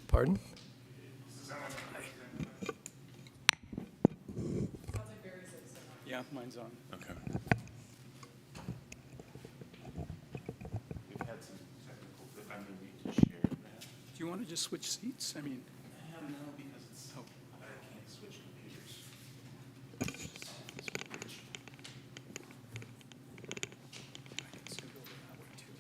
Pardon? Yeah, mine's on. Okay. We've had some technical, I mean, we just shared that. Do you want to just switch seats? I mean, No, because it's, oh, I can't switch computers. I can scoot over that way too.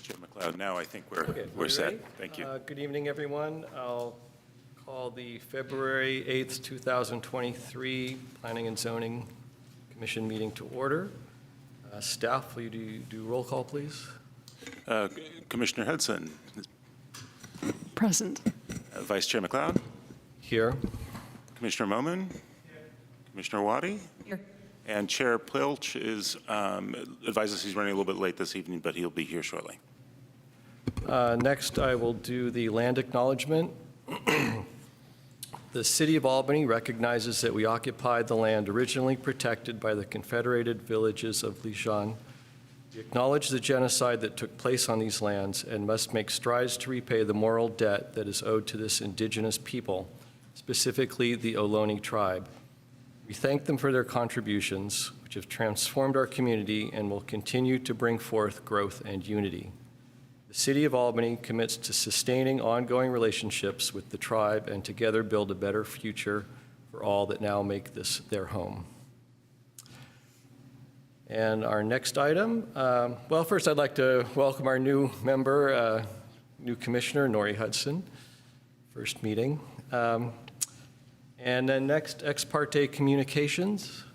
Chair McLeod, now I think Okay, we're we set. ready? Thank you. Good evening, everyone. I'll call the February 8th, 2023 Planning and Zoning Commission meeting to order. Staff, will you do roll call, please? Commissioner Hudson, Present. Vice Chair McLeod, Here. Commissioner Momin, Commissioner Wadi, Here. and Chair Pilch is advises he's running a little bit late this evening, but he'll be here shortly. Next, I will do the land acknowledgement. The City of Albany recognizes that we occupied the land originally protected by the Confederated Villages of Lijon. We acknowledge the genocide that took place on these lands and must make strides to repay the moral debt that is owed to this indigenous people, specifically the Ohlone tribe. We thank them for their contributions, which have transformed our community and will continue to bring forth growth and unity. The City of Albany commits to sustaining ongoing relationships with the tribe and together build a better future for all that now make this their home. And our next item, well, first I'd like to welcome our new member, new commissioner, Nori Hudson, first meeting. And then next, ex parte communications.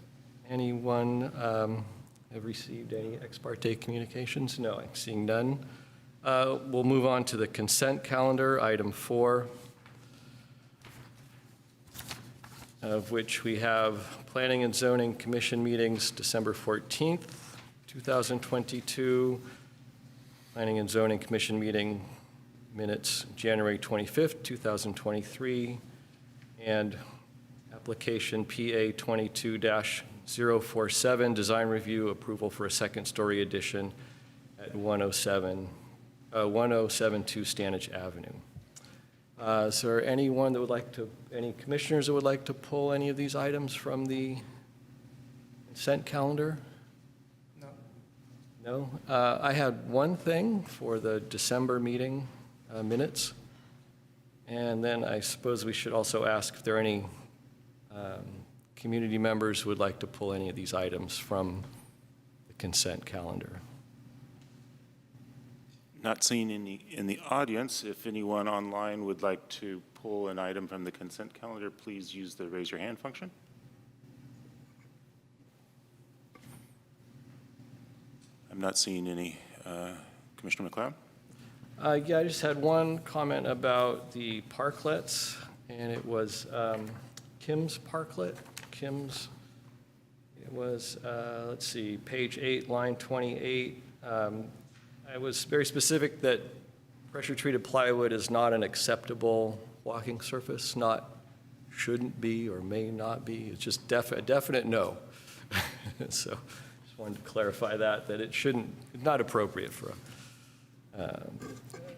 Anyone have received any ex parte communications? No, I'm seeing none. We'll move on to the consent calendar, item 4, of which we have Planning and Zoning Commission meetings December 14th, 2022, Planning and Zoning Commission meeting minutes January 25th, 2023, and application PA 22-047, design review approval for a second-story addition at 1072 Stannage Avenue. Is there anyone that would like to, any commissioners that would like to pull any of these items from the consent calendar? No? I had one thing for the December meeting minutes. And then I suppose we should also ask if there are any community members who would like to pull any of these items from the consent calendar. Not seeing any in the audience. If anyone online would like to pull an item from the consent calendar, please use the raise your hand function. I'm not seeing any. Commissioner McLeod? Yeah, I just had one comment about the parklets, and it was Kim's Parklet. Kim's, it was, let's see, page 8, line 28. I was very specific that pressure-treated plywood is not an acceptable walking surface, not shouldn't be or may not be. It's just a definite no. So just wanted to clarify that it shouldn't, it's not appropriate for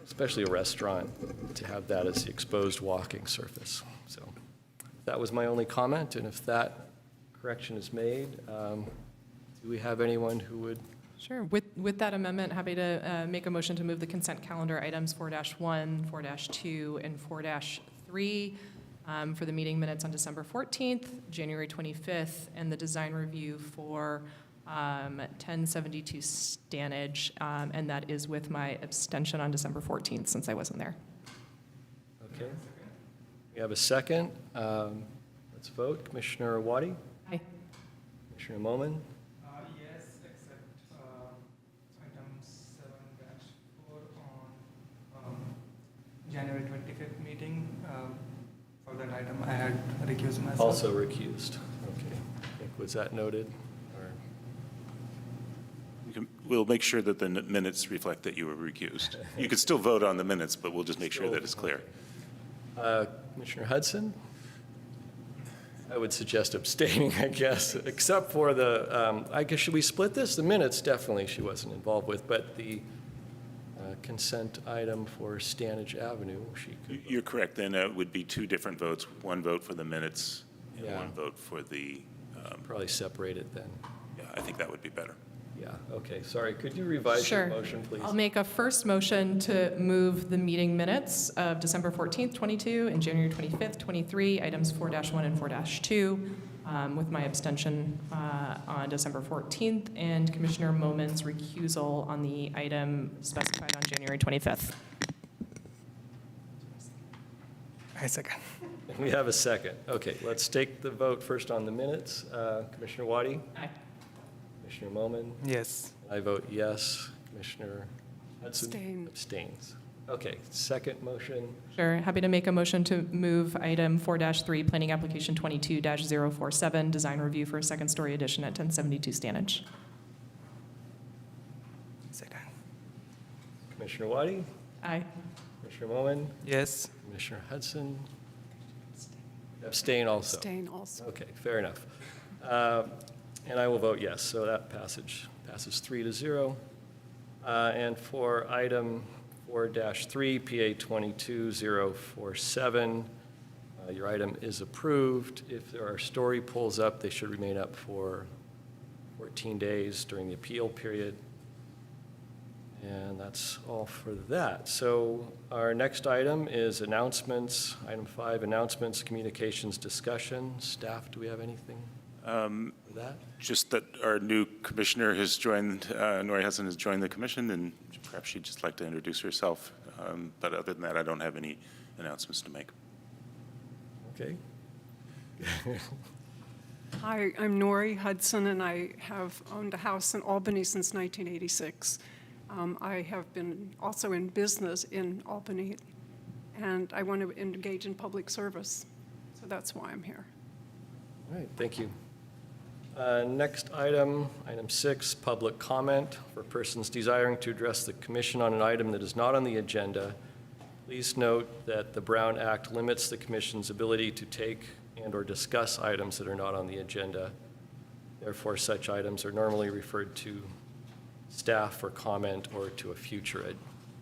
especially a restaurant to have that as the exposed walking surface. So that was my only comment, and if that correction is made, do we have anyone who would? Sure. With that amendment, happy to make a motion to move the consent calendar items 4-1, 4-2, and 4-3 for the meeting minutes on December 14th, January 25th, and the design review for 1072 Stannage, and that is with my abstention on December 14th since I wasn't there. Okay. We have a second. Let's vote. Commissioner Wadi? Aye. Commissioner Momin? Yes, except item 7-4 on January 25th meeting. For that item, I had recused myself. Also recused. Okay. Was that noted? Or- We'll make sure that the minutes reflect that you were recused. You could still vote on the minutes, but we'll just make sure that it's clear. Commissioner Hudson? I would suggest abstaining, I guess, except for the, I guess, should we split this? The minutes, definitely she wasn't involved with, but the consent item for Stannage Avenue, she could. You're correct. Then it would be two different votes, one vote for the minutes and Yeah. one vote for the, Probably separate it then. yeah, I think that would be better. Yeah, okay, sorry. Could you revise your Sure. motion, please? I'll make a first motion to move the meeting minutes of December 14th, 22, and January 25th, 23, items 4-1 and 4-2, with my abstention on December 14th, and Commissioner Moment's recusal on the item specified on January 25th. I second. We have a second. Okay, let's take the vote first on the minutes. Commissioner Wadi? Aye. Commissioner Moman? Yes. I vote yes. Commissioner Hudson? Abstain. Abstains. Okay, second motion. Sure, happy to make a motion to move item 4-3, planning application 22-047, design review for a second-story addition at 1072 Stannage. Second. Commissioner Wadi? Aye. Commissioner Moman? Yes. Commissioner Hudson? Abstain also. Abstain also. Okay, fair enough. And I will vote yes, so that passes 3-0. And for item 4-3, PA 22047, your item is approved. If there are story pulls up, they should remain up for 14 days during the appeal period. And that's all for that. So our next item is announcements. Item 5, announcements, communications, discussion. Staff, do we have anything for that? Just that our new commissioner has joined, Nori Hudson has joined the commission, and perhaps she'd just like to introduce herself. But other than that, I don't have any announcements to make. Okay. Hi, I'm Nori Hudson, and I have owned a house in Albany since 1986. I have been also in business in Albany, and I want to engage in public service, so that's why I'm here. All right, thank you. Next item, item 6, public comment for persons desiring to address the commission on an item that is not on the agenda. Please note that the Brown Act limits the commission's ability to take and/or discuss items that are not on the agenda. Therefore, such items are normally referred to staff for comment or to a future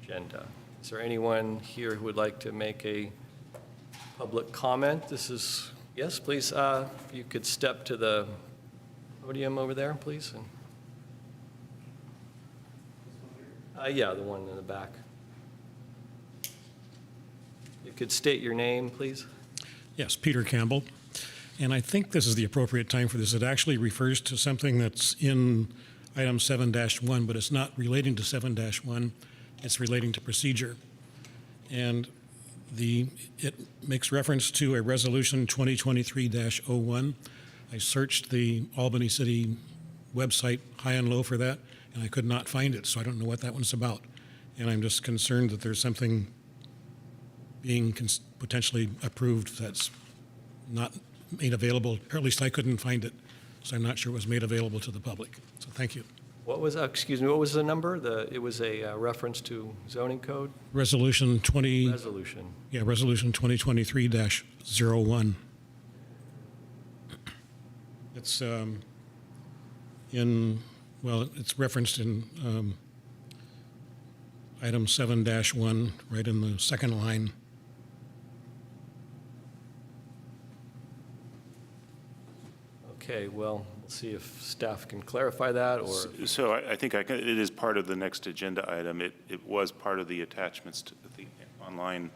agenda. Is there anyone here who would like to make a public comment? This is, yes, please, if you could step to the podium over there, please. Yeah, the one in the back. You could state your name, please. Yes, Peter Campbell. And I think this is the appropriate time for this. It actually refers to something that's in item 7-1, but it's not relating to 7-1. It's relating to procedure. And it makes reference to a resolution 2023-01. I searched the Albany City website high and low for that, and I could not find it, so I don't know what that one's about. And I'm just concerned that there's something being potentially approved that's not made available, or at least I couldn't find it, so I'm not sure it was made available to the public. So thank you. What was, excuse me, what was the number? It was a reference to zoning code? Resolution 2023-01. It's it's referenced in item 7-1, right in the second line. Okay, well, we'll see if staff can clarify that, or, So I think it is part of the next agenda item. It was part of the attachments to the online.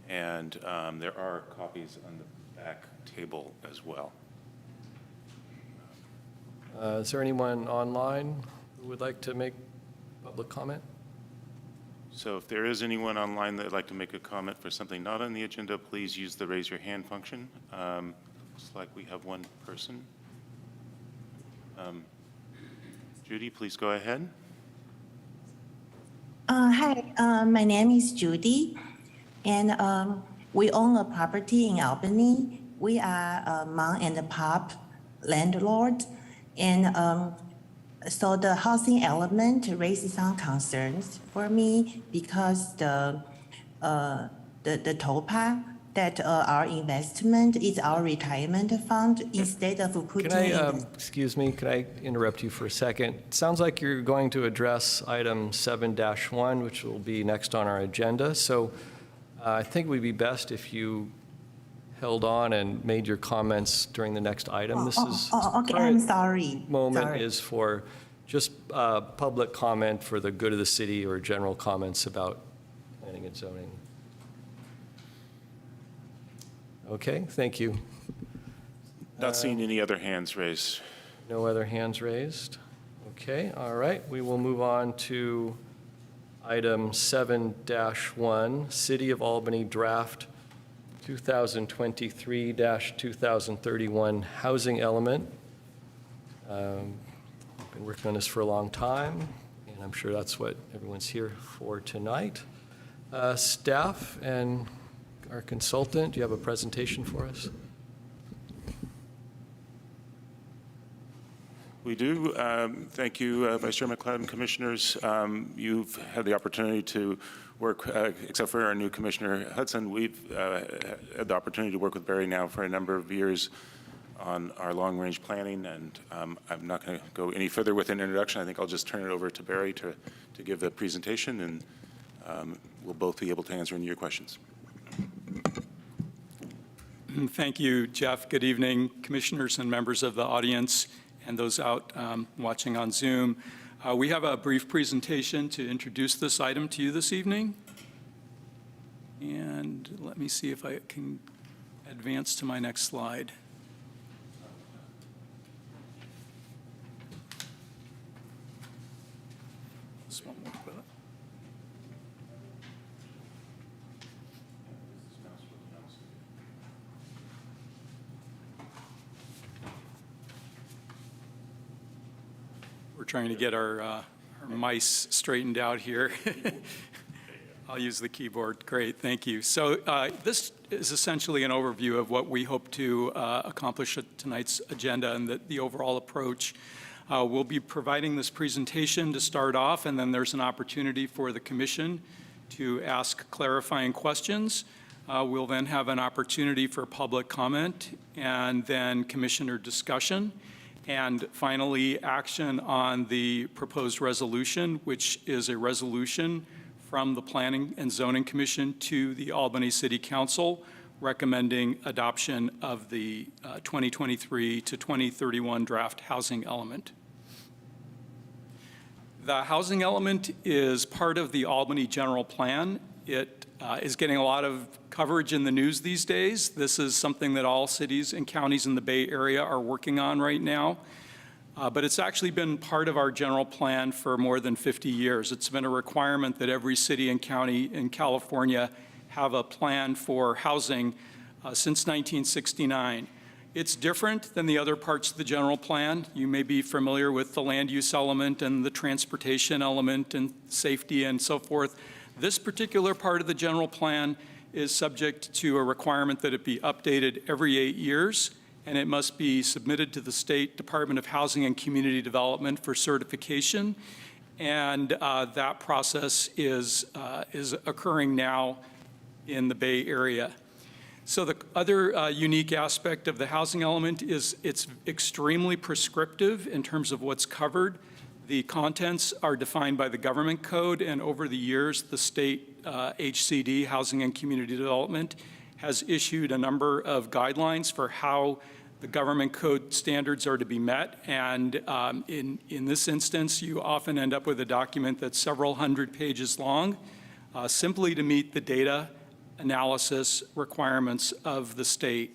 And there are copies on the back table as well. is there anyone online who would like to make public comment? So if there is anyone online that would like to make a comment for something not on the agenda, please use the raise your hand function. Looks like we have one person. Judy, please go ahead. Hi, my name is Judy, and we own a property in Albany, we are a mom and pop landlord, and so the housing element raises some concerns for me because the TOPA that our investment is our retirement fund instead of putting Can I, in. excuse me, can I interrupt you for a second? It sounds like you're going to address item 7-1, which will be next on our agenda. So I think it would be best if you held on and made your comments during the next item. This is Okay, I'm sorry. moment Sorry. is for just public comment for the good of the city or general comments about planning and zoning. Okay, thank you. Not seeing any other hands raised. No other hands raised? Okay, all right. We will move on to item 7-1, City of Albany Draft 2023-2031 Housing Element. Been working on this for a long time, and I'm sure that's what everyone's here for tonight. Staff and our consultant, do you have a presentation for us? We do. Thank you, Vice Chair McLeod and Commissioners. You've had the opportunity to work, except for our new Commissioner Hudson, we've had the opportunity to work with Barry now for a number of years on our long-range planning, and I'm not going to go any further with an introduction. I think I'll just turn it over to Barry to give the presentation, and we'll both be able to answer any of your questions. Thank you, Jeff. Good evening, commissioners and members of the audience and those out watching on Zoom. We have a brief presentation to introduce this item to you this evening. And let me see if I can advance to my next slide. This one won't go. We're trying to get our mice straightened out here. I'll use the keyboard. Great, thank you. So this is essentially an overview of what we hope to accomplish at tonight's agenda and the overall approach. We'll be providing this presentation to start off, and then there's an opportunity for the commission to ask clarifying questions. We'll then have an opportunity for public comment and then commissioner discussion. And finally, action on the proposed resolution, which is a resolution from the Planning and Zoning Commission to the Albany City Council recommending adoption of the 2023 to 2031 draft housing element. The housing element is part of the Albany General Plan. It is getting a lot of coverage in the news these days. This is something that all cities and counties in the Bay Area are working on right now. But it's actually been part of our general plan for more than 50 years. It's been a requirement that every city and county in California have a plan for housing since 1969. It's different than the other parts of the general plan. You may be familiar with the land use element and the transportation element and safety and so forth. This particular part of the general plan is subject to a requirement that it be updated every 8 years, and it must be submitted to the State Department of Housing and Community Development for certification. And that process is occurring now in the Bay Area. So the other unique aspect of the housing element is it's extremely prescriptive in terms of what's covered. The contents are defined by the government code, and over the years, the state HCD, Housing and Community Development, has issued a number of guidelines for how the government code standards are to be met. And in this instance, you often end up with a document that's several hundred pages long, simply to meet the data analysis requirements of the state.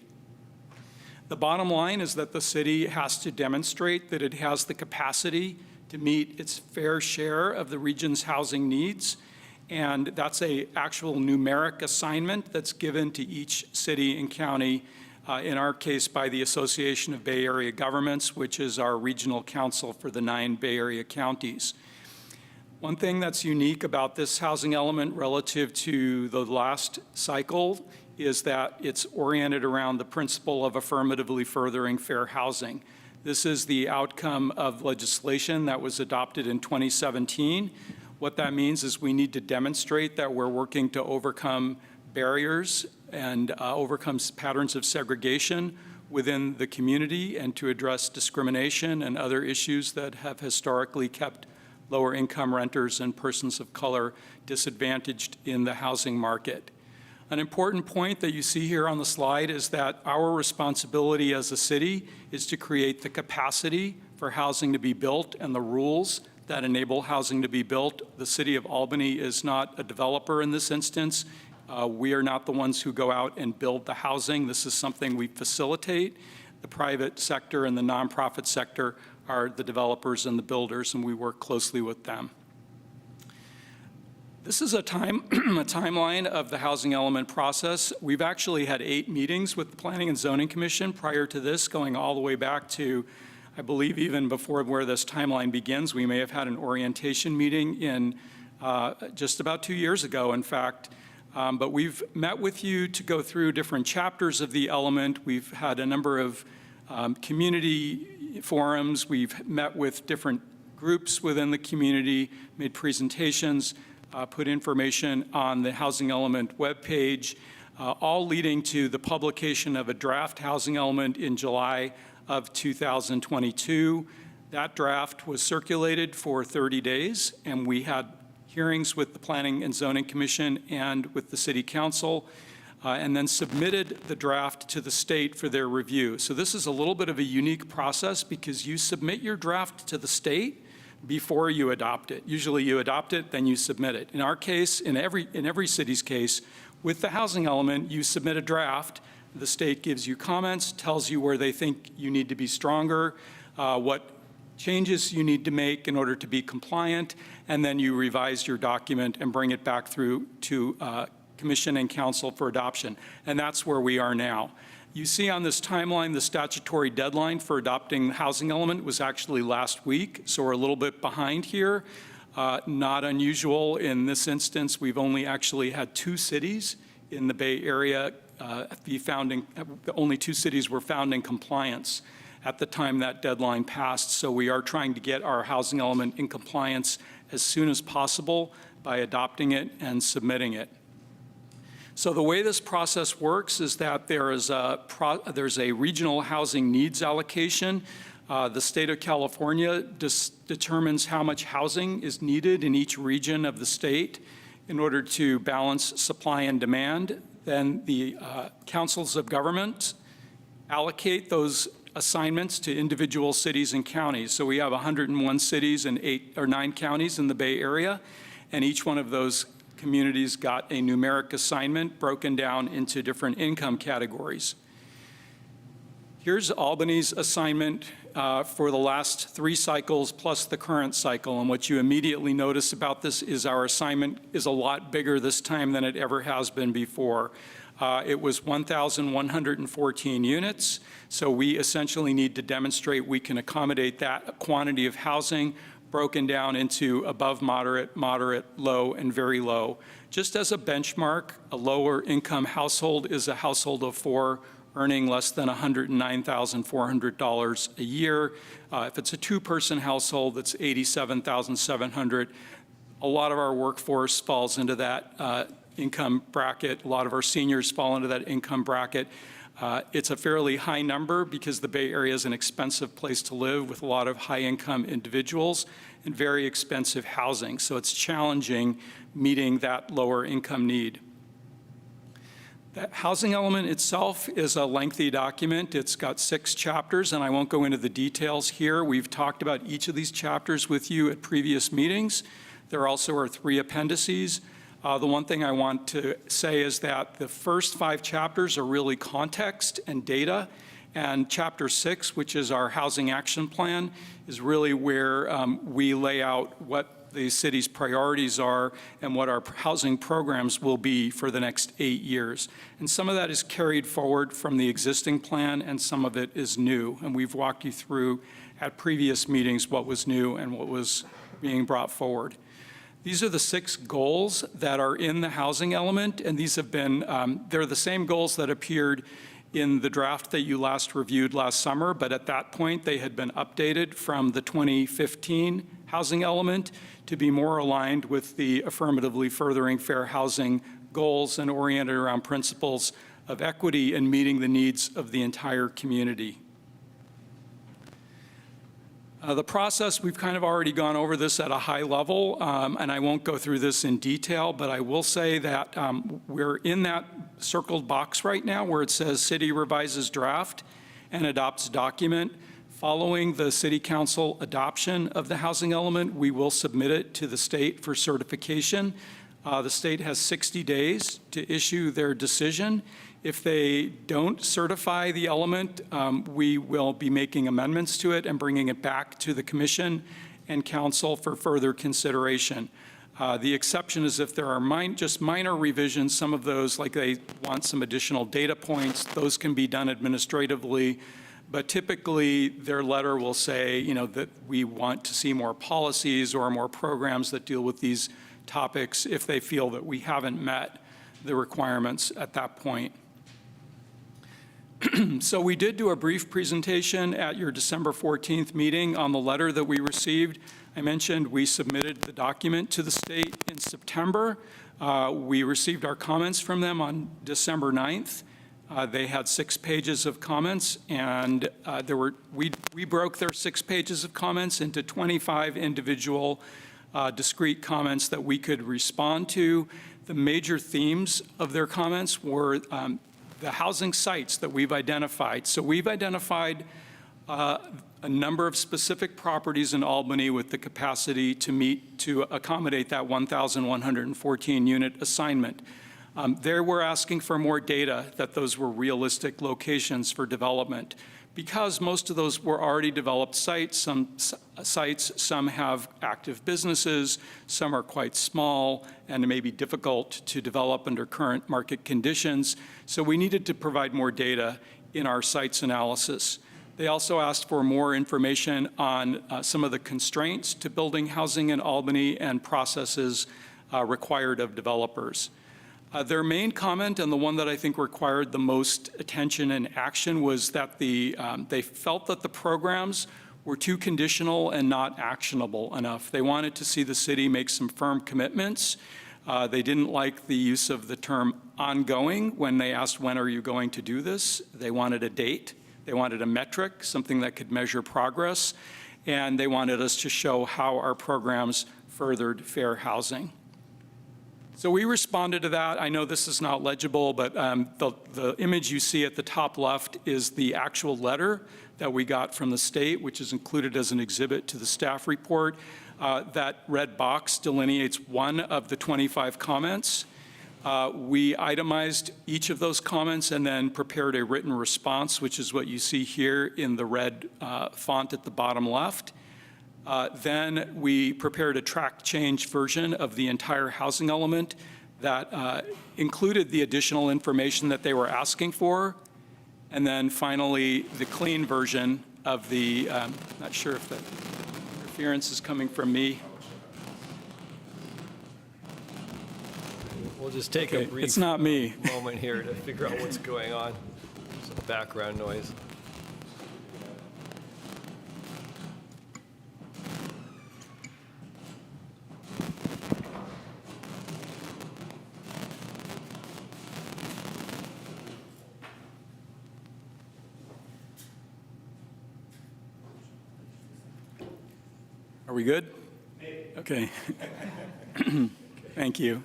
The bottom line is that the city has to demonstrate that it has the capacity to meet its fair share of the region's housing needs. And that's an actual numeric assignment that's given to each city and county, in our case by the Association of Bay Area Governments, which is our regional council for the 9 Bay Area counties. One thing that's unique about this housing element relative to the last cycle is that it's oriented around the principle of affirmatively furthering fair housing. This is the outcome of legislation that was adopted in 2017. What that means is we need to demonstrate that we're working to overcome barriers and overcome patterns of segregation within the community and to address discrimination and other issues that have historically kept lower income renters and persons of color disadvantaged in the housing market. An important point that you see here on the slide is that our responsibility as a city is to create the capacity for housing to be built and the rules that enable housing to be built. The City of Albany is not a developer in this instance. We are not the ones who go out and build the housing. This is something we facilitate. The private sector and the nonprofit sector are the developers and the builders, and we work closely with them. This is a timeline of the housing element process. We've actually had 8 meetings with the Planning and Zoning Commission prior to this, going all the way back to, I believe, even before where this timeline begins. We may have had an orientation meeting in just about 2 years ago, in fact. But we've met with you to go through different chapters of the element. We've had a number of community forums. We've met with different groups within the community, made presentations, put information on the housing element webpage, all leading to the publication of a draft housing element in July of 2022. That draft was circulated for 30 days, and we had hearings with the Planning and Zoning Commission and with the City Council, and then submitted the draft to the state for their review. So this is a little bit of a unique process because you submit your draft to the state before you adopt it. Usually you adopt it, then you submit it. In our case, in every city's case, with the housing element, you submit a draft. The state gives you comments, tells you where they think you need to be stronger, what changes you need to make in order to be compliant, and then you revise your document and bring it back through to Commission and Council for adoption. And that's where we are now. You see on this timeline, the statutory deadline for adopting the housing element was actually last week, so we're a little bit behind here. Not unusual in this instance. We've only actually had 2 cities in the Bay Area only 2 cities were found in compliance at the time that deadline passed. So we are trying to get our housing element in compliance as soon as possible by adopting it and submitting it. So the way this process works is that there's a regional housing needs allocation. The state of California determines how much housing is needed in each region of the state in order to balance supply and demand. Then the councils of government allocate those assignments to individual cities and counties. So we have 101 cities and 8 or 9 counties in the Bay Area, and each one of those communities got a numeric assignment broken down into different income categories. Here's Albany's assignment for the last 3 cycles plus the current cycle, and what you immediately notice about this is our assignment is a lot bigger this time than it ever has been before. It was 1,114 units, so we essentially need to demonstrate we can accommodate that quantity of housing broken down into above moderate, moderate, low, and very low. Just as a benchmark, a lower income household is a household of 4 earning less than $109,400 a year. If it's a 2-person household, that's $87,700. A lot of our workforce falls into that income bracket. A lot of our seniors fall into that income bracket. It's a fairly high number because the Bay Area is an expensive place to live with a lot of high-income individuals and very expensive housing. So it's challenging meeting that lower income need. The housing element itself is a lengthy document. It's got 6 chapters, and I won't go into the details here. We've talked about each of these chapters with you at previous meetings. There also are 3 appendices. The one thing I want to say is that the first 5 chapters are really context and data, and Chapter 6, which is our housing action plan, is really where we lay out what the city's priorities are and what our housing programs will be for the next 8 years. And some of that is carried forward from the existing plan, and some of it is new. And we've walked you through at previous meetings what was new and what was being brought forward. These are the 6 goals that are in the housing element, and these have been, they're the same goals that appeared in the draft that you last reviewed last summer, but at that point, they had been updated from the 2015 housing element to be more aligned with the affirmatively furthering fair housing goals and oriented around principles of equity and meeting the needs of the entire community. The process, we've kind of already gone over this at a high level, and I won't go through this in detail, but I will say that we're in that circled box right now where it says City revises draft and adopts document. Following the City Council adoption of the housing element, we will submit it to the state for certification. The state has 60 days to issue their decision. If they don't certify the element, we will be making amendments to it and bringing it back to the Commission and Council for further consideration. The exception is if there are just minor revisions, some of those, like they want some additional data points, those can be done administratively. But typically, their letter will say, you know, that we want to see more policies or more programs that deal with these topics if they feel that we haven't met the requirements at that point. So we did do a brief presentation at your December 14th meeting on the letter that we received. I mentioned we submitted the document to the state in September. We received our comments from them on December 9th. They had 6 pages of comments, and we broke their 6 pages of comments into 25 individual discrete comments that we could respond to. The major themes of their comments were the housing sites that we've identified. So we've identified a number of specific properties in Albany with the capacity to accommodate that 1,114 unit assignment. There we're asking for more data that those were realistic locations for development. Because most of those were already developed sites, some have active businesses, some are quite small and may be difficult to develop under current market conditions. So we needed to provide more data in our sites analysis. They also asked for more information on some of the constraints to building housing in Albany and processes required of developers. Their main comment, and the one that I think required the most attention and action, was that they felt that the programs were too conditional and not actionable enough. They wanted to see the city make some firm commitments. They didn't like the use of the term ongoing when they asked, when are you going to do this? They wanted a date. They wanted a metric, something that could measure progress. And they wanted us to show how our programs furthered fair housing. So we responded to that. I know this is not legible, but the image you see at the top left is the actual letter that we got from the state, which is included as an exhibit to the staff report. That red box delineates one of the 25 comments. We itemized each of those comments and then prepared a written response, which is what you see here in the red font at the bottom left. Then we prepared a track change version of the entire housing element that included the additional information that they were asking for. And then finally, the clean version of the, not sure if the interference is coming from me. We'll just take a brief It's not me. moment here to figure out what's going on. Some background noise. Are we good? Okay. Thank you.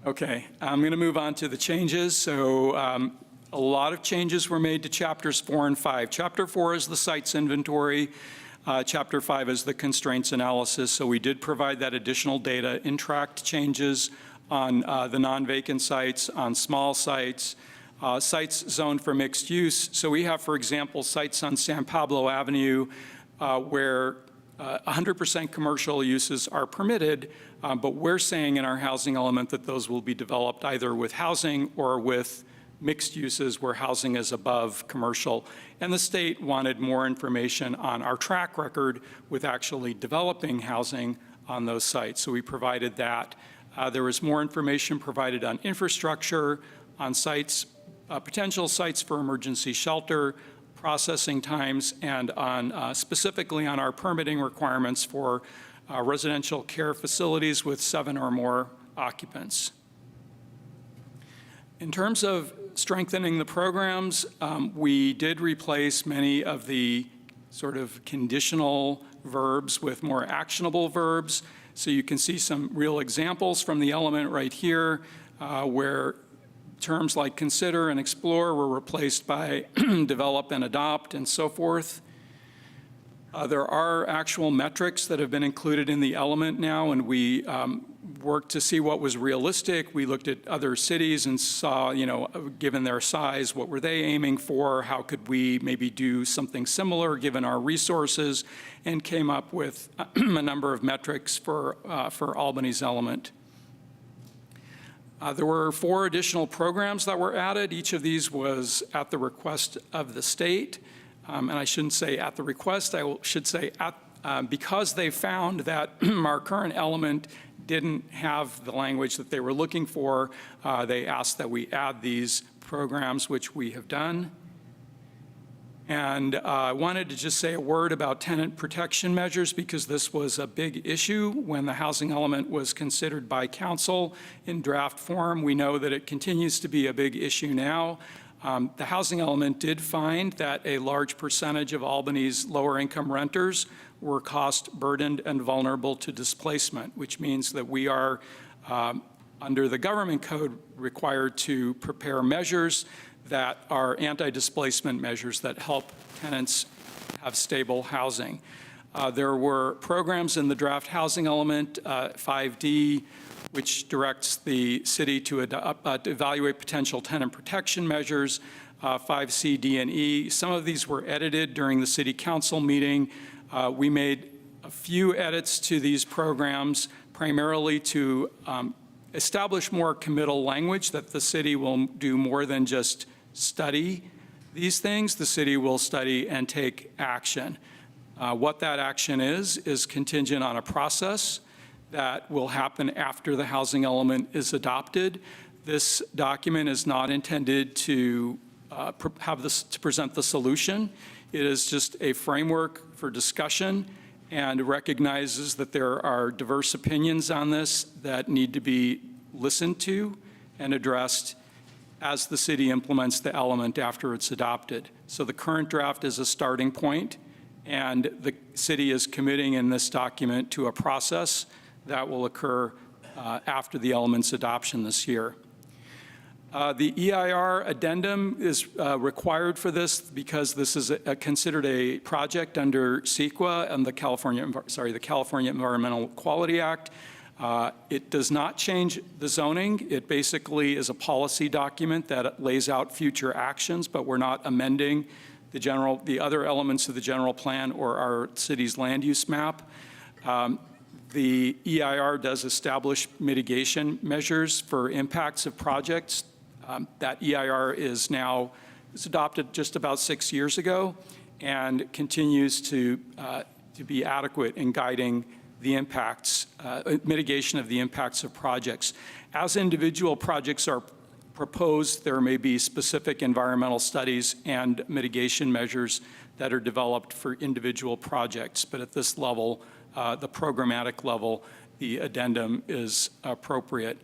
Okay, I'm going to move on to the changes. So a lot of changes were made to chapters 4 and 5. Chapter 4 is the sites inventory. Chapter 5 is the constraints analysis. So we did provide that additional data in tracked changes on the non-vacant sites, on small sites, sites zoned for mixed use. So we have, for example, sites on San Pablo Avenue where 100% commercial uses are permitted, but we're saying in our housing element that those will be developed either with housing or with mixed uses where housing is above commercial. And the state wanted more information on our track record with actually developing housing on those sites. So we provided that. There was more information provided on infrastructure, on sites, potential sites for emergency shelter, processing times, and on specifically on our permitting requirements for residential care facilities with 7 or more occupants. In terms of strengthening the programs, we did replace many of the sort of conditional verbs with more actionable verbs. So you can see some real examples from the element right here where terms like consider and explore were replaced by develop and adopt and so forth. There are actual metrics that have been included in the element now, and we worked to see what was realistic. We looked at other cities and saw, given their size, what were they aiming for? How could we maybe do something similar given our resources? And came up with a number of metrics for Albany's element. There were 4 additional programs that were added. Each of these was at the request of the state. And I shouldn't say at the request, should say because they found that our current element didn't have the language that they were looking for, they asked that we add these programs, which we have done. And I wanted to just say a word about tenant protection measures because this was a big issue when the housing element was considered by council in draft form. We know that it continues to be a big issue now. The housing element did find that a large percentage of Albany's lower income renters were cost burdened and vulnerable to displacement, which means that we are, under the government code, required to prepare measures that are anti-displacement measures that help tenants have stable housing. There were programs in the draft housing element, 5D, which directs the city to evaluate potential tenant protection measures, 5C, D, and E. Some of these were edited during the city council meeting. We made a few edits to these programs, primarily to establish more committal language that the city will do more than just study these things. The city will study and take action. What that action is contingent on a process that will happen after the housing element is adopted. This document is not intended to present the solution. It is just a framework for discussion and recognizes that there are diverse opinions on this that need to be listened to and addressed as the city implements the element after it's adopted. So the current draft is a starting point, and the city is committing in this document to a process that will occur after the element's adoption this year. The EIR addendum is required for this because this is considered a project under CEQA and the California Environmental Quality Act. It does not change the zoning. It basically is a policy document that lays out future actions, but we're not amending the other elements of the general plan or our city's land use map. The EIR does establish mitigation measures for impacts of projects. That EIR is adopted just about 6 years ago and continues to be adequate in guiding the impacts, mitigation of the impacts of projects. As individual projects are proposed, there may be specific environmental studies and mitigation measures that are developed for individual projects. But at this level, the programmatic level, the addendum is appropriate.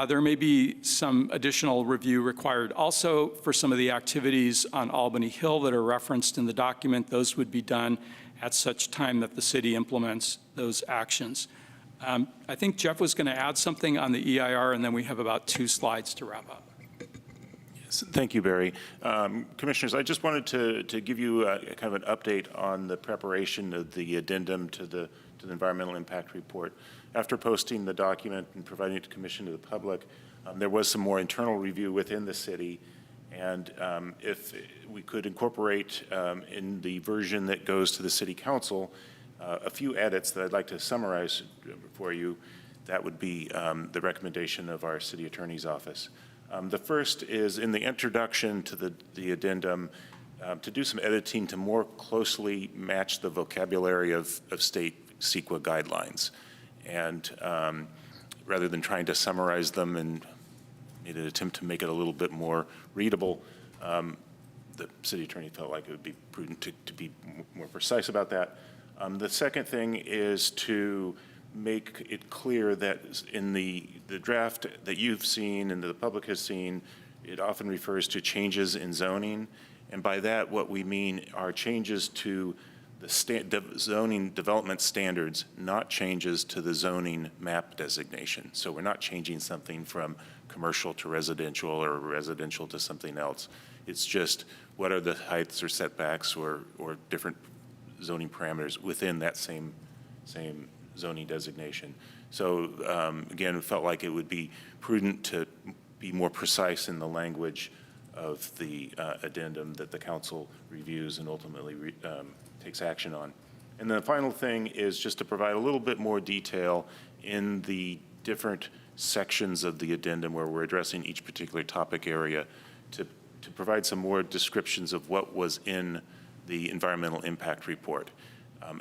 There may be some additional review required also for some of the activities on Albany Hill that are referenced in the document. Those would be done at such time that the city implements those actions. I think Jeff was going to add something on the EIR, and then we have about 2 slides to wrap up. Yes, thank you, Barry. Commissioners, I just wanted to give you kind of an update on the preparation of the addendum to the environmental impact report. After posting the document and providing it to commission to the public, there was some more internal review within the city. And if we could incorporate in the version that goes to the city council a few edits that I'd like to summarize for you, that would be the recommendation of our city attorney's office. The first is in the introduction to the addendum to do some editing to more closely match the vocabulary of state CEQA guidelines. And rather than trying to summarize them and made an attempt to make it a little bit more readable, the city attorney felt like it would be prudent to be more precise about that. The second thing is to make it clear that in the draft that you've seen and the public has seen, it often refers to changes in zoning. And by that, what we mean are changes to the zoning development standards, not changes to the zoning map designation. So we're not changing something from commercial to residential or residential to something else. It's just what are the heights or setbacks or different zoning parameters within that same zoning designation. So again, it felt like it would be prudent to be more precise in the language of the addendum that the council reviews and ultimately takes action on. And the final thing is just to provide a little bit more detail in the different sections of the addendum where we're addressing each particular topic area to provide some more descriptions of what was in the environmental impact report.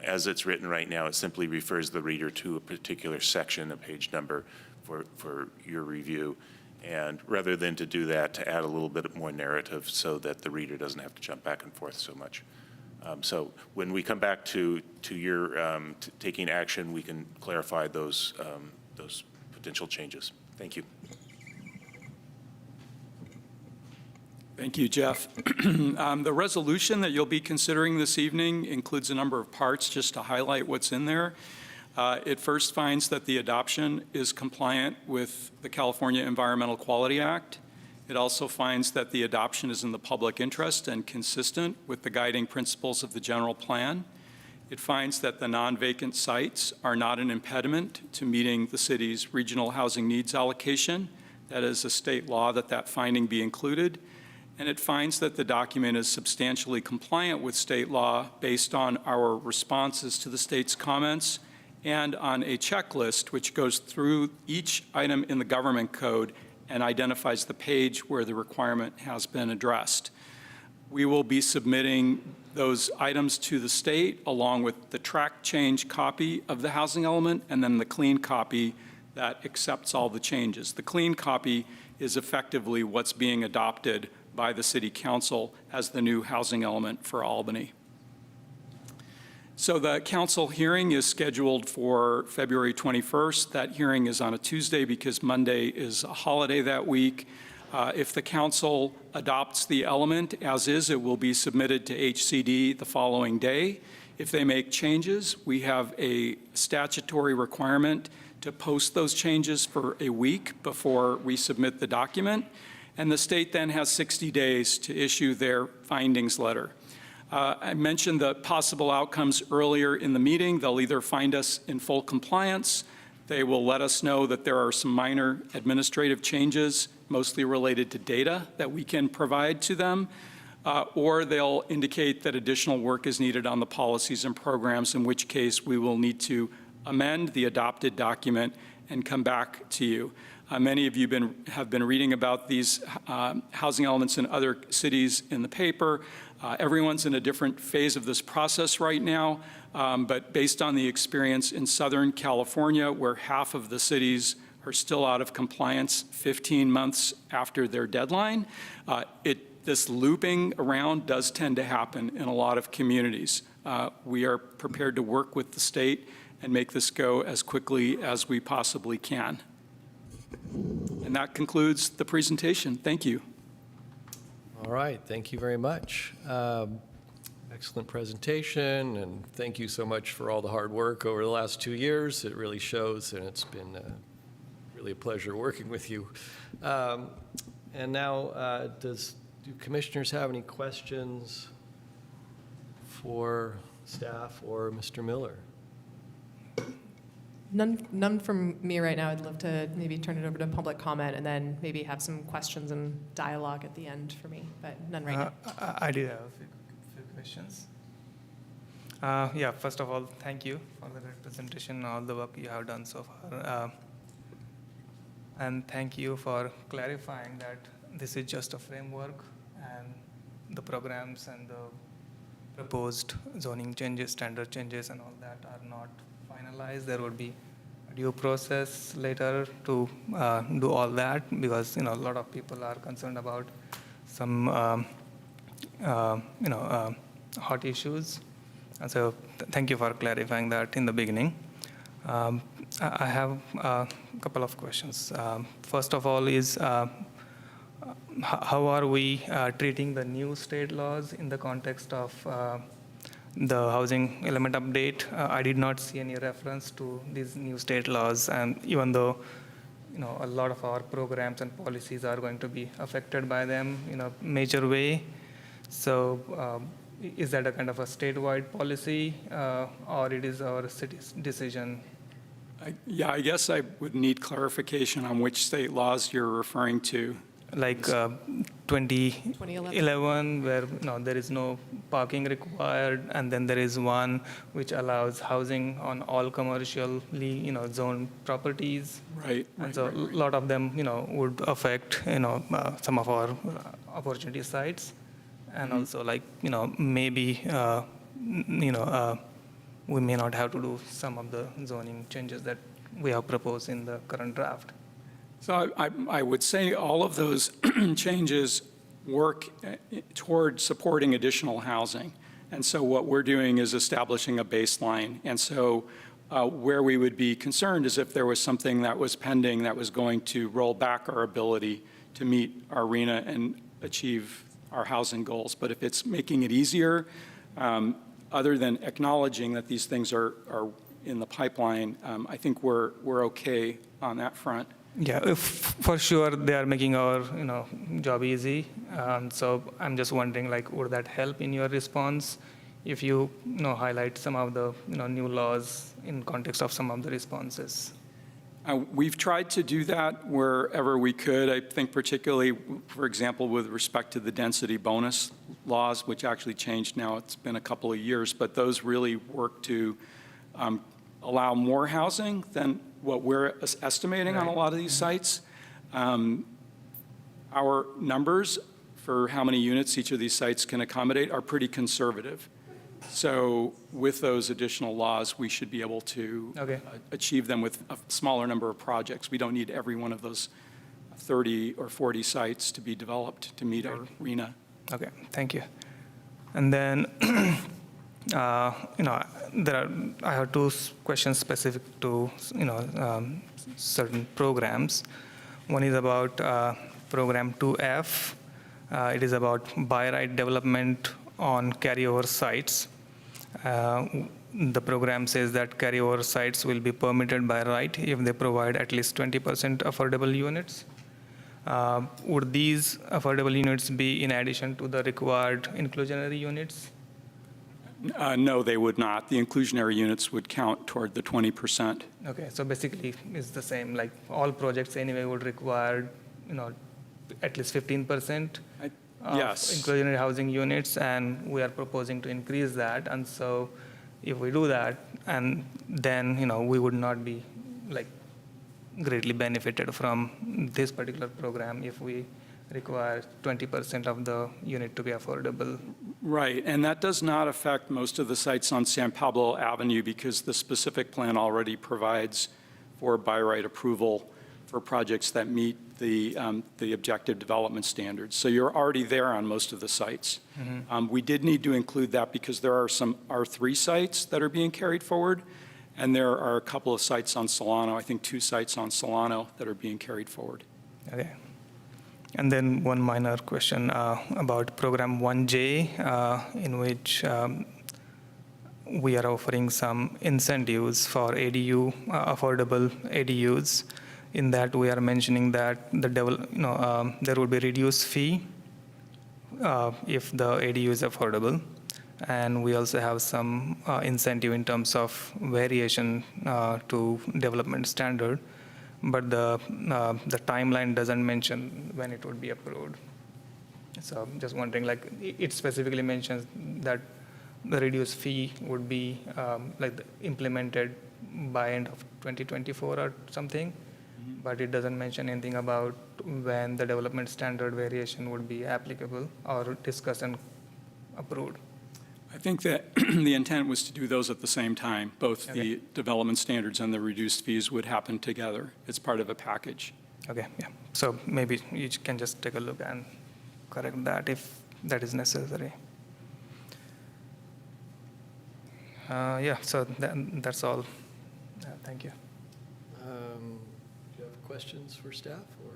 As it's written right now, it simply refers the reader to a particular section, a page number for your review. And rather than to do that, to add a little bit more narrative so that the reader doesn't have to jump back and forth so much. So when we come back to your taking action, we can clarify those potential changes. Thank you. Thank you, Jeff. The resolution that you'll be considering this evening includes a number of parts just to highlight what's in there. It first finds that the adoption is compliant with the California Environmental Quality Act. It also finds that the adoption is in the public interest and consistent with the guiding principles of the general plan. It finds that the non-vacant sites are not an impediment to meeting the city's regional housing needs allocation. That is a state law that finding be included. And it finds that the document is substantially compliant with state law based on our responses to the state's comments and on a checklist which goes through each item in the government code and identifies the page where the requirement has been addressed. We will be submitting those items to the state along with the track change copy of the housing element and then the clean copy that accepts all the changes. The clean copy is effectively what's being adopted by the City Council as the new housing element for Albany. So the council hearing is scheduled for February 21st. That hearing is on a Tuesday because Monday is a holiday that week. If the council adopts the element as is, it will be submitted to HCD the following day. If they make changes, we have a statutory requirement to post those changes for a week before we submit the document. And the state then has 60 days to issue their findings letter. I mentioned the possible outcomes earlier in the meeting. They'll either find us in full compliance, they will let us know that there are some minor administrative changes, mostly related to data that we can provide to them, or they'll indicate that additional work is needed on the policies and programs, in which case we will need to amend the adopted document and come back to you. Many of you have been reading about these housing elements in other cities in the paper. Everyone's in a different phase of this process right now, but based on the experience in Southern California, where half of the cities are still out of compliance 15 months after their deadline, this looping around does tend to happen in a lot of communities. We are prepared to work with the state and make this go as quickly as we possibly can. And that concludes the presentation. Thank you. All right, thank you very much. Excellent presentation, and thank you so much for all the hard work over the last 2 years. It really shows, and it's been really a pleasure working with you. And now, do commissioners have any questions for staff or Mr. Miller? None from me right now. I'd love to maybe turn it over to public comment and then maybe have some questions and dialogue at the end for me, but none right now. I do have a few questions. Yeah, first of all, thank you for the great presentation, all the work you have done so far. And thank you for clarifying that this is just a framework and the programs and the proposed zoning changes, standard changes and all that are not finalized. There would be due process later to do all that? Because, a lot of people are concerned about some, hot issues. And so thank you for clarifying that in the beginning. I have a couple of questions. First of all is, how are we treating the new state laws in the context of the housing element update? I did not see any reference to these new state laws, and even though a lot of our programs and policies are going to be affected by them in a major way. So is that a kind of a statewide policy, or it is our city's decision? Yeah, I guess I would need clarification on which state laws you're referring to. Like 2011, where there is no parking required, and then there is one which allows housing on all commercially zoned properties. Right. And so a lot of them would affect some of our opportunity sites, and also maybe we may not have to do some of the zoning changes that we have proposed in the current draft. So I would say all of those changes work toward supporting additional housing. And so what we're doing is establishing a baseline. And so where we would be concerned is if there was something that was pending that was going to roll back our ability to meet our RENA and achieve our housing goals. But if it's making it easier, other than acknowledging that these things are in the pipeline, I think we're okay on that front. Yeah, for sure they are making our job easy. So I'm just wondering, would that help in your response if you highlight some of the new laws in context of some of the responses? We've tried to do that wherever we could. I think particularly, for example, with respect to the density bonus laws, which actually changed now. It's been a couple of years, but those really work to allow more housing than what we're estimating on a lot of these sites. Our numbers for how many units each of these sites can accommodate are pretty conservative. So with those additional laws, we should be able to achieve them with a smaller number of projects. We don't need every one of those 30 or 40 sites to be developed to meet our RENA. Okay, thank you. And then, I have two questions specific to, certain programs. One is about program 2F. It is about by right development on carryover sites. The program says that carryover sites will be permitted by right if they provide at least 20% affordable units. Would these affordable units be in addition to the required inclusionary units? No, they would not. The inclusionary units would count toward the 20%. Okay, so basically it's the same. Like all projects anyway would require, at least 15% of yes. inclusionary housing units, and we are proposing to increase that. And so if we do that, and then, we would not be greatly benefited from this particular program if we require 20% of the unit to be affordable. Right, and that does not affect most of the sites on San Pablo Avenue because the specific plan already provides for by right approval for projects that meet the objective development standards. So you're already there on most of the sites. Mm-hmm. We did need to include that because there are some R3 sites that are being carried forward, and there are a couple of sites on Solano, I think 2 sites on Solano that are being carried forward. Okay. And then one minor question about program 1J, in which we are offering some incentives for ADU, affordable ADUs. In that, we are mentioning that there will be reduced fee if the ADU is affordable. And we also have some incentive in terms of variation to development standard. But the timeline doesn't mention when it would be approved. So I'm just wondering, it specifically mentions that the reduced fee would be implemented by end of 2024 or something, but it doesn't mention anything about when the development standard variation would be applicable or discussed and approved. I think that the intent was to do those at the same time. Both the development standards and the reduced fees would happen together. It's part of a package. Okay, yeah. So maybe you can just take a look and correct that if that is necessary. Yeah, so that's all. Thank you. Do you have questions for staff, or?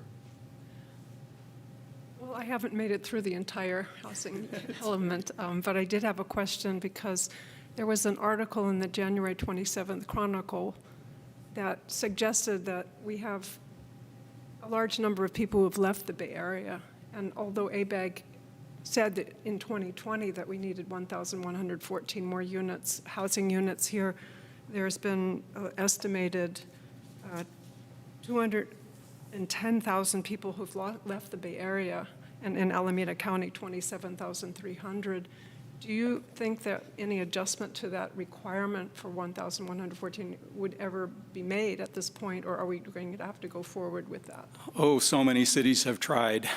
Well, I haven't made it through the entire housing element, but I did have a question because there was an article in the January 27th Chronicle that suggested that we have a large number of people who have left the Bay Area. And although ABAG said that in 2020 that we needed 1,114 more units, housing units here, there's been estimated 210,000 people who've left the Bay Area, and in Alameda County, 27,300. Do you think that any adjustment to that requirement for 1,114 would ever be made at this point, or are we going to have to go forward with that? Oh, so many cities have tried.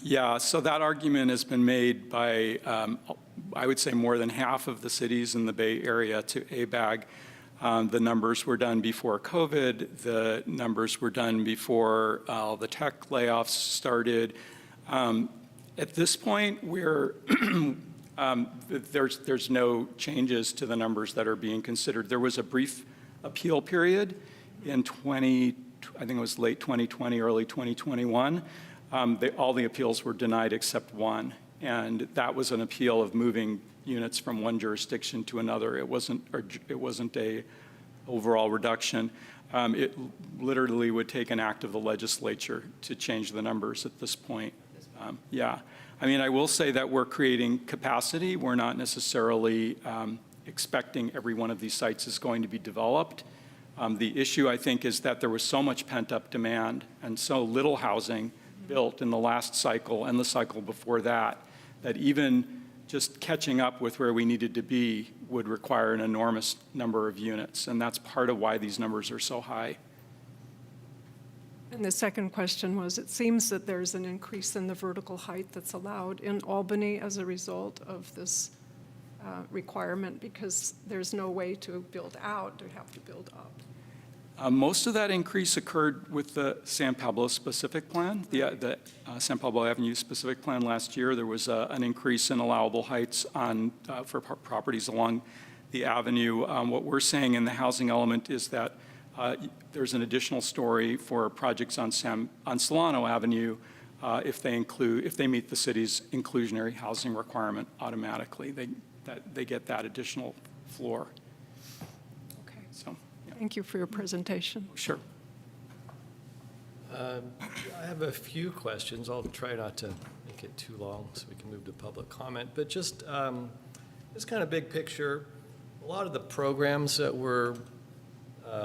Yeah, so that argument has been made by, I would say, more than half of the cities in the Bay Area to ABAG. The numbers were done before COVID. The numbers were done before the tech layoffs started. At this point, there's no changes to the numbers that are being considered. There was a brief appeal period in I think it was late 2020, early 2021. All the appeals were denied except one, and that was an appeal of moving units from one jurisdiction to another. It wasn't a overall reduction. It literally would take an act of the legislature to change the numbers at this point. Yeah. I mean, I will say that we're creating capacity. We're not necessarily expecting every one of these sites is going to be developed. The issue, I think, is that there was so much pent-up demand and so little housing built in the last cycle and the cycle before that, that even just catching up with where we needed to be would require an enormous number of units. And that's part of why these numbers are so high. And the second question was, it seems that there's an increase in the vertical height that's allowed in Albany as a result of this requirement, because there's no way to build out, to have to build up. Most of that increase occurred with the San Pablo specific plan, the San Pablo Avenue specific plan last year. There was an increase in allowable heights for properties along the avenue. What we're saying in the housing element is that there's an additional story for projects on Solano Avenue if they meet the city's inclusionary housing requirement automatically. They get that additional floor. Okay. So, yeah. Thank you for your presentation. Sure. I have a few questions. I'll try not to make it too long so we can move to public comment. But just kind of big picture, a lot of the programs that we're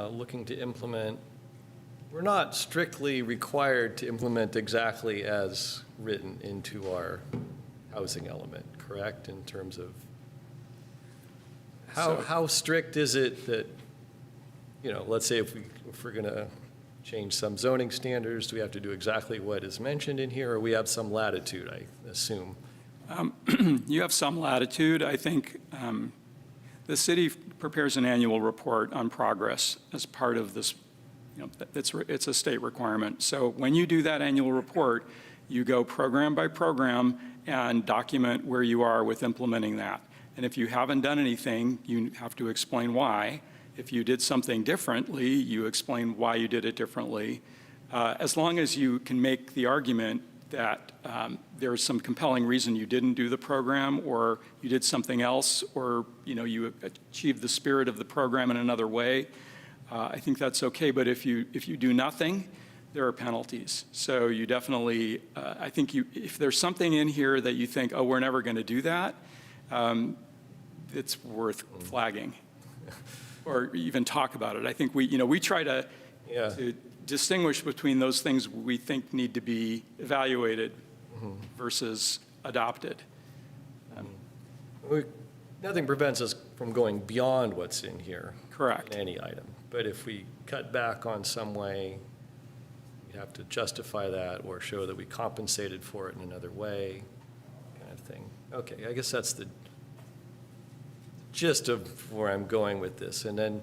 looking to implement, we're not strictly required to implement exactly as written into our housing element, correct? In terms of how strict is it that, let's say if we're going to change some zoning standards, do we have to do exactly what is mentioned in here, or we have some latitude, I assume? You have some latitude. I think the city prepares an annual report on progress as part of this. It's a state requirement. So when you do that annual report, you go program by program and document where you are with implementing that. And if you haven't done anything, you have to explain why. If you did something differently, you explain why you did it differently. As long as you can make the argument that there's some compelling reason you didn't do the program, or you did something else, or you achieved the spirit of the program in another way, I think that's okay. But if you do nothing, there are penalties. So you definitely, I think if there's something in here that you think, oh, we're never going to do that, it's worth flagging, or even talk about it. I think we try to distinguish between those things we think need to be evaluated versus adopted. Nothing prevents us from going beyond what's in here. Correct. In any item. But if we cut back on some way, we have to justify that or show that we compensated for it in another way, kind of thing. Okay, I guess that's the gist of where I'm going with this. And then,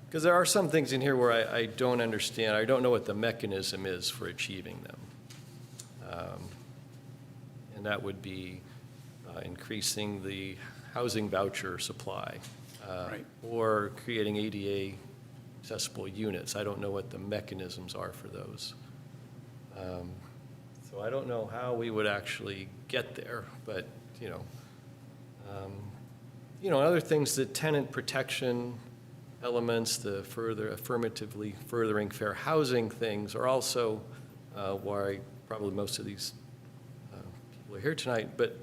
because there are some things in here where I don't understand. I don't know what the mechanism is for achieving them. And that would be increasing the housing voucher supply. Right. Or creating ADA accessible units. I don't know what the mechanisms are for those. So I don't know how we would actually get there, but, other things, the tenant protection elements, the further affirmatively furthering fair housing things are also why probably most of these people are here tonight. But,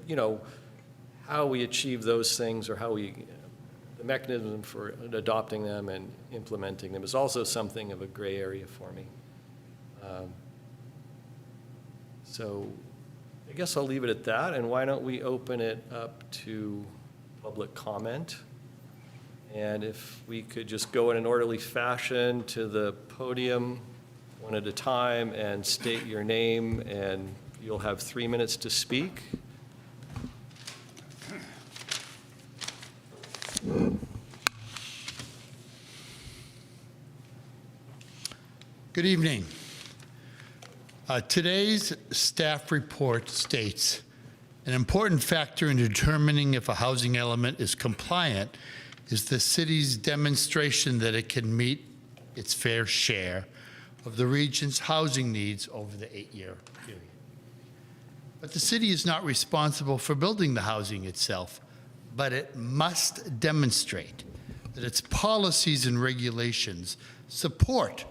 how we achieve those things, or the mechanism for adopting them and implementing them is also something of a gray area for me. So I guess I'll leave it at that, and why don't we open it up to public comment? And if we could just go in an orderly fashion to the podium one at a time and state your name, and you'll have 3 minutes to speak. Good evening. Today's staff report states, an important factor in determining if a housing element is compliant is the city's demonstration that it can meet its fair share of the region's housing needs over the 8-year period. But the city is not responsible for building the housing itself, but it must demonstrate that its policies and regulations support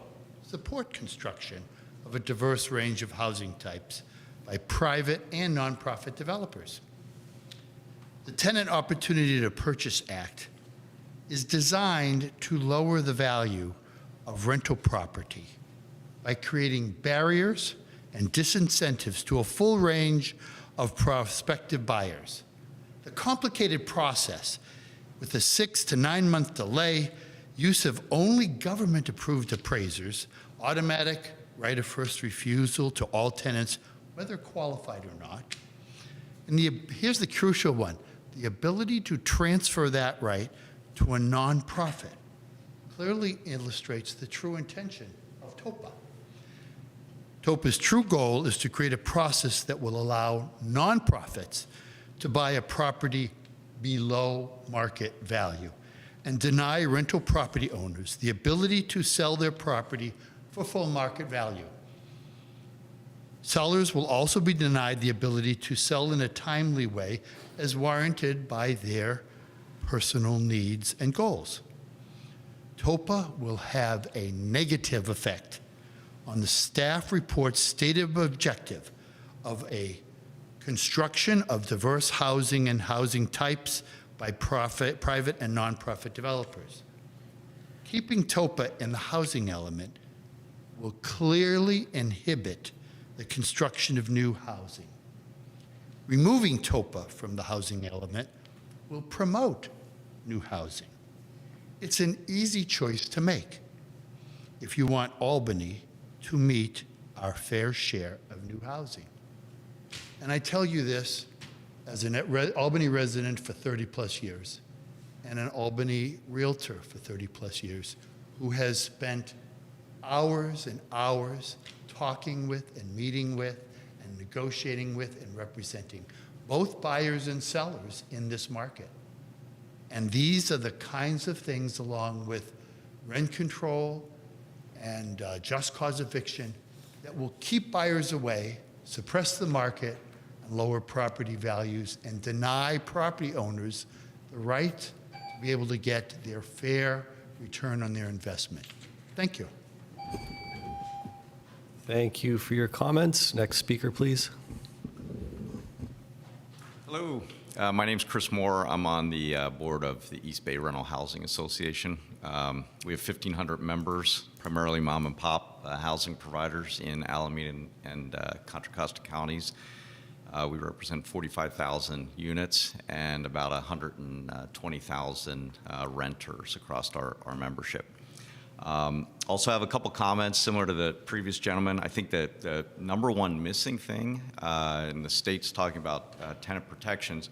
construction of a diverse range of housing types by private and nonprofit developers. The Tenant Opportunity to Purchase Act is designed to lower the value of rental property by creating barriers and disincentives to a full range of prospective buyers. The complicated process, with a 6 to 9 month delay, use of only government-approved appraisers, automatic right of first refusal to all tenants, whether qualified or not, and here's the crucial one, the ability to transfer that right to a nonprofit clearly illustrates the true intention of TOPA. TOPA's true goal is to create a process that will allow nonprofits to buy a property below market value and deny rental property owners the ability to sell their property for full market value. Sellers will also be denied the ability to sell in a timely way as warranted by their personal needs and goals. TOPA will have a negative effect on the staff report's stated objective of a construction of diverse housing and housing types by private and nonprofit developers. Keeping TOPA in the housing element will clearly inhibit the construction of new housing. Removing TOPA from the housing element will promote new housing. It's an easy choice to make if you want Albany to meet our fair share of new housing. And I tell you this as an Albany resident for 30 plus years and an Albany realtor for 30 plus years who has spent hours and hours talking with and meeting with and negotiating with and representing both buyers and sellers in this market. And these are the kinds of things, along with rent control and just cause eviction, that will keep buyers away, suppress the market, and lower property values, and deny property owners the right to be able to get their fair return on their investment. Thank you. Thank you for your comments. Next speaker, please. Hello, my name's Chris Moore. I'm on the board of the East Bay Rental Housing Association. We have 1,500 members, primarily mom and pop housing providers in Alameda and Contra Costa counties. We represent 45,000 units and about 120,000 renters across our membership. Also have a couple comments similar to the previous gentleman. I think that the number one missing thing in the state's talking about tenant protections,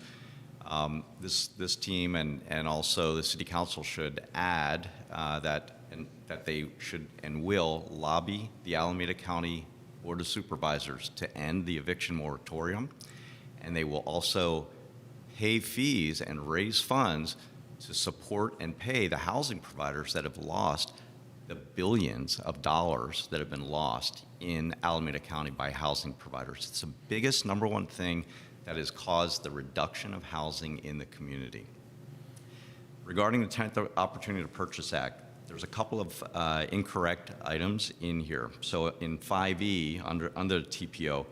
This team and also the city council should add that they should and will lobby the Alameda County Board of Supervisors to end the eviction moratorium, and they will also pay fees and raise funds to support and pay the housing providers that have lost the billions of dollars that have been lost in Alameda County by housing providers. It's the biggest number one thing that has caused the reduction of housing in the community. Regarding the 10th Opportunity to Purchase Act, there's a couple of incorrect items in here. So in 5E, under the TPO,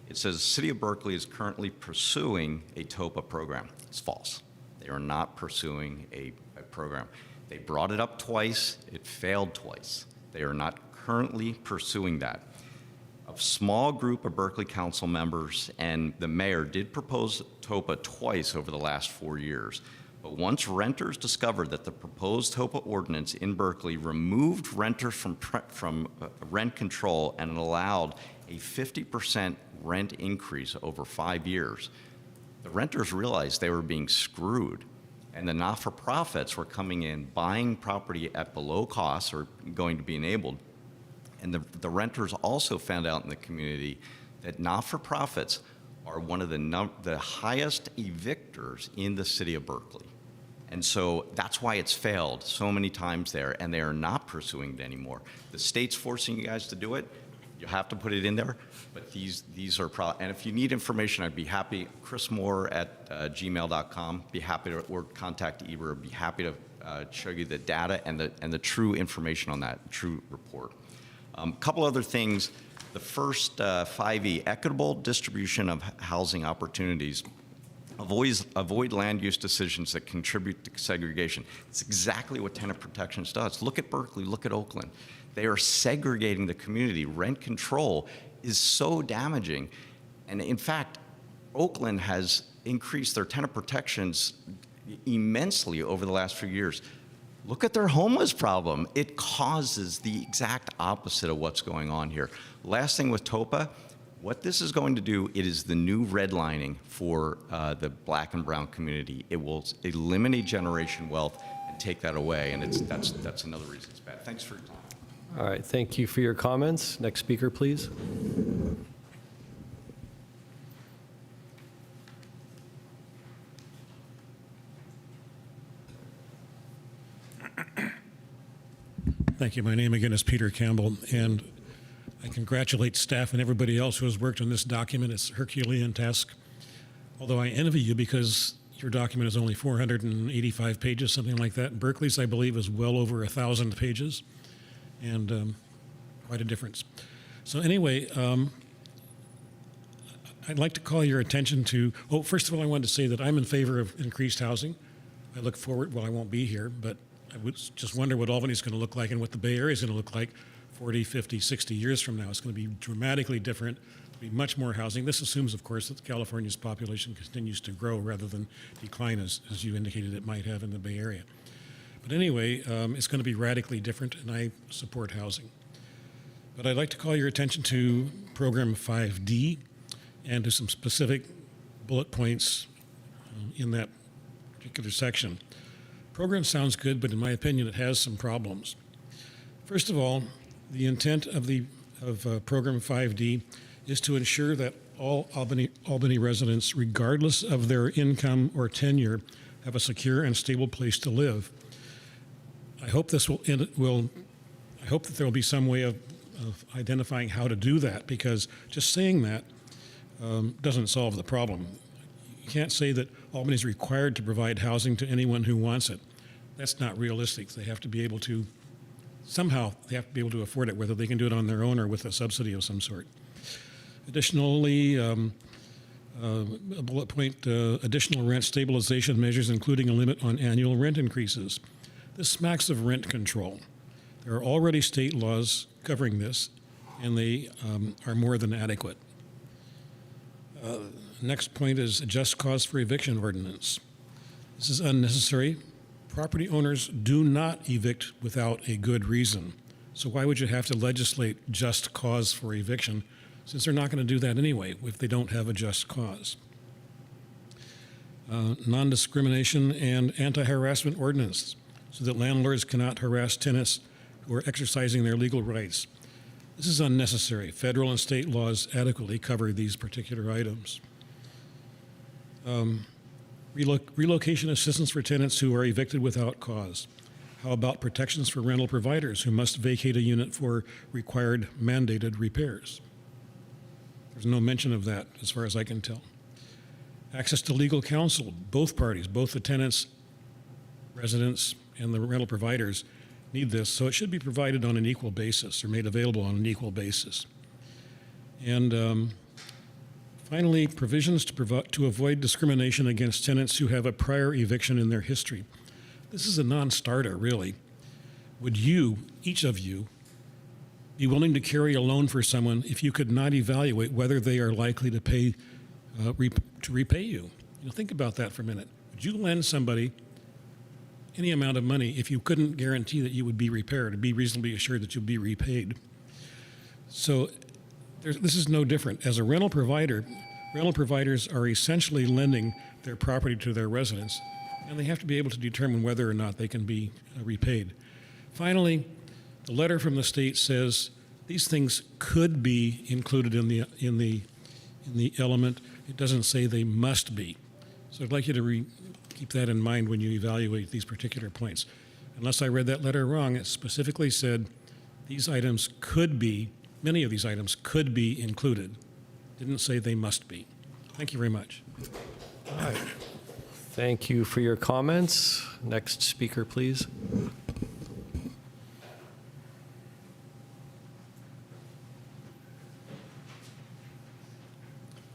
it says City of Berkeley is currently pursuing a TOPA program. It's false. They are not pursuing a program. They brought it up twice. It failed twice. They are not currently pursuing that. A small group of Berkeley council members and the mayor did propose TOPA twice over the last 4 years. But once renters discovered that the proposed TOPA ordinance in Berkeley removed renters from rent control and allowed a 50% rent increase over 5 years, the renters realized they were being screwed. And the not-for-profits were coming in, buying property at below cost or going to be enabled. And the renters also found out in the community that not-for-profits are one of the highest evictors in the city of Berkeley. And so that's why it's failed so many times there, and they are not pursuing it anymore. The state's forcing you guys to do it. You have to put it in there, but these are and if you need information, I'd be happy, chrismoore@gmail.com, be happy to, or contact Eber, be happy to show you the data and the true information on that, true report. A couple other things. The first 5E, equitable distribution of housing opportunities. Avoid land use decisions that contribute to segregation. It's exactly what tenant protections does. Look at Berkeley, look at Oakland. They are segregating the community. Rent control is so damaging. And in fact, Oakland has increased their tenant protections immensely over the last few years. Look at their homeless problem. It causes the exact opposite of what's going on here. Last thing with TOPA, what this is going to do, it is the new redlining for the black and brown community. It will eliminate generation wealth and take that away, and that's another reason it's bad. Thanks for your time. All right, thank you for your comments. Next speaker, please. Thank you. My name again is Peter Campbell, and I congratulate staff and everybody else who has worked on this document. It's a Herculean task, although I envy you because your document is only 485 pages, something like that. Berkeley's, I believe, is well over 1,000 pages, and quite a difference. So anyway, I'd like to call your attention to, first of all, I wanted to say that I'm in favor of increased housing. I look forward, well, I won't be here, but I would just wonder what Albany's going to look like and what the Bay Area is going to look like 40, 50, 60 years from now. It's going to be dramatically different. There'll be much more housing. This assumes, of course, that California's population continues to grow rather than decline, as you indicated it might have in the Bay Area. But anyway, it's going to be radically different, and I support housing. But I'd like to call your attention to Program 5D and to some specific bullet points in that particular section. Program sounds good, but in my opinion, it has some problems. First of all, the intent of Program 5D is to ensure that all Albany residents, regardless of their income or tenure, have a secure and stable place to live. I hope I hope that there will be some way of identifying how to do that, because just saying that doesn't solve the problem. You can't say that Albany is required to provide housing to anyone who wants it. That's not realistic. They have to be able to, somehow, they have to be able to afford it, whether they can do it on their own or with a subsidy of some sort. Additionally, a bullet point, additional rent stabilization measures, including a limit on annual rent increases. This smacks of rent control. There are already state laws covering this, and they are more than adequate. Next point is a just cause for eviction ordinance. This is unnecessary. Property owners do not evict without a good reason. So why would you have to legislate just cause for eviction, since they're not going to do that anyway if they don't have a just cause? non-discrimination, and anti-harassment ordinance so that landlords cannot harass tenants who are exercising their legal rights. This is unnecessary. Federal and state laws adequately cover these particular items. Relocation assistance for tenants who are evicted without cause. How about protections for rental providers who must vacate a unit for required mandated repairs? There's no mention of that as far as I can tell. Access to legal counsel, both parties, both the tenants, residents, and the rental providers need this, so it should be provided on an equal basis or made available on an equal basis. And finally, provisions to avoid discrimination against tenants who have a prior eviction in their history. This is a non-starter, really. Would you, each of you, be willing to carry a loan for someone if you could not evaluate whether they are likely to pay to repay you? Think about that for a minute. Would you lend somebody any amount of money if you couldn't guarantee that you would be repaired or be reasonably assured that you'll be repaid? So this is no different. As a rental provider, rental providers are essentially lending their property to their residents, and they have to be able to determine whether or not they can be repaid. Finally, the letter from the state says these things could be included in the element. It doesn't say they must be. So I'd like you to keep that in mind when you evaluate these particular points. Unless I read that letter wrong, it specifically said these items could be, many of these items could be included. Didn't say they must be. Thank you very much. All right. Thank you for your comments. Next speaker, please.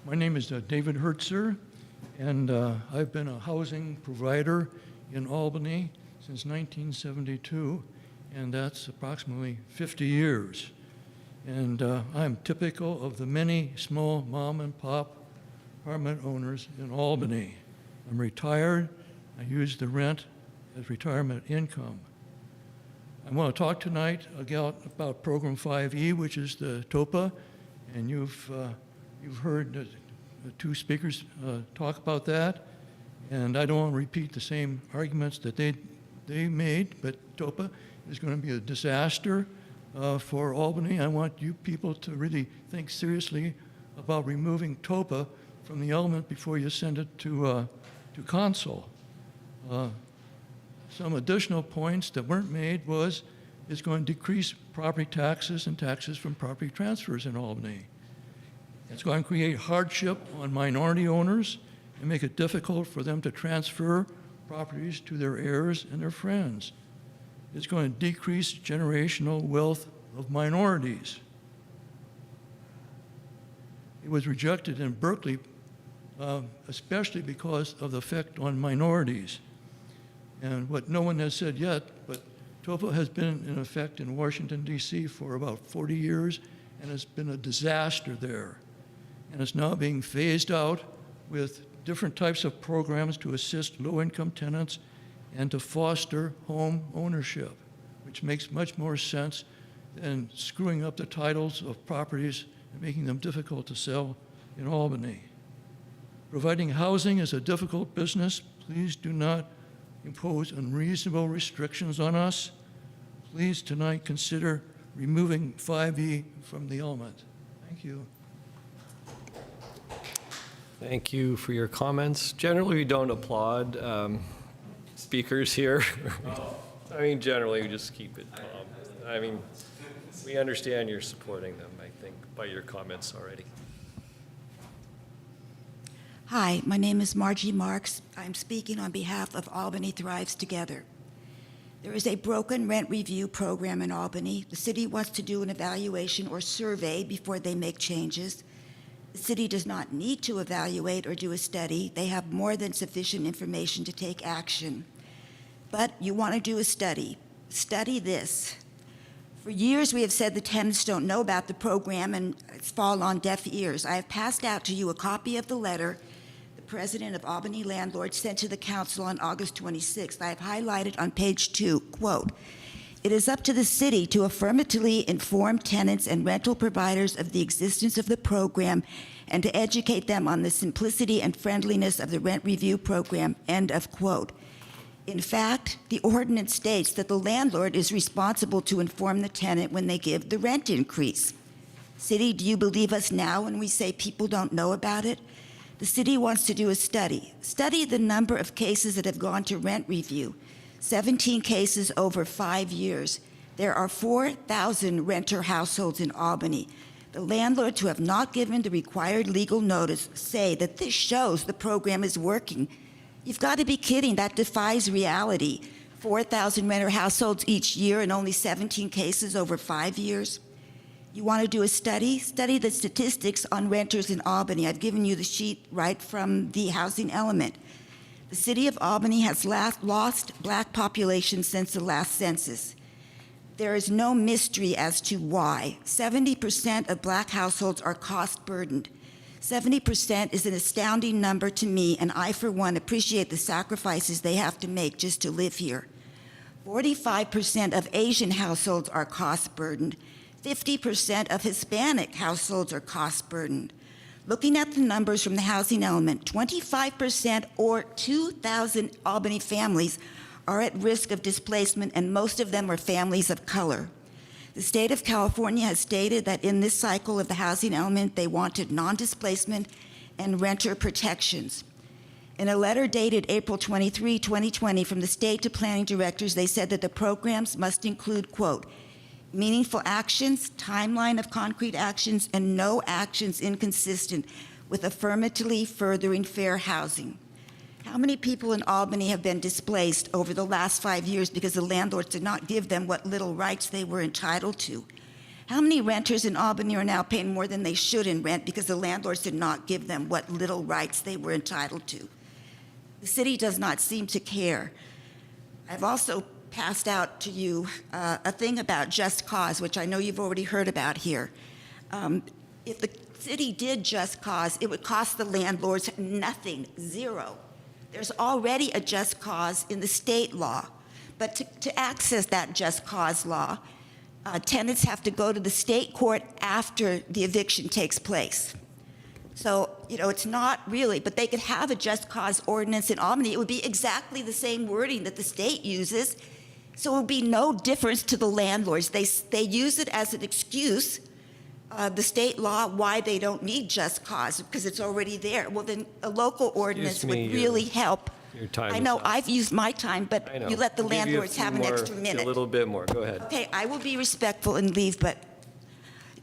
My name is David Hertzer, and I've been a housing provider in Albany since 1972, and that's approximately 50 years. And I'm typical of the many small mom and pop apartment owners in Albany. I'm retired. I use the rent as retirement income. I want to talk tonight about Program 5E, which is the TOPA, and you've heard the two speakers talk about that, and I don't want to repeat the same arguments that they made, but TOPA is going to be a disaster for Albany. I want you people to really think seriously about removing TOPA from the element before you send it to council. Some additional points that weren't made it's going to decrease property taxes and taxes from property transfers in Albany. It's going to create hardship on minority owners and make it difficult for them to transfer properties to their heirs and their friends. It's going to decrease generational wealth of minorities. It was rejected in Berkeley, especially because of the effect on minorities. And what no one has said yet, but TOPA has been in effect in Washington, D.C. for about 40 years, and it's been a disaster there. And it's now being phased out with different types of programs to assist low-income tenants and to foster home ownership, which makes much more sense than screwing up the titles of properties and making them difficult to sell in Albany. Providing housing is a difficult business. Please do not impose unreasonable restrictions on us. Please tonight consider removing 5E from the element. Thank you. Thank you for your comments. Generally, we don't applaud speakers here. I mean, generally, we just keep it calm. I mean, we understand you're supporting them, I think, by your comments already. Hi, my name is Margie Marks. I'm speaking on behalf of Albany Thrives Together. There is a broken rent review program in Albany. The city wants to do an evaluation or survey before they make changes. The city does not need to evaluate or do a study. They have more than sufficient information to take action. But you want to do a study. Study this. For years, we have said the tenants don't know about the program and it's fallen on deaf ears. I have passed out to you a copy of the letter the president of Albany Landlords sent to the council on August 26th. I have highlighted on page 2, quote, "It is up to the city to affirmatively inform tenants and rental providers of the existence of the program and to educate them on the simplicity and friendliness of the rent review program, end of quote. In fact, the ordinance states that the landlord is responsible to inform the tenant when they give the rent increase. City, do you believe us now when we say people don't know about it? The city wants to do a study. Study the number of cases that have gone to rent review. 17 cases over 5 years. There are 4,000 renter households in Albany. The landlords who have not given the required legal notice say that this shows the program is working. You've got to be kidding. That defies reality. 4,000 renter households each year and only 17 cases over 5 years. You want to do a study? Study the statistics on renters in Albany. I've given you the sheet right from the housing element. The city of Albany has lost black population since the last census. There is no mystery as to why. 70% of black households are cost burdened. 70% is an astounding number to me, and I, for one, appreciate the sacrifices they have to make just to live here. 45% of Asian households are cost burdened. 50% of Hispanic households are cost burdened. Looking at the numbers from the housing element, 25% or 2,000 Albany families are at risk of displacement, and most of them are families of color. The state of California has stated that in this cycle of the housing element, they wanted non-displacement and renter protections. In a letter dated April 23, 2020, from the state to planning directors, they said that the programs must include, quote, meaningful actions, timeline of concrete actions, and no actions inconsistent with affirmatively furthering fair housing. How many people in Albany have been displaced over the last 5 years because the landlords did not give them what little rights they were entitled to? How many renters in Albany are now paying more than they should in rent because the landlords did not give them what little rights they were entitled to? The city does not seem to care. I've also passed out to you a thing about just cause, which I know you've already heard about here. If the city did just cause, it would cost the landlords nothing, zero. There's already a just cause in the state law, but to access that just cause law, tenants have to go to the state court after the eviction takes place. So, it's not really, but they could have a just cause ordinance in Albany. It would be exactly the same wording that the state uses, so it would be no difference to the landlords. They use it as an excuse, the state law, why they don't need just cause, because it's already there. Well, then a local ordinance would really help. Your time I is know up. I've used my time, but I know. you let the I'll give you a landlords few have an more- extra minute. A little bit more. Go ahead. Okay, I will be respectful and leave, but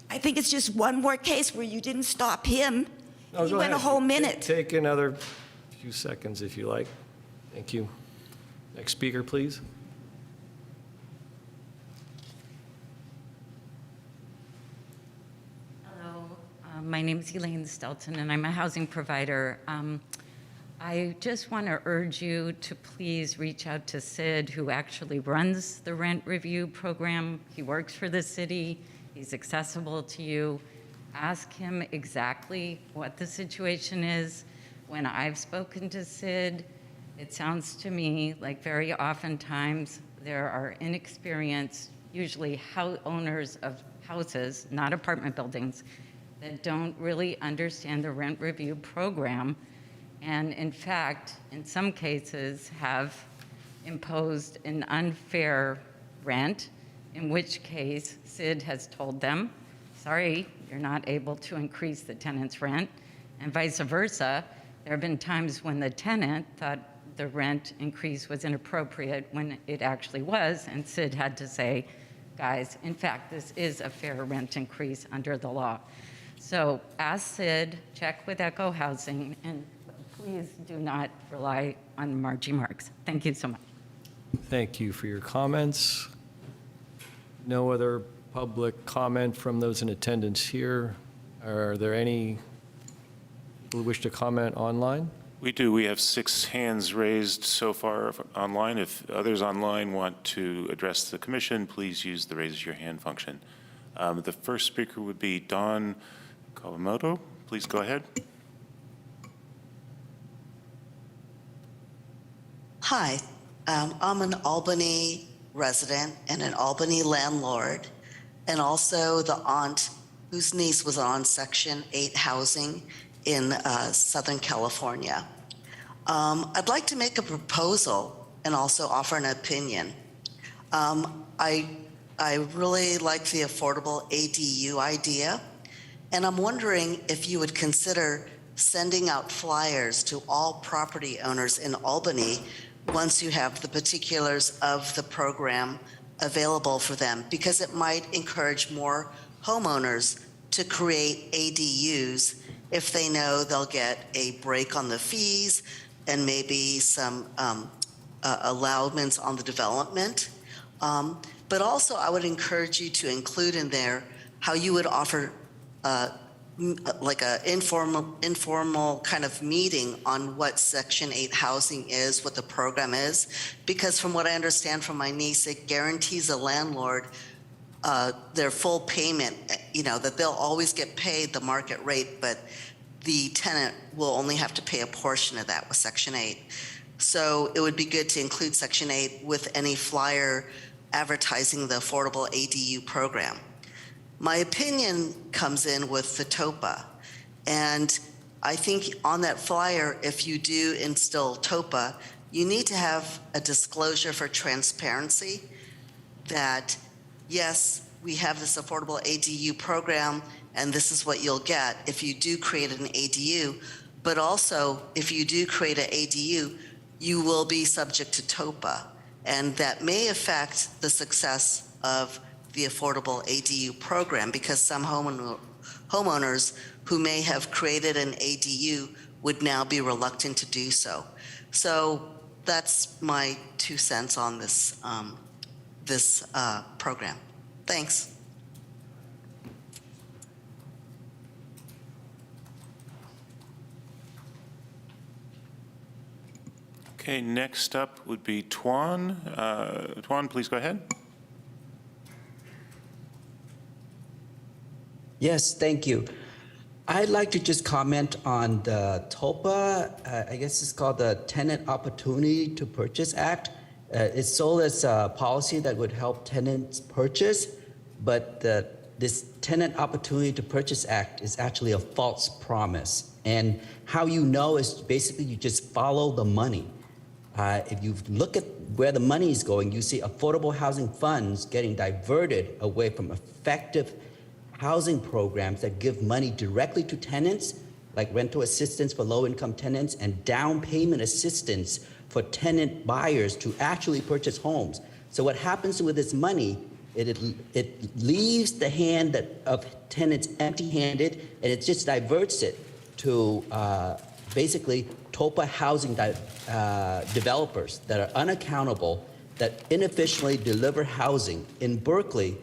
I think it's just one more case where you didn't stop him. No, He go went a ahead. whole minute. Take another few seconds if you like. Thank you. Next speaker, please. Hello, my name is Elaine Stelton, and I'm a housing provider. I just want to urge you to please reach out to Sid, who actually runs the rent review program. He works for the city. He's accessible to you. Ask him exactly what the situation is. When I've spoken to Sid, it sounds to me like very oftentimes there are inexperienced, usually owners of houses, not apartment buildings, that don't really understand the rent review program, and in fact, in some cases, have imposed an unfair rent, in which case Sid has told them, sorry, you're not able to increase the tenant's rent, and vice versa. There have been times when the tenant thought the rent increase was inappropriate when it actually was, and Sid had to say, guys, in fact, this is a fair rent increase under the law. So ask Sid, check with Echo Housing, and please do not rely on Margie Marks. Thank you so much. Thank you for your comments. No other public comment from those in attendance here. Are there any who wish to comment online? We do. We have 6 hands raised so far online. If others online want to address the commission, please use the raise your hand function. The first speaker would be Don Kawamoto. Please go ahead. Hi, I'm an Albany resident and an Albany landlord, and also the aunt whose niece was on Section 8 housing in Southern California. I'd like to make a proposal and also offer an opinion. I really like the affordable ADU idea, and I'm wondering if you would consider sending out flyers to all property owners in Albany once you have the particulars of the program available for them, because it might encourage more homeowners to create ADUs if they know they'll get a break on the fees and maybe some allowance on the development. But also, I would encourage you to include in there how you would offer like a informal kind of meeting on what Section 8 housing is, what the program is, because from what I understand from my niece, it guarantees a landlord their full payment, that they'll always get paid the market rate, but the tenant will only have to pay a portion of that with Section 8. So it would be good to include Section 8 with any flyer advertising the affordable ADU program. My opinion comes in with the TOPA, and I think on that flyer, if you do instill TOPA, you need to have a disclosure for transparency that, yes, we have this affordable ADU program, and this is what you'll get if you do create an ADU, but also if you do create an ADU, you will be subject to TOPA, and that may affect the success of the affordable ADU program, because some homeowners who may have created an ADU would now be reluctant to do so. So that's my 2 cents on this program. Thanks. Okay, next up would be Tuan. Tuan, please go ahead. Yes, thank you. I'd like to just comment on the TOPA. I guess it's called the Tenant Opportunity to Purchase Act. It's sold as a policy that would help tenants purchase, but this Tenant Opportunity to Purchase Act is actually a false promise. And how you know is basically you just follow the money. If you look at where the money is going, you see affordable housing funds getting diverted away from effective housing programs that give money directly to tenants, like rental assistance for low-income tenants and down payment assistance for tenant buyers to actually purchase homes. So what happens with this money, it leaves the hand of tenants empty-handed, and it just diverts it to basically TOPA housing developers that are unaccountable, that inefficiently deliver housing. In Berkeley,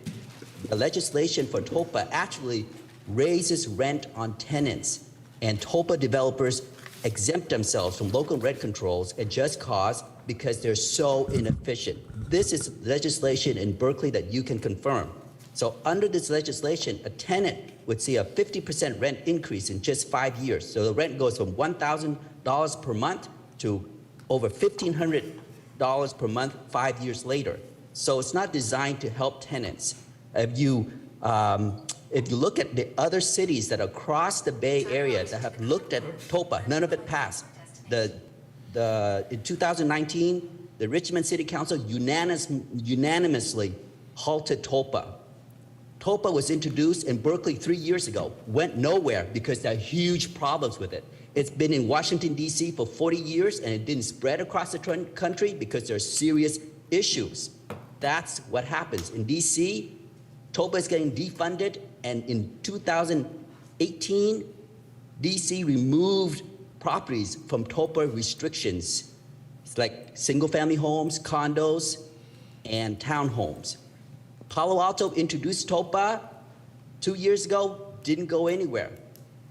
the legislation for TOPA actually raises rent on tenants, and TOPA developers exempt themselves from local rent controls at just cause because they're so inefficient. This is legislation in Berkeley that you can confirm. So under this legislation, a tenant would see a 50% rent increase in just 5 years. So the rent goes from $1,000 per month to over $1,500 per month 5 years later. So it's not designed to help tenants. If you look at the other cities that are across the Bay Area that have looked at TOPA, none of it passed. In 2019, the Richmond City Council unanimously halted TOPA. TOPA was introduced in Berkeley 3 years ago, went nowhere because there are huge problems with it. It's been in Washington, D.C. for 40 years, and it didn't spread across the country because there are serious issues. That's what happens. In D.C., TOPA is getting defunded, and in 2018, D.C. removed properties from TOPA restrictions. It's like single-family homes, condos, and townhomes. Palo Alto introduced TOPA 2 years ago, didn't go anywhere.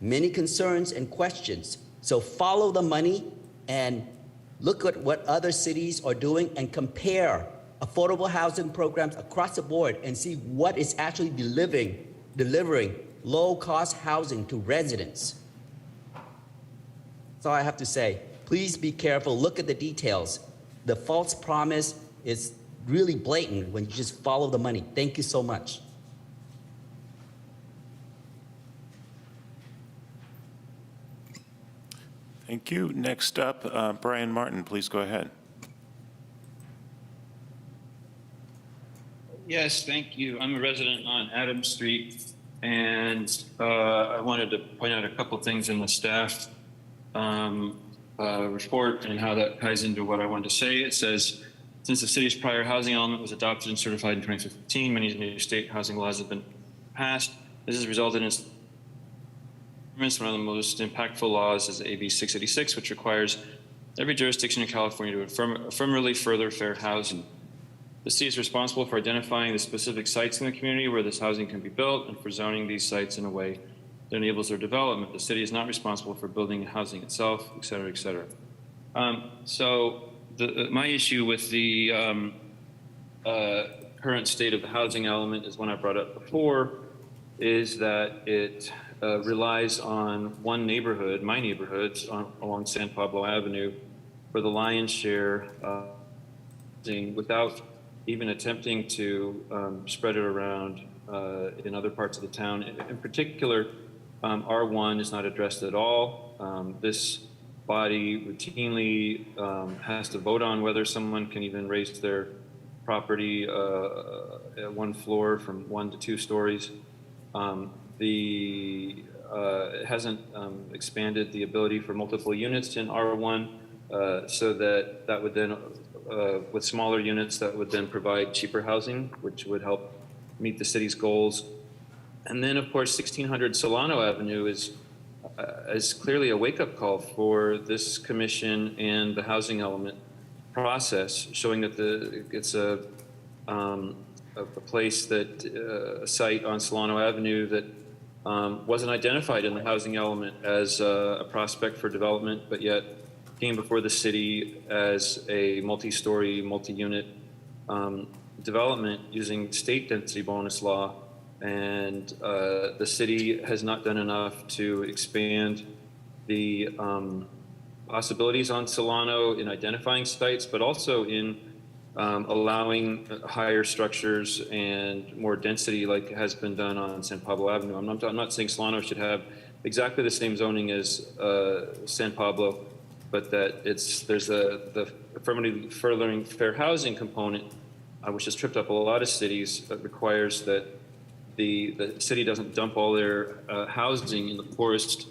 Many concerns and questions. So follow the money and look at what other cities are doing and compare affordable housing programs across the board and see what is actually delivering low-cost housing to residents. That's all I have to say. Please be careful, look at the details. The false promise is really blatant when you just follow the money. Thank you so much. Thank you. Next up, Brian Martin, please go ahead. Yes, thank you. I'm a resident on Adams Street, and I wanted to point out a couple things in the staff report and how that ties into what I wanted to say. It says, since the city's prior housing element was adopted and certified in 2015, many new state housing laws have been passed. This has resulted in one of the most impactful laws is AB 686, which requires every jurisdiction in California to affirmatively further fair housing. The city is responsible for identifying the specific sites in the community where this housing can be built and for zoning these sites in a way that enables their development. The city is not responsible for building housing itself, et cetera, et cetera. My issue with the current state of the housing element is one I brought up before, is that it relies on one neighborhood, my neighborhood, along San Pablo Avenue, for the lion's share without even attempting to spread it around in other parts of the town. In particular, R1 is not addressed at all. This body routinely has to vote on whether someone can even raise their property at one floor from 1 to 2 stories. It hasn't expanded the ability for multiple units in R1, so that would then, with smaller units, that would then provide cheaper housing, which would help meet the city's goals. And then, of course, 1600 Solano Avenue is clearly a wake-up call for this commission and the housing element process, showing that it's a place that a site on Solano Avenue that wasn't identified in the housing element as a prospect for development, but yet came before the city as a multi-story, multi-unit development using state density bonus law. And the city has not done enough to expand the possibilities on Solano in identifying sites, but also in allowing higher structures and more density like has been done on San Pablo Avenue. I'm not saying Solano should have exactly the same zoning as San Pablo, but that there's the affirmative furthering fair housing component, which has tripped up a lot of cities, that requires that the city doesn't dump all their housing in the poorest,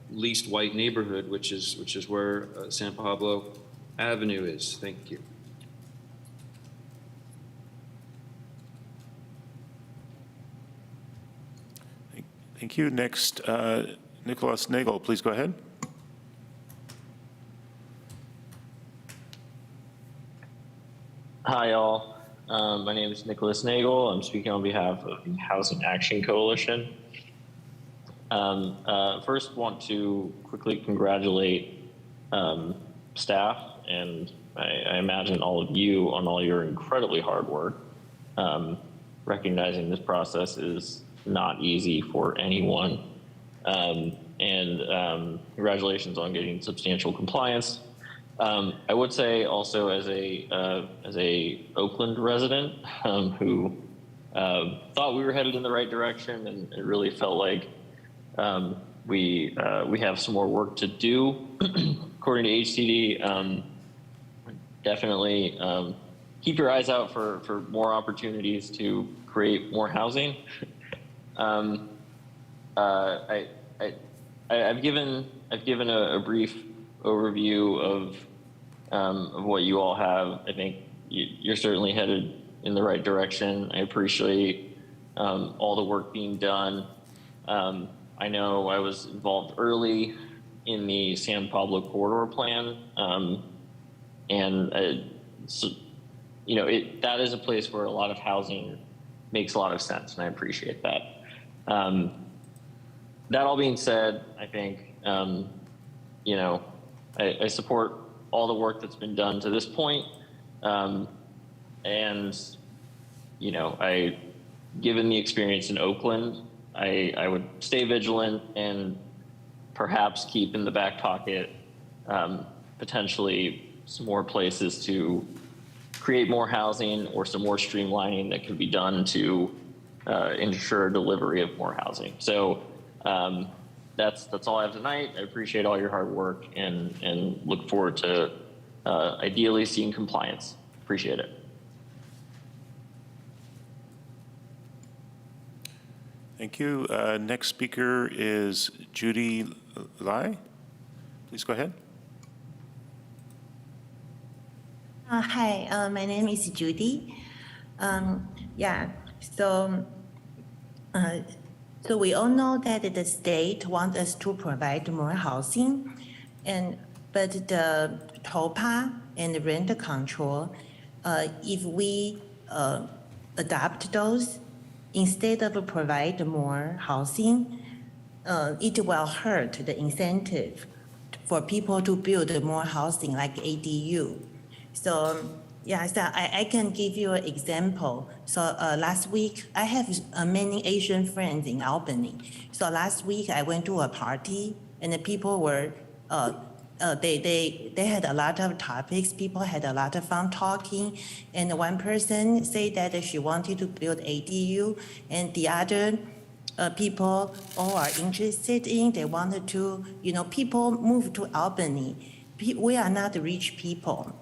least white neighborhood, which is where San Pablo Avenue is. Thank you. Thank you. Next, Nicholas Nagel, please go ahead. Hi, all. My name is Nicholas Nagel. I'm speaking on behalf of the Housing Action Coalition. First, want to quickly congratulate staff and I imagine all of you on all your incredibly hard work. Recognizing this process is not easy for anyone. Congratulations on getting substantial compliance. I would say also as a Oakland resident who thought we were headed in the right direction, and it really felt like we have some more work to do. According to HCD, definitely keep your eyes out for more opportunities to create more housing. I've given a brief overview of what you all have. I think you're certainly headed in the right direction. I appreciate all the work being done. I know I was involved early in the San Pablo corridor plan, that is a place where a lot of housing makes a lot of sense, and I appreciate that. That all being said, I think I support all the work that's been done to this point. Given the experience in Oakland, I would stay vigilant and perhaps keep in the back pocket potentially some more places to create more housing or some more streamlining that can be done to ensure delivery of more housing. So that's all I have tonight. I appreciate all your hard work and look forward to ideally seeing compliance. Appreciate it. Thank you. Next speaker is Judy Lai. Please go ahead. Hi, my name is Judy. Yeah, so we all know that the state wants us to provide more housing, but the TOPA and the rent control, if we adopt those, instead of provide more housing, it will hurt the incentive for people to build more housing like ADU. So yeah, so I can give you an example. So last week, I have many Asian friends in Albany. So last week I went to a party and the people were, they had a lot of topics. People had a lot of fun talking. And one person said that she wanted to build ADU, and the other people all are interested in, they wanted to, people move to Albany. We are not rich people.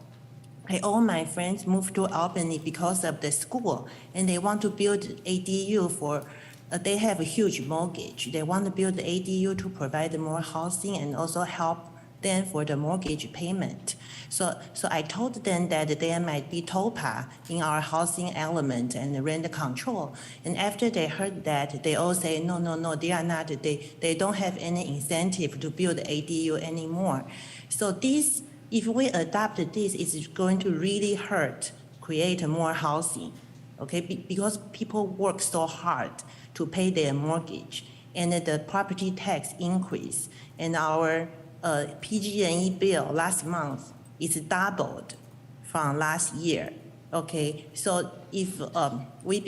All my friends moved to Albany because of the school, and they want to build ADU for, they have a huge mortgage. They want to build ADU to provide more housing and also help them for the mortgage payment. So I told them that there might be TOPA in our housing element and the rent control. And after they heard that, they all say, no, they are not, they don't have any incentive to build ADU anymore. So this, if we adopt this, it's going to really hurt, create more housing, okay? Because people work so hard to pay their mortgage, and the property tax increase, and our PG&E bill last month is doubled from last year, okay? So if we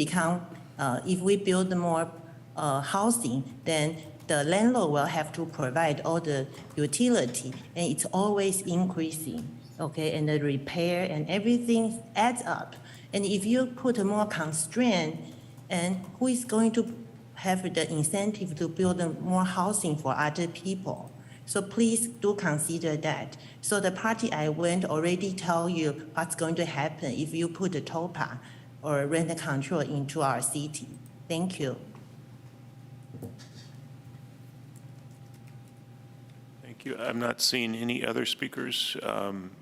build more housing, then the landlord will have to provide all the utility, and it's always increasing, okay? And the repair and everything adds up. And if you put more constraint, and who is going to have the incentive to build more housing for other people? So please do consider that. So the party I went already tell you what's going to happen if you put the TOPA or rent control into our city. Thank you. Thank you. I'm not seeing any other speakers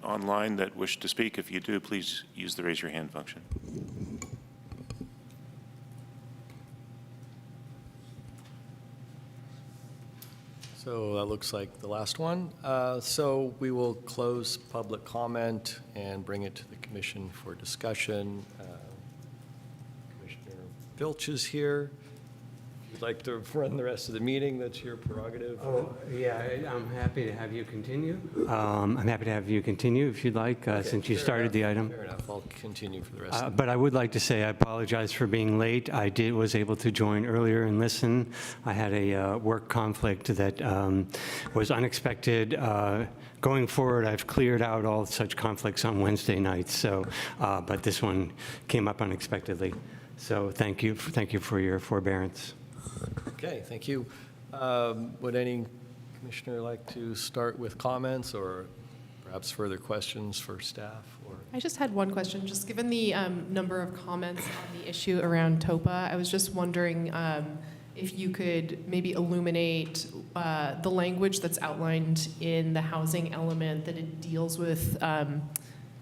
online that wish to speak. If you do, please use the raise your hand function. So that looks like the last one. So we will close public comment and bring it to the commission for discussion. Commissioner Filch is here. If you'd like to run the rest of the meeting, that's your prerogative. Oh, yeah, I'm happy to have you continue. I'm happy to have you continue if you'd like, since you started the item. Fair enough. I'll continue for the rest of But I would like to say I apologize for being late. I was able to join earlier and listen. I had a work conflict that was unexpected. Going forward, I've cleared out all such conflicts on Wednesday nights. So, but this one came up unexpectedly. So thank you for your forbearance. Okay, thank you. Would any commissioner like to start with comments or perhaps further questions for staff? Or I just had one question. Just given the number of comments on the issue around TOPA, I was just wondering if you could maybe illuminate the language that's outlined in the housing element that it deals with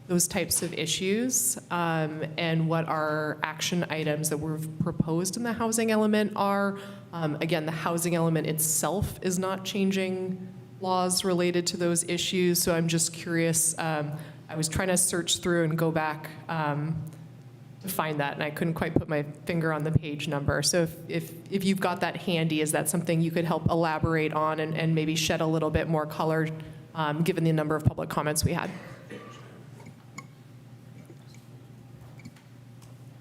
those types of issues, and what our action items that were proposed in the housing element are. Again, the housing element itself is not changing laws related to those issues, so I'm just curious. I was trying to search through and go back to find that, and I couldn't quite put my finger on the page number. So if you've got that handy, is that something you could help elaborate on and maybe shed a little bit more color, given the number of public comments we had?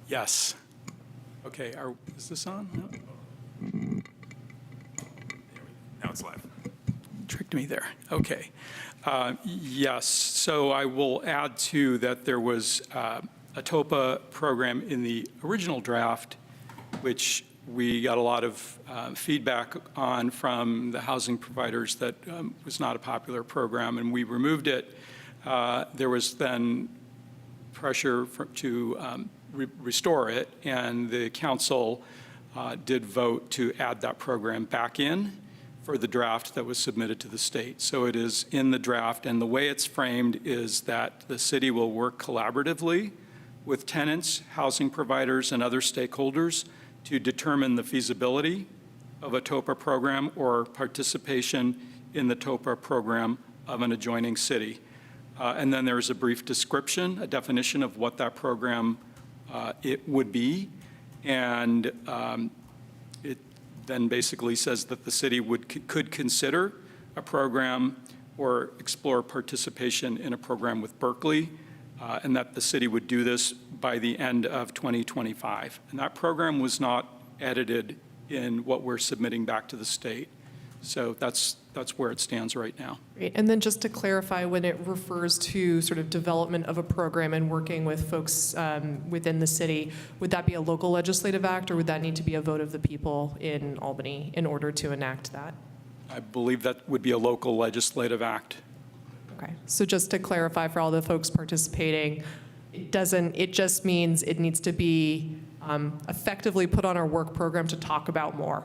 Yes. Okay, is this on? No. Now it's live. Tricked me there. Okay. Yes, so I will add too that there was a TOPA program in the original draft, which we got a lot of feedback on from the housing providers that was not a popular program, and we removed it. There was then pressure to restore it, and the council did vote to add that program back in for the draft that was submitted to the state. So it is in the draft, and the way it's framed is that the city will work collaboratively with tenants, housing providers, and other stakeholders to determine the feasibility of a TOPA program or participation in the TOPA program of an adjoining city. And then there's a brief description, a definition of what that program it would be, and it then basically says that the city could consider a program or explore participation in a program with Berkeley, and that the city would do this by the end of 2025. And that program was not edited in what we're submitting back to the state. So that's where it stands right now. Great. And then just to clarify, when it refers to sort of development of a program and working with folks within the city, would that be a local legislative act, or would that need to be a vote of the people in Albany in order to enact that? I believe that would be a local legislative act. Okay. So just to clarify for all the folks participating, it just means it needs to be effectively put on our work program to talk about more.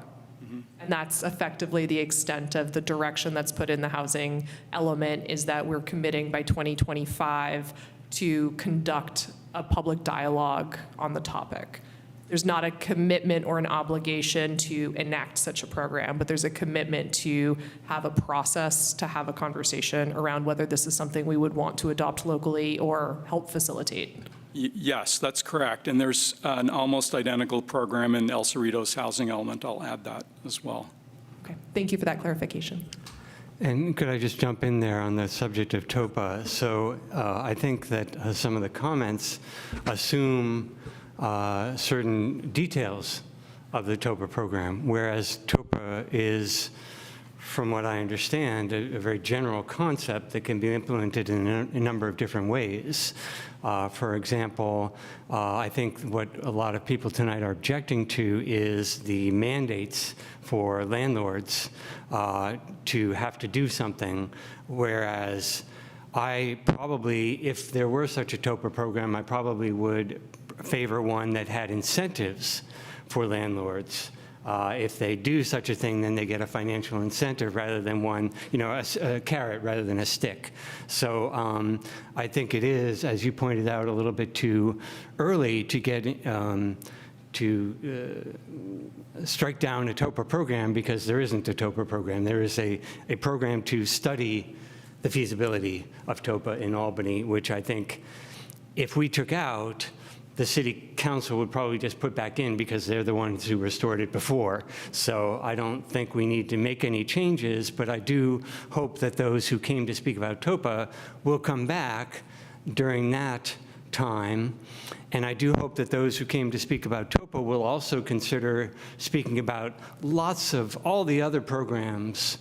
And that's effectively the extent of the direction that's put in the housing element, is that we're committing by 2025 to conduct a public dialogue on the topic. There's not a commitment or an obligation to enact such a program, but there's a commitment to have a process, to have a conversation around whether this is something we would want to adopt locally or help facilitate. Yes, that's correct. And there's an almost identical program in El Cerrito's housing element. I'll add that as well. Okay, thank you for that clarification. And could I just jump in there on the subject of TOPA? So I think that some of the comments assume certain details of the TOPA program, whereas TOPA is, from what I understand, a very general concept that can be implemented in a number of different ways. For example, I think what a lot of people tonight are objecting to is the mandates for landlords to have to do something, whereas I probably, if there were such a TOPA program, I probably would favor one that had incentives for landlords. If they do such a thing, then they get a financial incentive rather than one, a carrot rather than a stick. So I think it is, as you pointed out, a little bit too early to get to strike down a TOPA program, because there isn't a TOPA program. There is a program to study the feasibility of TOPA in Albany, which I think if we took out, the city council would probably just put back in, because they're the ones who restored it before. So I don't think we need to make any changes, but I do hope that those who came to speak about TOPA will come back during that time. And I do hope that those who came to speak about TOPA will also consider speaking about lots of all the other programs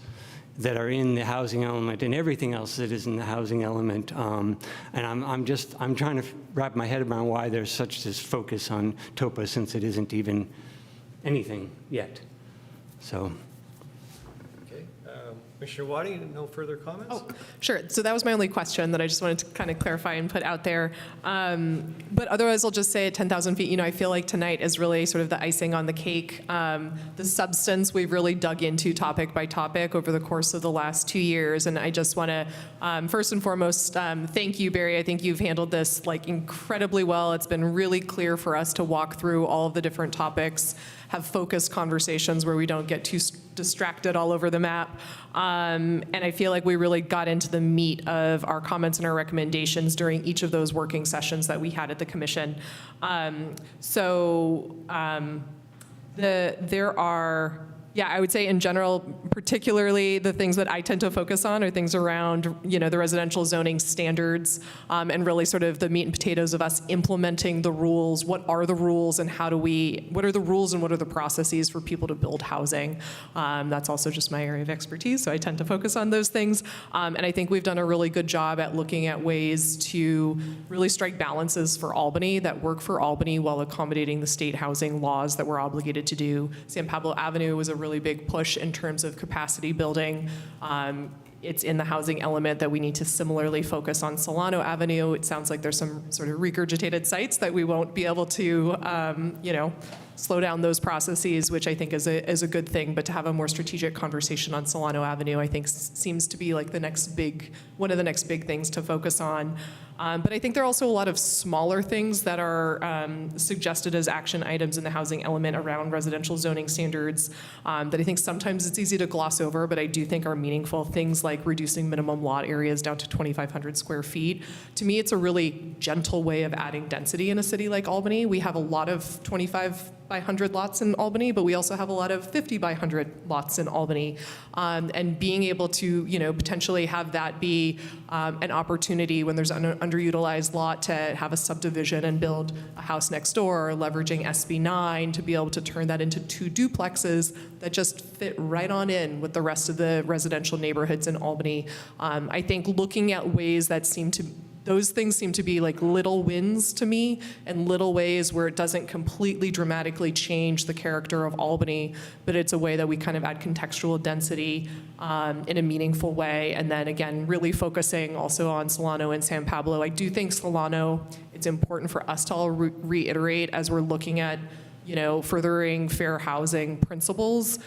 that are in the housing element and everything else that is in the housing element. And I'm trying to wrap my head around why there's such this focus on TOPA, since it isn't even anything yet. So. Okay. Commissioner Waddy, no further comments? Oh, sure. So that was my only question that I just wanted to kind of clarify and put out there. But otherwise, I'll just say at 10,000 feet, I feel like tonight is really sort of the icing on the cake. The substance we've really dug into topic by topic over the course of the last 2 years. And I just want to, first and foremost, thank you, Barry. I think you've handled this incredibly well. It's been really clear for us to walk through all of the different topics, have focused conversations where we don't get too distracted all over the map. And I feel like we really got into the meat of our comments and our recommendations during each of those working sessions that we had at the commission. There are Yeah, I would say in general, particularly the things that I tend to focus on are things around, the residential zoning standards, and really sort of the meat and potatoes of us implementing the rules. What are the rules and what are the rules and what are the processes for people to build housing? That's also just my area of expertise, so I tend to focus on those things. And I think we've done a really good job at looking at ways to really strike balances for Albany that work for Albany while accommodating the state housing laws that we're obligated to do. San Pablo Avenue was a really big push in terms of capacity building. It's in the housing element that we need to similarly focus on Solano Avenue. It sounds like there's some sort of regurgitated sites that we won't be able to, slow down those processes, which I think is a good thing. But to have a more strategic conversation on Solano Avenue, I think seems to be like one of the next big things to focus on. But I think there are also a lot of smaller things that are suggested as action items in the housing element around residential zoning standards that I think sometimes it's easy to gloss over, but I do think are meaningful. Things like reducing minimum lot areas down to 2,500 square feet. To me, it's a really gentle way of adding density in a city like Albany. We have a lot of 25 by 100 lots in Albany, but we also have a lot of 50 by 100 lots in Albany. And being able to, potentially have that be an opportunity when there's an underutilized lot to have a subdivision and build a house next door, or leveraging SB9 to be able to turn that into 2 duplexes that just fit right on in with the rest of the residential neighborhoods in Albany. I think looking at ways that those things seem to be like little wins to me, and little ways where it doesn't completely dramatically change the character of Albany, but it's a way that we kind of add contextual density in a meaningful way. And then again, really focusing also on Solano and San Pablo. I do think Solano, it's important for us to all reiterate as we're looking at, furthering fair housing principles.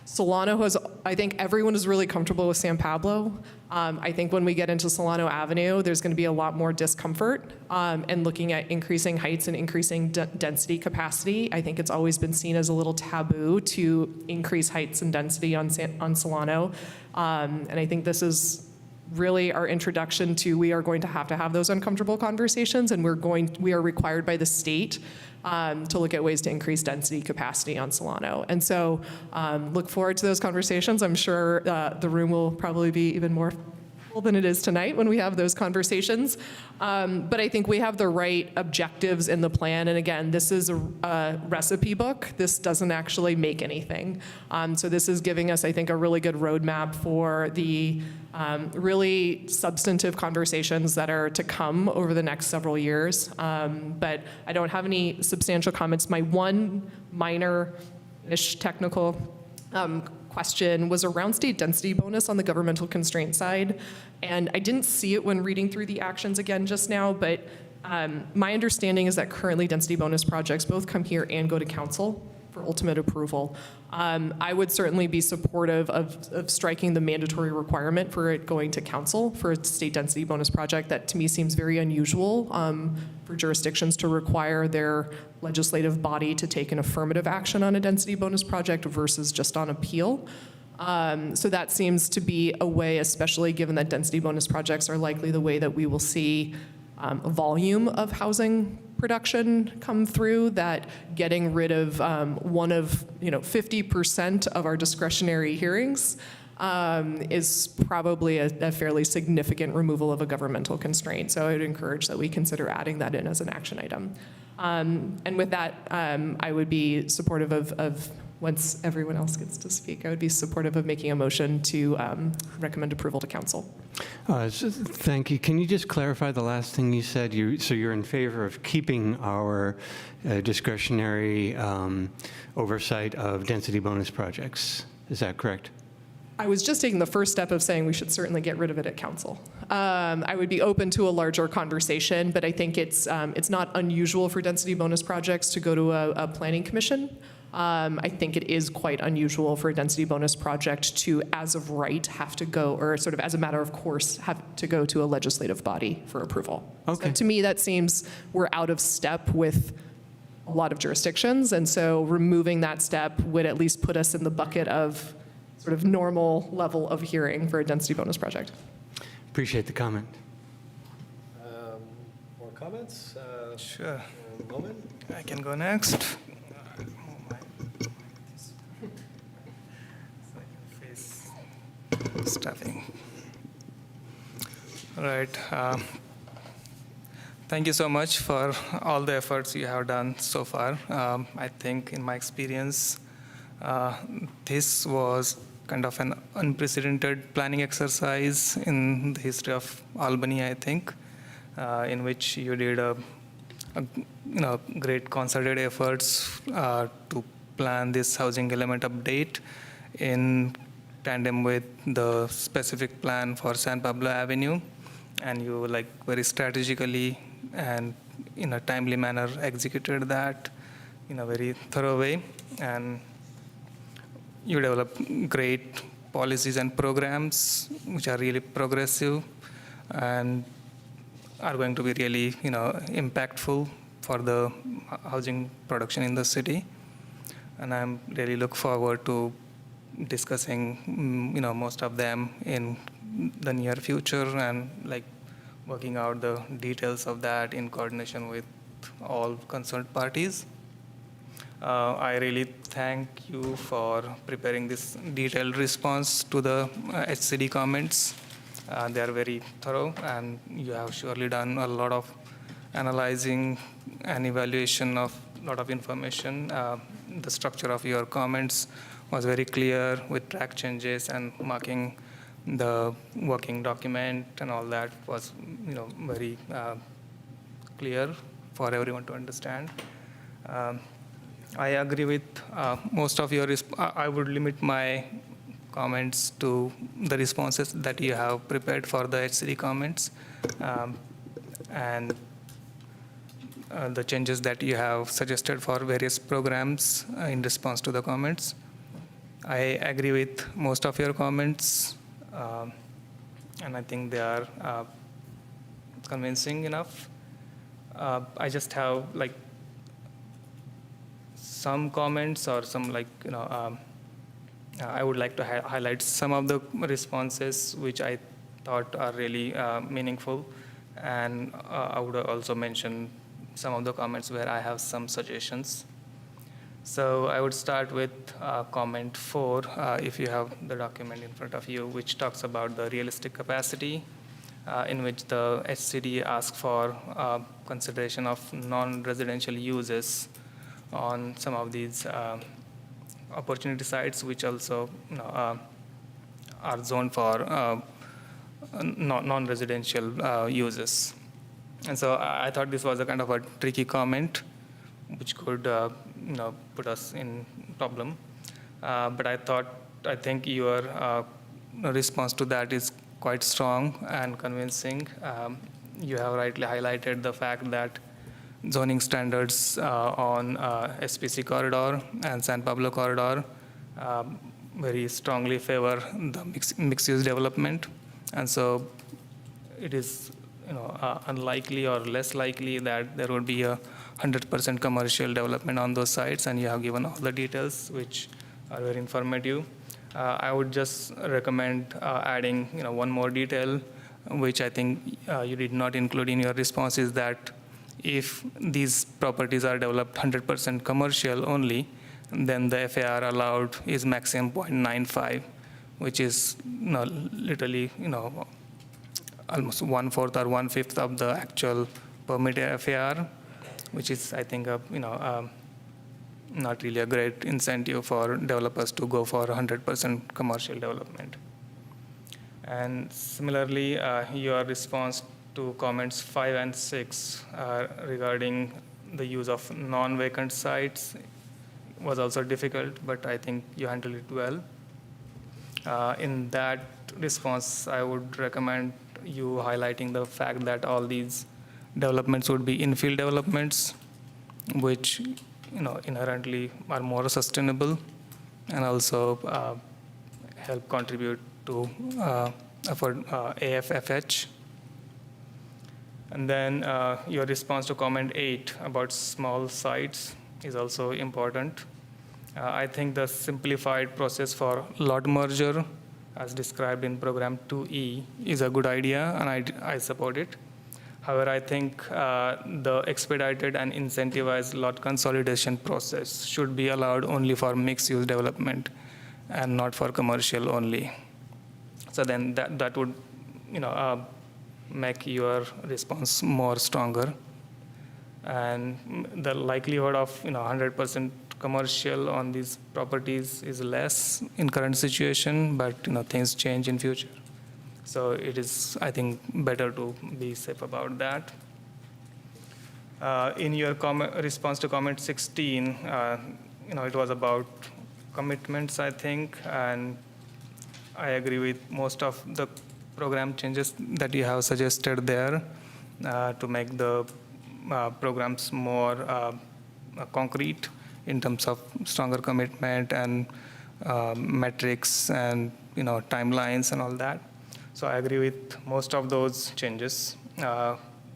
Solano I think everyone is really comfortable with San Pablo. I think when we get into Solano Avenue, there's going to be a lot more discomfort and looking at increasing heights and increasing density capacity. I think it's always been seen as a little taboo to increase heights and density on Solano. And I think this is really our introduction to, we are going to have those uncomfortable conversations, and we are required by the state to look at ways to increase density capacity on Solano. And so look forward to those conversations. I'm sure the room will probably be even more full than it is tonight when we have those conversations. But I think we have the right objectives in the plan. And again, this is a recipe book. This doesn't actually make anything. So this is giving us, I think, a really good roadmap for the really substantive conversations that are to come over the next several years. But I don't have any substantial comments. My one minor-ish technical question was around state density bonus on the governmental constraint side. And I didn't see it when reading through the actions again just now, but my understanding is that currently density bonus projects both come here and go to council for ultimate approval. I would certainly be supportive of striking the mandatory requirement for it going to council for a state density bonus project. That to me seems very unusual for jurisdictions to require their legislative body to take an affirmative action on a density bonus project versus just on appeal. So that seems to be a way, especially given that density bonus projects are likely the way that we will see a volume of housing production come through, that getting rid of 50% of our discretionary hearings is probably a fairly significant removal of a governmental constraint. So I would encourage that we consider adding that in as an action item. And with that, I would be supportive of once everyone else gets to speak, I would be supportive of making a motion to recommend approval to council. Thank you. Can you just clarify the last thing you said? So you're in favor of keeping our discretionary oversight of density bonus projects. Is that correct? I was just taking the first step of saying we should certainly get rid of it at council. I would be open to a larger conversation, but I think it's not unusual for density bonus projects to go to a planning commission. I think it is quite unusual for a density bonus project to, as of right, have to go, or sort of as a matter of course, have to go to a legislative body for approval. Okay. So to me, that seems we're out of step with a lot of jurisdictions, and so removing that step would at least put us in the bucket of sort of normal level of hearing for a density bonus project. Appreciate the comment. More comments? Sure. Moment? I can go next. Right. Thank you so much for all the efforts you have done so far. I think in my experience, this was kind of an unprecedented planning exercise in the history of Albany, I think, in which you did a great concerted efforts to plan this housing element update in tandem with the specific plan for San Pablo Avenue, and you very strategically and in a timely manner executed that in a very thorough way, and you develop great policies and programs which are really progressive and are going to be really impactful for the housing production in the city. And I'm really look forward to discussing most of them in the near future and working out the details of that in coordination with all concerned parties. I really thank you for preparing this detailed response to the HCD comments. They are very thorough, and you have surely done a lot of analyzing and evaluation of a lot of information. The structure of your comments was very clear with track changes and marking the working document, and all that was very clear for everyone to understand. I agree with most of your I would limit my comments to the responses that you have prepared for the HCD comments, and the changes that you have suggested for various programs in response to the comments. I agree with most of your comments, and I think they are convincing enough. I just have some comments or some I would like to highlight some of the responses which I thought are really meaningful, and I would also mention some of the comments where I have some suggestions. So I would start with comment 4, if you have the document in front of you, which talks about the realistic capacity, in which the HCD asks for consideration of non-residential uses on some of these opportunity sites, which also are zoned for non-residential uses. And so I thought this was a kind of a tricky comment, which could put us in problem. But I think your response to that is quite strong and convincing. You have rightly highlighted the fact that zoning standards on SPC corridor and San Pablo corridor very strongly favor the mixed-use development, and so it is unlikely or less likely that there would be a 100% commercial development on those sites, and you have given all the details which are very informative. I would just recommend adding one more detail, which I think you did not include in your response, is that if these properties are developed 100% commercial only, then the FAR allowed is maximum 0.95, which is literally almost 1/4 or 1/5 of the actual permitted FAR, which is, I think, not really a great incentive for developers to go for 100% commercial development. And similarly, your response to comments 5 and 6 regarding the use of non-vacant sites was also difficult, but I think you handled it well. In that response, I would recommend you highlighting the fact that all these developments would be infill developments, which inherently are more sustainable and also help contribute to AFFH. And then your response to comment 8 about small sites is also important. I think the simplified process for lot merger, as described in program 2E, is a good idea, and I support it. However, I think the expedited and incentivized lot consolidation process should be allowed only for mixed-use development and not for commercial only. So then that would make your response more stronger. And the likelihood of 100% commercial on these properties is less in current situation, but things change in future. So it is, I think, better to be safe about that. In your response to comment 16, it was about commitments, I think, and I agree with most of the program changes that you have suggested there to make the programs more concrete in terms of stronger commitment and metrics and timelines and all that. So I agree with most of those changes,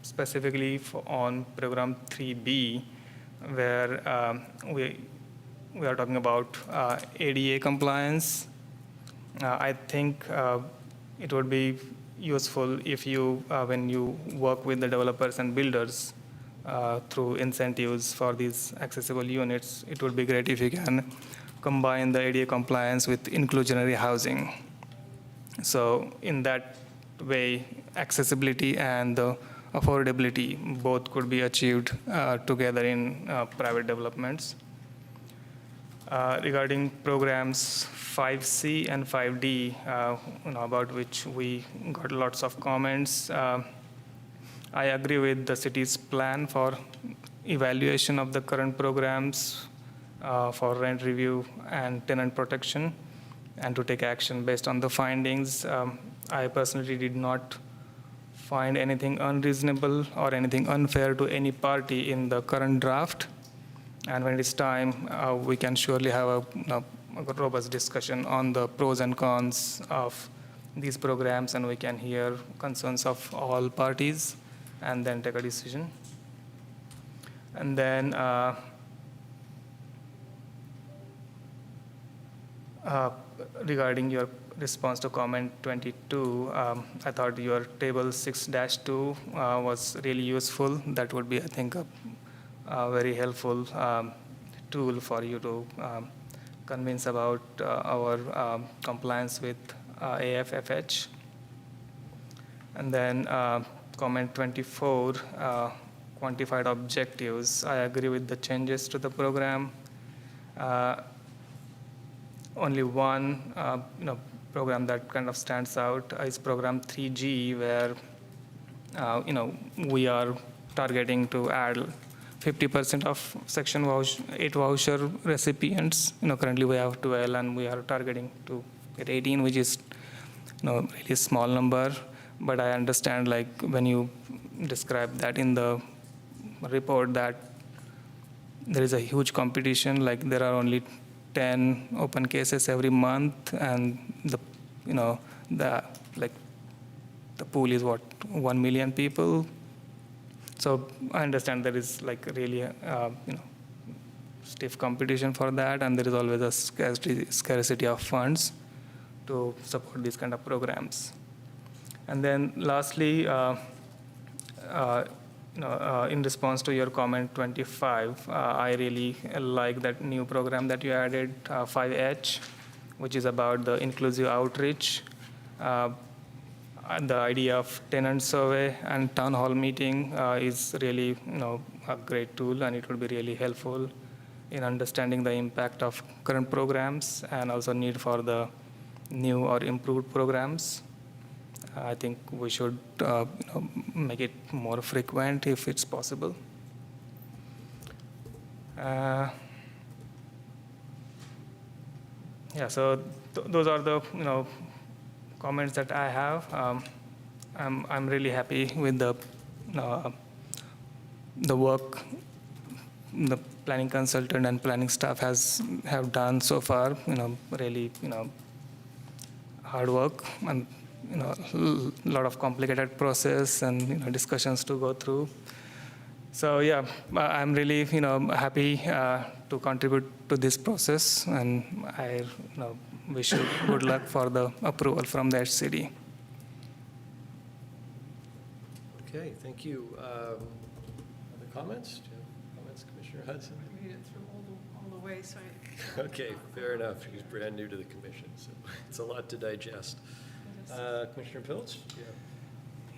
specifically on program 3B, where we are talking about ADA compliance. I think it would be useful if you, when you work with the developers and builders through incentives for these accessible units, it would be great if you can combine the ADA compliance with inclusionary housing. So in that way, accessibility and the affordability both could be achieved together in private developments. Regarding programs 5C and 5D, about which we got lots of comments, I agree with the city's plan for evaluation of the current programs for rent review and tenant protection, and to take action based on the findings. I personally did not find anything unreasonable or anything unfair to any party in the current draft. And when it's time, we can surely have a robust discussion on the pros and cons of these programs, and we can hear concerns of all parties and then take a decision. And then regarding your response to comment 22, I thought your table 6-2 was really useful. That would be, I think, a very helpful tool for you to convince about our compliance with AFFH. And then comment 24, quantified objectives. I agree with the changes to the program. Only one program that kind of stands out is program 3G, where we are targeting to add 50% of Section 8 voucher recipients. Currently we have 12, and we are targeting to get 18, which is really small number. But I understand, like, when you describe that in the report, that there is a huge competition. Like, there are only 10 open cases every month, and the pool is what, 1 million people. So I understand there is really stiff competition for that, and there is always a scarcity of funds to support these kind of programs. And then lastly, in response to your comment 25, I really like that new program that you added, 5H, which is about the inclusive outreach. The idea of tenant survey and town hall meeting is really a great tool, and it would be really helpful in understanding the impact of current programs and also need for the new or improved programs. I think we should make it more frequent if it's possible. So those are the comments that I have. I'm really happy with the work the planning consultant and planning staff have done so far. Really hard work, and a lot of complicated process and discussions to go through. So yeah, I'm really happy to contribute to this process, and I wish you good luck for the approval from the HCD. Okay, thank you. Other comments? Do you have comments, Commissioner Hudson? I made it through all the way, so Okay, fair enough. She's brand new to the commission, so it's a lot to digest. Commissioner Pilch?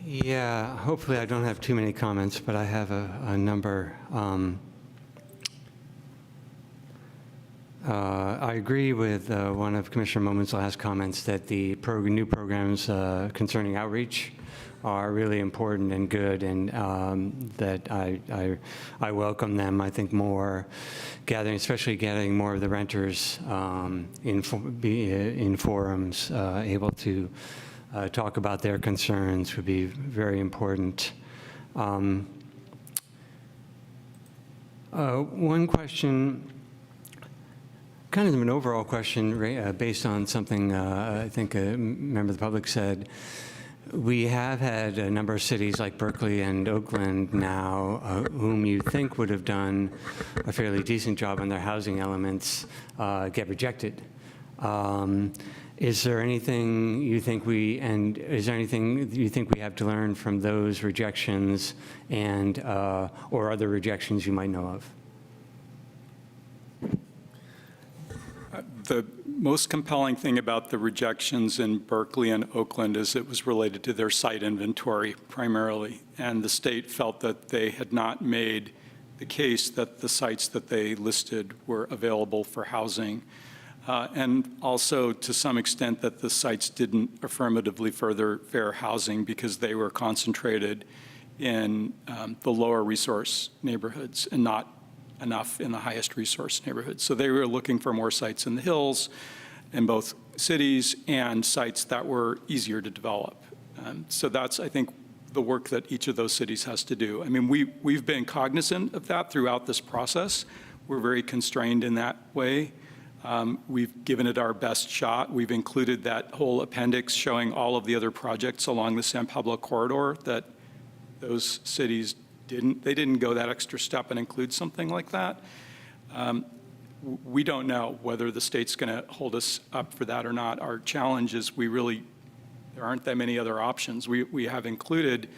Yeah, hopefully I don't have too many comments, but I have a number. I agree with one of Commissioner Moment's last comments that the new programs concerning outreach are really important and good, and that I welcome them. I think more gathering, especially gathering more of the renters in forums, able to talk about their concerns would be very important. One question, kind of an overall question based on something I think a member of the public said. We have had a number of cities like Berkeley and Oakland now, whom you think would have done a fairly decent job on their housing elements, get rejected. Is there anything you think we have to learn from those rejections, and or other rejections you might know of? The most compelling thing about the rejections in Berkeley and Oakland is it was related to their site inventory primarily, and the state felt that they had not made the case that the sites that they listed were available for housing. And also, to some extent, that the sites didn't affirmatively further fair housing because they were concentrated in the lower resource neighborhoods and not enough in the highest resource neighborhoods. So they were looking for more sites in the hills in both cities and sites that were easier to develop. So that's, I think, the work that each of those cities has to do. I mean, we've been cognizant of that throughout this process. We're very constrained in that way. We've given it our best shot. We've included that whole appendix showing all of the other projects along the San Pablo corridor that those cities didn't go that extra step and include something like that. We don't know whether the state's going to hold us up for that or not. Our challenge is there aren't that many other options. We have included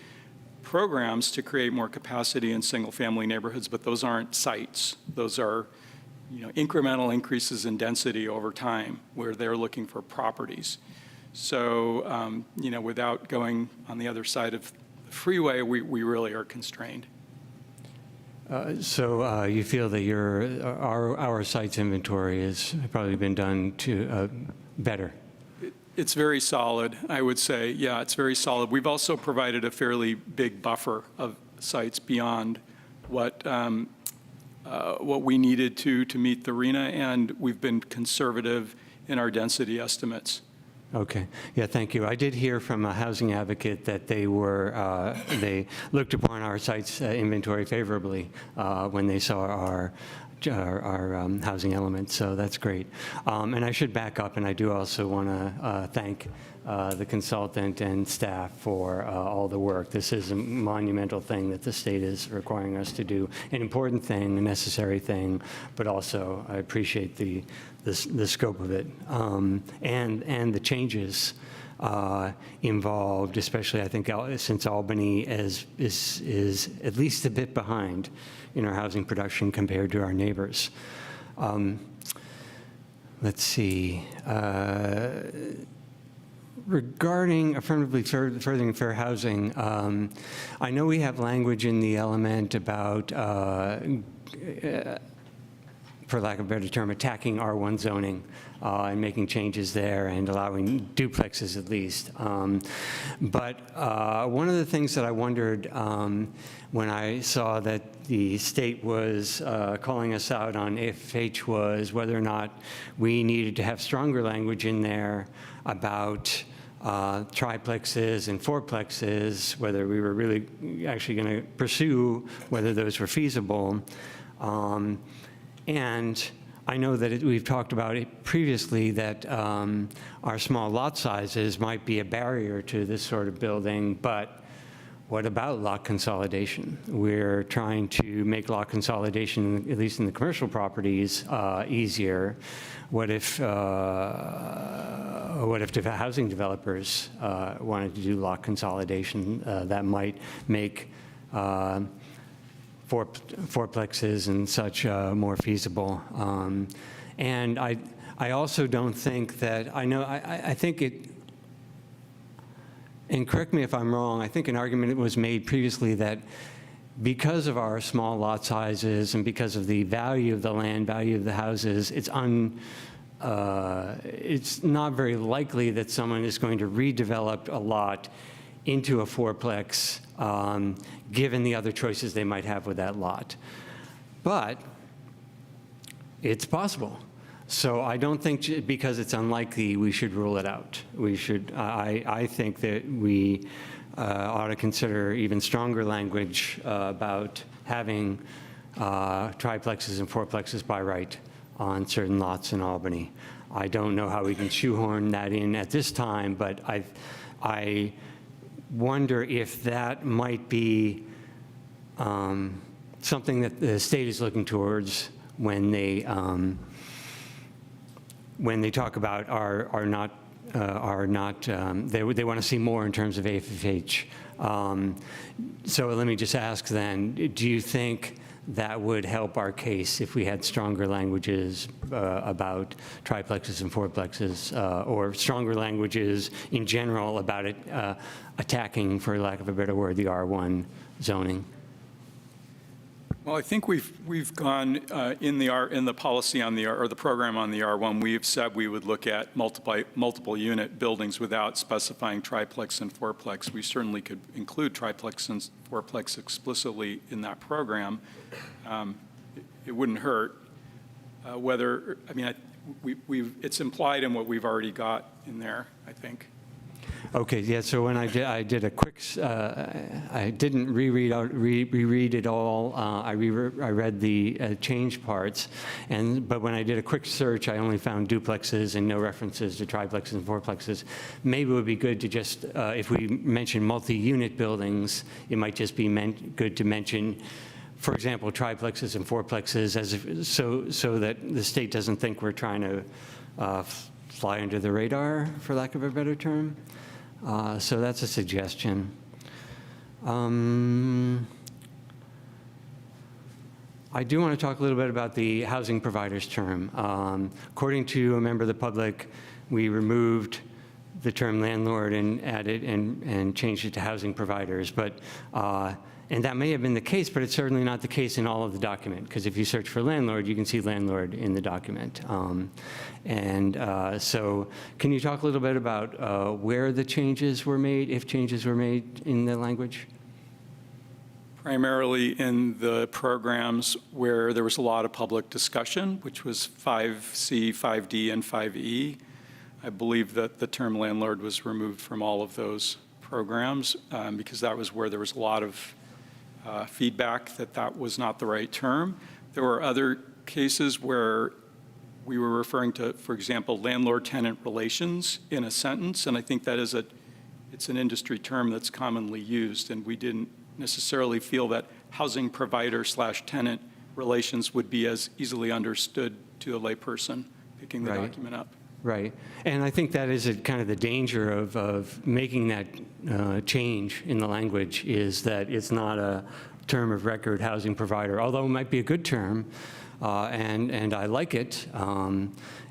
programs to create more capacity in single-family neighborhoods, but those aren't sites. Those are incremental increases in density over time where they're looking for properties. So, without going on the other side of the freeway, we really are constrained. So you feel that our sites inventory has probably been done to better? It's very solid, I would say. Yeah, it's very solid. We've also provided a fairly big buffer of sites beyond what we needed to meet the RHNA, and we've been conservative in our density estimates. Okay. Yeah, thank you. I did hear from a housing advocate that they looked upon our sites inventory favorably when they saw our housing elements, so that's great. And I should back up, and I do also want to thank the consultant and staff for all the work. This is a monumental thing that the state is requiring us to do, an important thing, a necessary thing, but also I appreciate the scope of it and the changes involved, especially I think since Albany is at least a bit behind in our housing production compared to our neighbors. Let's see. Regarding affirmatively furthering fair housing, I know we have language in the element about, for lack of a better term, attacking R1 zoning and making changes there and allowing duplexes at least. But one of the things that I wondered when I saw that the state was calling us out on AFH was whether or not we needed to have stronger language in there about triplexes and fourplexes, whether we were really actually going to pursue whether those were feasible. And I know that we've talked about it previously that our small lot sizes might be a barrier to this sort of building, but what about lot consolidation? We're trying to make lot consolidation, at least in the commercial properties, easier. What if housing developers wanted to do lot consolidation? That might make fourplexes and such more feasible. And I also don't think that, I think it, And correct me if I'm wrong, I think an argument was made previously that because of our small lot sizes and because of the value of the land, value of the houses, it's not very likely that someone is going to redevelop a lot into a fourplex, given the other choices they might have with that lot. But it's possible. So I don't think because it's unlikely, we should rule it out. We should, I think that we ought to consider even stronger language about having triplexes and fourplexes by right on certain lots in Albany. I don't know how we can shoehorn that in at this time, but I wonder if that might be something that the state is looking towards when they talk about they want to see more in terms of AFFH. So let me just ask then, do you think that would help our case if we had stronger languages about triplexes and fourplexes, or stronger languages in general about it attacking, for lack of a better word, the R1 zoning? Well, I think we've gone in the policy on or the program on the R1. We've said we would look at multiple unit buildings without specifying triplex and fourplex. We certainly could include triplex and fourplex explicitly in that program. It wouldn't hurt. It's implied in what we've already got in there, I think. Okay, yeah, so when I did a quick, I didn't reread it all. I read the change parts, but when I did a quick search, I only found duplexes and no references to triplexes and fourplexes. Maybe it would be good to just, if we mention multi-unit buildings, it might just be good to mention, for example, triplexes and fourplexes, so that the state doesn't think we're trying to fly under the radar, for lack of a better term. So that's a suggestion. I do want to talk a little bit about the housing providers term. According to a member of the public, we removed the term landlord and added and changed it to housing providers. But and that may have been the case, but it's certainly not the case in all of the document, because if you search for landlord, you can see landlord in the document. So can you talk a little bit about where the changes were made, if changes were made in the language? Primarily in the programs where there was a lot of public discussion, which was 5C, 5D, and 5E. I believe that the term landlord was removed from all of those programs because that was where there was a lot of feedback that was not the right term. There were other cases where we were referring to, for example, landlord-tenant relations in a sentence, and I think that it's an industry term that's commonly used, and we didn't necessarily feel that housing provider/tenant relations would be as easily understood to a layperson picking the document up. Right, and I think that is kind of the danger of making that change in the language, is that it's not a term of record, housing provider, although it might be a good term, and I like it.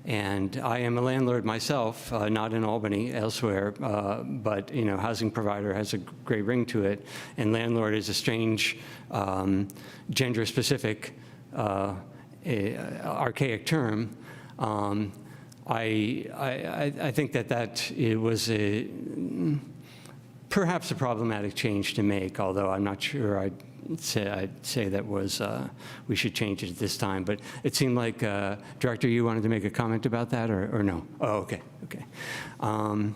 And I am a landlord myself, not in Albany, elsewhere, but housing provider has a great ring to it, and landlord is a strange, gender-specific, archaic term. I think that it was perhaps a problematic change to make, although I'm not sure I'd say that was we should change it at this time. But it seemed like, Director, you wanted to make a comment about that, or no? Oh, okay. All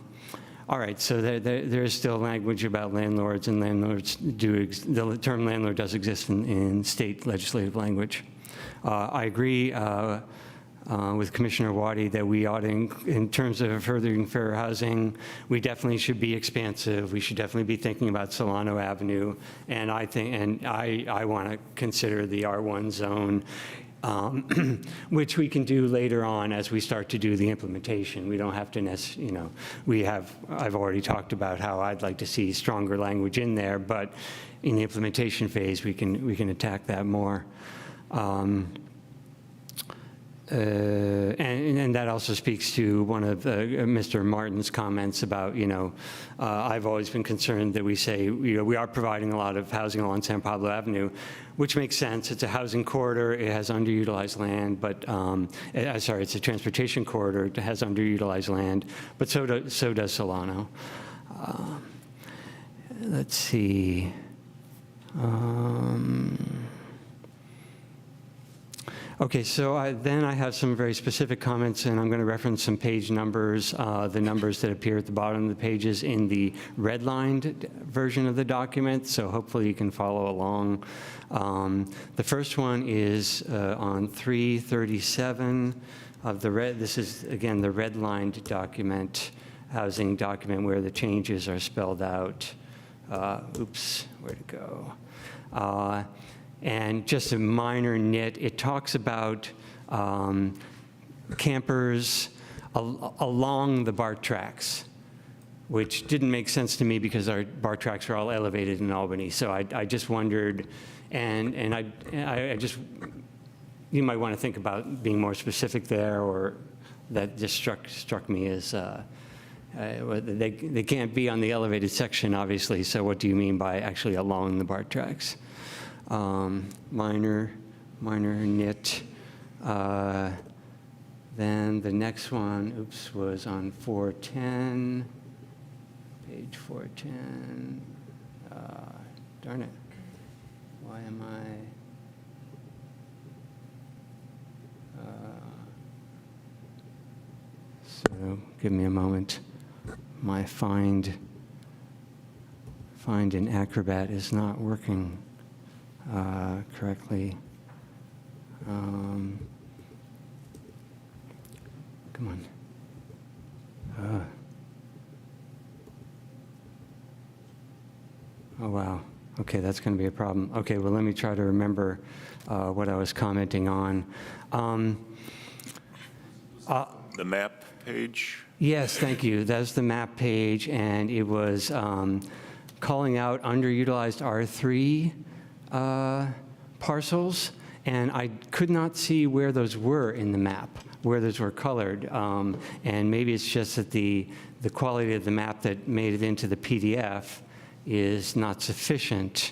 right, so there is still language about landlords, and landlords the term landlord does exist in state legislative language. I agree with Commissioner Waddy that we ought to, in terms of furthering fair housing, we definitely should be expansive. We should definitely be thinking about Solano Avenue, and I want to consider the R1 zone, which we can do later on as we start to do the implementation. We don't have to I've already talked about how I'd like to see stronger language in there, but in the implementation phase, we can attack that more. And that also speaks to one of Mr. Martin's comments about, I've always been concerned that we say, we are providing a lot of housing along San Pablo Avenue, which makes sense. It's a housing corridor. It has underutilized land, but, sorry, it's a transportation corridor. It has underutilized land, but so does Solano. Let's see. Okay, so then I have some very specific comments, and I'm going to reference some page numbers, the numbers that appear at the bottom of the pages in the redlined version of the document, so hopefully you can follow along. The first one is on 337 of the red. This is, again, the redlined document, housing document, where the changes are spelled out. Oops, where'd it go? And just a minor nit, it talks about campers along the BART tracks, which didn't make sense to me because our BART tracks are all elevated in Albany. So I just wondered, and I just, you might want to think about being more specific there, or that just struck me as, they can't be on the elevated section, obviously, so what do you mean by actually along the BART tracks? Minor nit. Then the next one, oops, was on 410, page 410. Darn it. Why am I? So give me a moment. My find in Acrobat is not working correctly. Come on. Oh, wow. Okay, that's going to be a problem. Okay, well, let me try to remember what I was commenting on. The map page? Yes, thank you. That's the map page, and it was calling out underutilized R3 parcels, and I could not see where those were in the map, where those were colored. And maybe it's just that the quality of the map that made it into the PDF is not sufficient.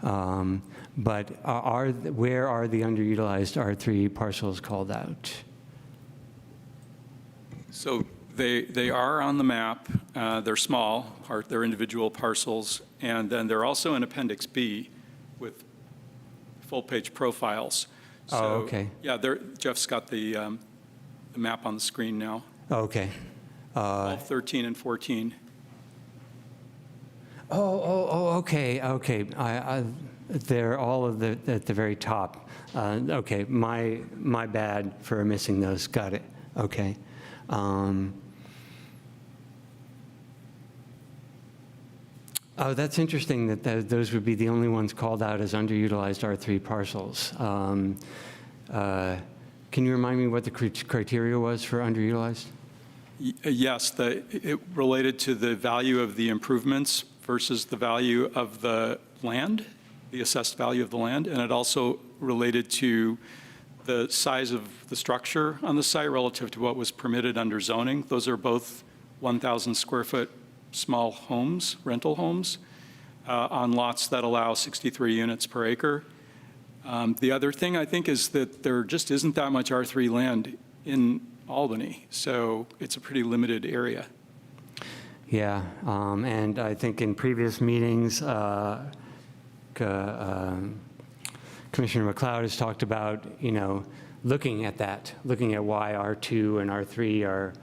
But where are the underutilized R3 parcels called out? So they are on the map. They're small, they're individual parcels, and then they're also in Appendix B with full-page profiles. So, oh, okay. Yeah, Jeff's got the map on the screen now. Oh, okay. 13 and 14. Okay. They're all at the very top. Okay, my bad for missing those. Got it. Okay. Oh, that's interesting that those would be the only ones called out as underutilized R3 parcels. Can you remind me what the criteria was for underutilized? Yes, it related to the value of the improvements versus the value of the land, the assessed value of the land, and it also related to the size of the structure on the site relative to what was permitted under zoning. Those are both 1,000 square foot small homes, rental homes, on lots that allow 63 units per acre. The other thing I think is that there just isn't that much R3 land in Albany, so it's a pretty limited area. Yeah, and I think in previous meetings, Commissioner McLeod has talked about, looking at why R2 and R3 are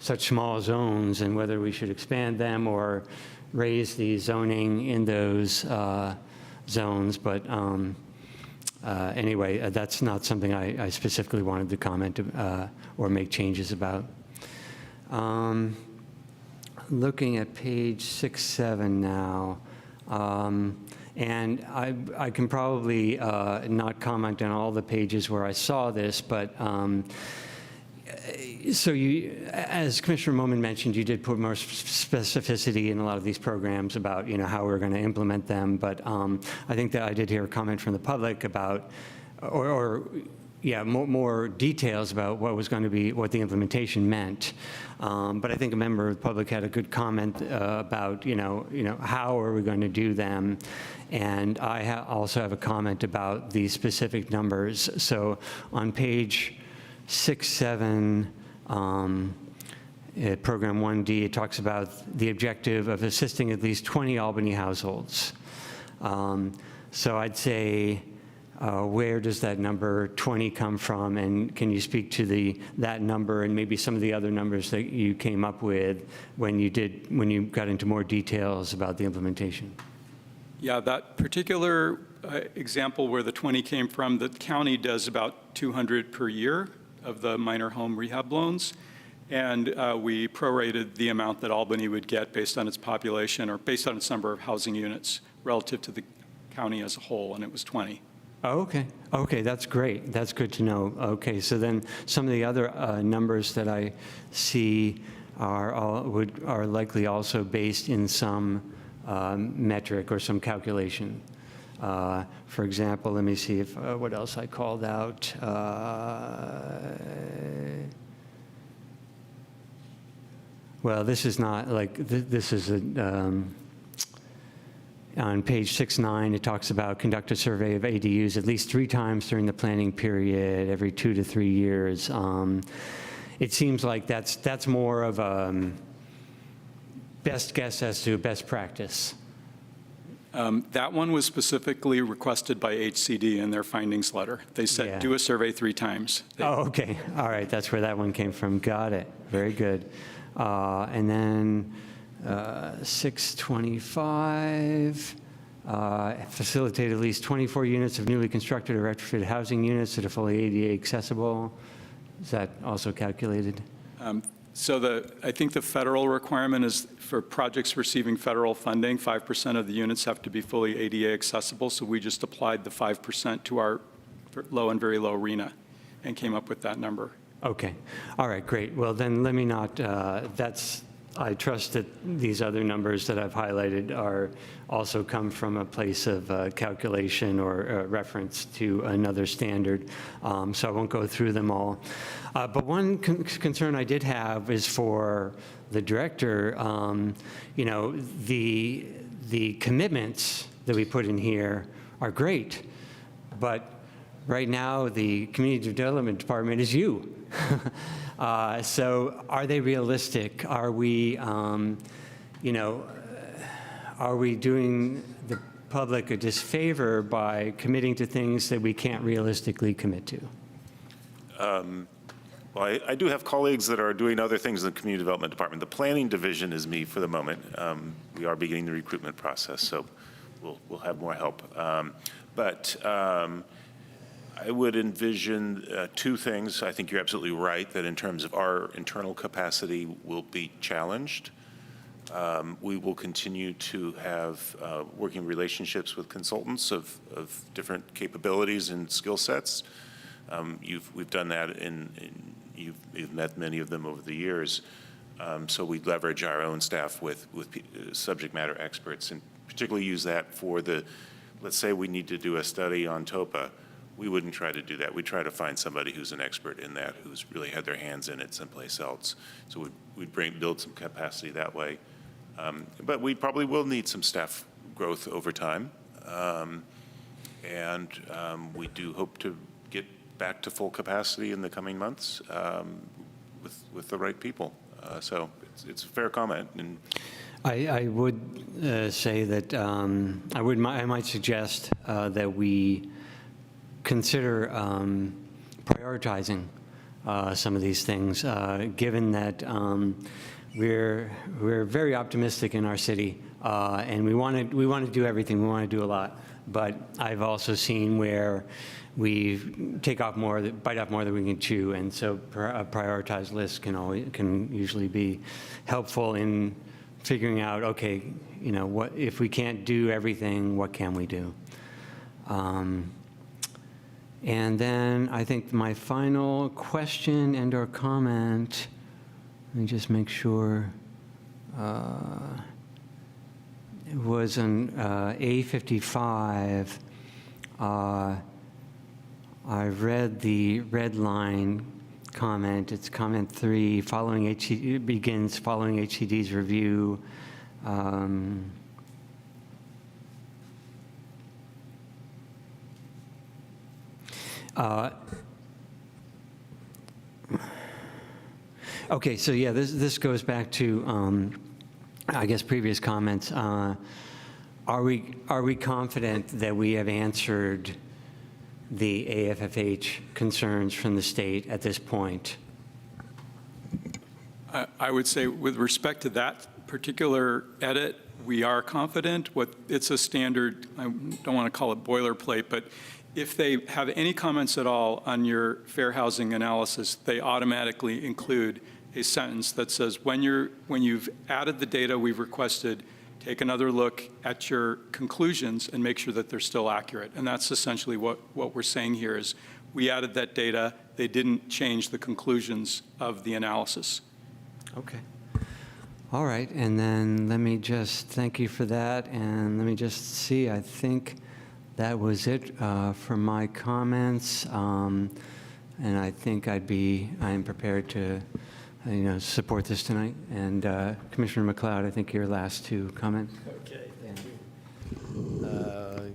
such small zones and whether we should expand them or raise the zoning in those zones. But anyway, that's not something I specifically wanted to comment or make changes about. Looking at page 6-7 now. And I can probably not comment on all the pages where I saw this, but so as Commissioner Moman mentioned, you did put more specificity in a lot of these programs about how we're going to implement them. But I think that I did hear a comment from the public about, or more details about what was going to be, what the implementation meant. But I think a member of the public had a good comment about, how are we going to do them? And I also have a comment about the specific numbers. So on page 6-7, Program 1D, it talks about the objective of assisting at least 20 Albany households. So I'd say, where does that number 20 come from? And can you speak to that number and maybe some of the other numbers that you came up with when you got into more details about the implementation? Yeah, that particular example where the 20 came from, the county does about 200 per year of the minor home rehab loans. And we prorated the amount that Albany would get based on its population or based on its number of housing units relative to the county as a whole, and it was 20. Oh, okay. Okay, that's great. That's good to know. Okay, so then some of the other numbers that I see are likely also based in some metric or some calculation. For example, let me see if what else I called out. Well, this is not like this is on page 6-9, it talks about conduct a survey of ADUs at least 3 times during the planning period, every 2 to 3 years. It seems like that's more of a best guess as to best practice. That one was specifically requested by HCD in their findings letter. They said, do a survey 3 times. Oh, okay. All right. That's where that one came from. Got it. Very good. And then 625, facilitate at least 24 units of newly constructed or retrofitted housing units that are fully ADA accessible. Is that also calculated? So I think the federal requirement is for projects receiving federal funding, 5% of the units have to be fully ADA accessible. So we just applied the 5% to our low and very low RENA and came up with that number. Okay. All right, great. Well, then let me not, I trust that these other numbers that I've highlighted are also come from a place of calculation or reference to another standard, so I won't go through them all. But one concern I did have is for the director. The commitments that we put in here are great, but right now the Community Development Department is you. So are they realistic? Are we, are we doing the public a disfavor by committing to things that we can't realistically commit to? Well, I do have colleagues that are doing other things in the Community Development Department. The planning division is me for the moment. We are beginning the recruitment process, so we'll have more help. I would envision 2 things. I think you're absolutely right that in terms of our internal capacity will be challenged. We will continue to have working relationships with consultants of different capabilities and skill sets. We've done that you've met many of them over the years. So we leverage our own staff with subject matter experts and particularly use that for let's say we need to do a study on TOPA. We wouldn't try to do that. We try to find somebody who's an expert in that, who's really had their hands in it someplace else. So we'd build some capacity that way. But we probably will need some staff growth over time. We do hope to get back to full capacity in the coming months with the right people. So it's a fair comment. And I would say that I might suggest that we consider prioritizing some of these things, given that we're very optimistic in our city, and we want to do everything. We want to do a lot, but I've also seen where we bite off more than we can chew, and so a prioritized list can usually be helpful in figuring out, okay, what if we can't do everything, what can we do? And then I think my final question and or comment, let me just make sure, it was on A55. I read the red line comment. It's comment 3, following it begins following HCD's review. Okay, so yeah, this goes back to, I guess, previous comments. Are we confident that we have answered the AFFH concerns from the state at this point? I would say with respect to that particular edit, we are confident. It's a standard, I don't want to call it boilerplate, but if they have any comments at all on your fair housing analysis, they automatically include a sentence that says, when you've added the data we've requested, take another look at your conclusions and make sure that they're still accurate. And that's essentially what we're saying here is we added that data, they didn't change the conclusions of the analysis. Okay. All right, and then let me just thank you for that, and let me just see, I think that was it for my comments, and I think I am prepared to support this tonight. And Commissioner McLeod, I think you're last to comment. Okay, thank you.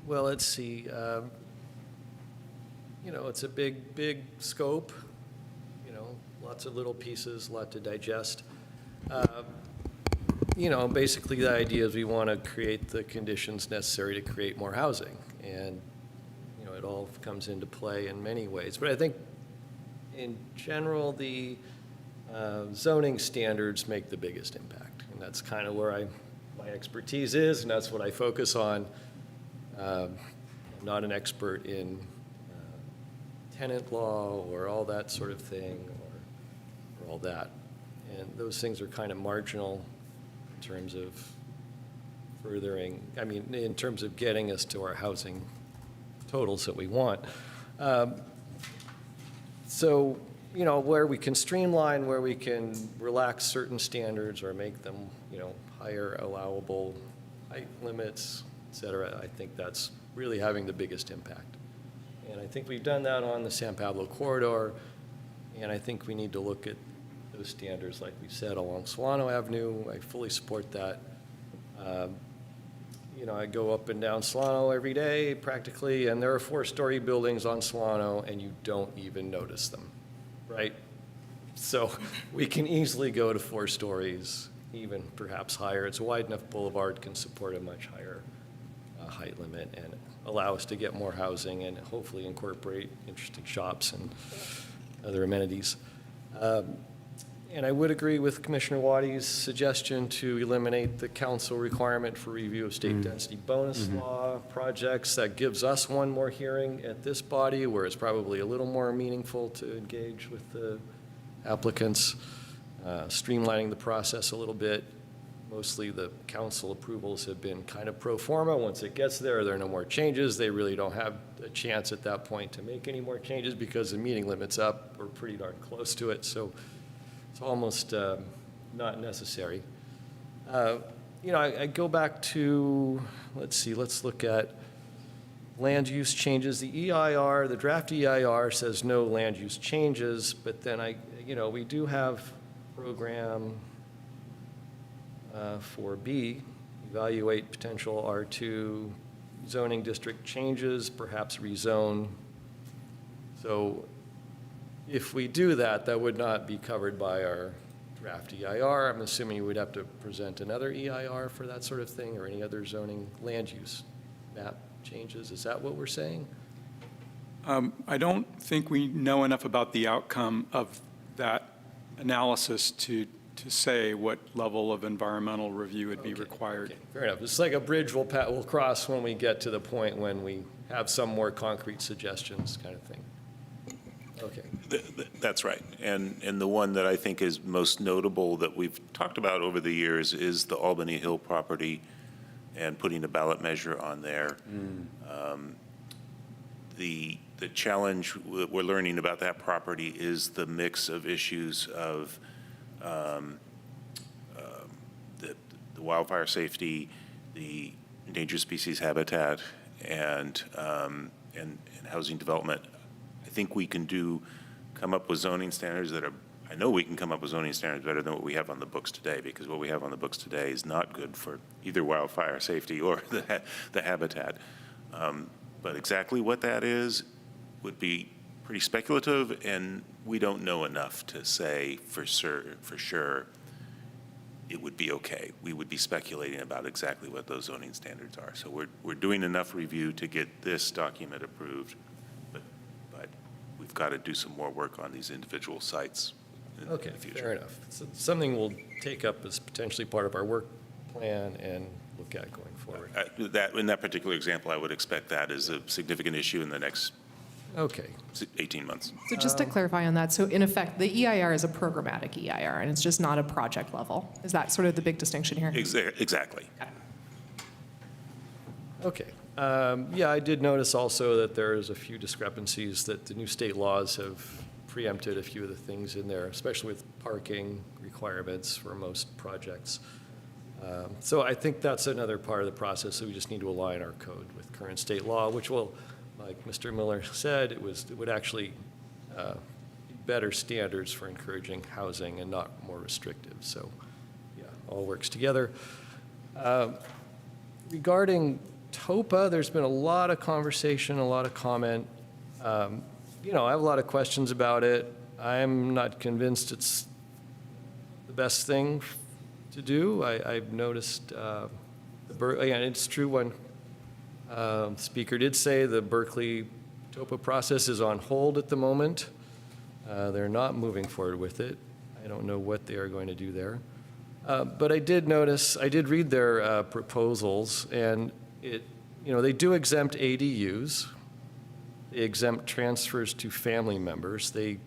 Well, let's see. It's a big scope, lots of little pieces, a lot to digest. Basically the idea is we want to create the conditions necessary to create more housing. And, it all comes into play in many ways. But I think in general, the zoning standards make the biggest impact. And that's kind of where my expertise is, and that's what I focus on. I'm not an expert in tenant law or all that sort of thing or all that. And those things are kind of marginal in terms of in terms of getting us to our housing totals that we want. So, where we can streamline, where we can relax certain standards or make them, higher allowable height limits, et cetera, I think that's really having the biggest impact. And I think we've done that on the San Pablo corridor, and I think we need to look at those standards, like we said, along Solano Avenue. I fully support that. I go up and down Solano every day, practically, and there are 4-story buildings on Solano, and you don't even notice them, right? So we can easily go to 4 stories, even perhaps higher. It's a wide enough boulevard, can support a much higher height limit and allow us to get more housing and hopefully incorporate interesting shops and other amenities. And I would agree with Commissioner Waddy's suggestion to eliminate the council requirement for review of state density bonus law projects. That gives us one more hearing at this body where it's probably a little more meaningful to engage with the applicants, streamlining the process a little bit. Mostly the council approvals have been kind of pro forma. Once it gets there are no more changes. They really don't have a chance at that point to make any more changes because the meeting limit's up. We're pretty darn close to it. So it's almost not necessary. I go back to, let's look at land use changes. The EIR, the draft EIR says no land use changes, but then we do have program 4B, evaluate potential R2 zoning district changes, perhaps rezone. So if we do that, that would not be covered by our draft EIR. I'm assuming you would have to present another EIR for that sort of thing or any other zoning land use map changes. Is that what we're saying? I don't think we know enough about the outcome of that analysis to say what level of environmental review would be required. Okay, fair enough. It's like a bridge we'll cross when we get to the point when we have some more concrete suggestions kind of thing. Okay. That's right. And the one that I think is most notable that we've talked about over the years is the Albany Hill property and putting a ballot measure on there. The challenge we're learning about that property is the mix of issues of the wildfire safety, the endangered species habitat, and and housing development. I think we can come up with zoning standards that are, I know we can come up with zoning standards better than what we have on the books today, because what we have on the books today is not good for either wildfire safety or the habitat. But exactly what that is would be pretty speculative, and we don't know enough to say for sure it would be okay. We would be speculating about exactly what those zoning standards are. So we're doing enough review to get this document approved, but we've got to do some more work on these individual sites in the future. Fair enough. So something we'll take up as potentially part of our work plan and look at going forward. In that particular example, I would expect that as a significant issue in the next 18 months. So just to clarify on that, so in effect, the EIR is a programmatic EIR, and it's just not a project level. Is that sort of the big distinction here? Exactly. Okay. Yeah, I did notice also that there's a few discrepancies, that the new state laws have preempted a few of the things in there, especially with parking requirements for most projects. So I think that's another part of the process, so we just need to align our code with current state law, which will, like Mr. Miller said, it would actually be better standards for encouraging housing and not more restrictive. So yeah, all works together. Regarding TOPA, there's been a lot of conversation, a lot of comment. You know, I have a lot of questions about it. I'm not convinced it's the best thing to do. I've noticed, again, it's true when the speaker did say the Berkeley TOPA process is on hold at the moment. They're not moving forward with it. I don't know what they are going to do there. But I did read their proposals, and they do exempt ADUs. They exempt transfers to family members. They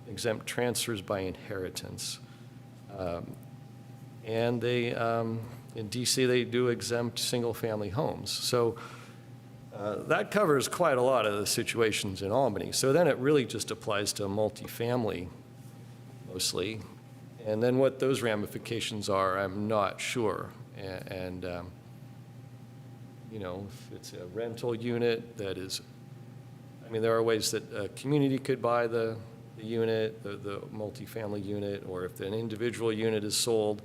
exempt transfers by inheritance. And they, in DC, they do exempt single-family homes. So that covers quite a lot of the situations in Albany. So then it really just applies to multifamily mostly. And then what those ramifications are, I'm not sure. And if it's a rental unit that is, I mean, there are ways that a community could buy the unit, the multifamily unit, or if an individual unit is sold.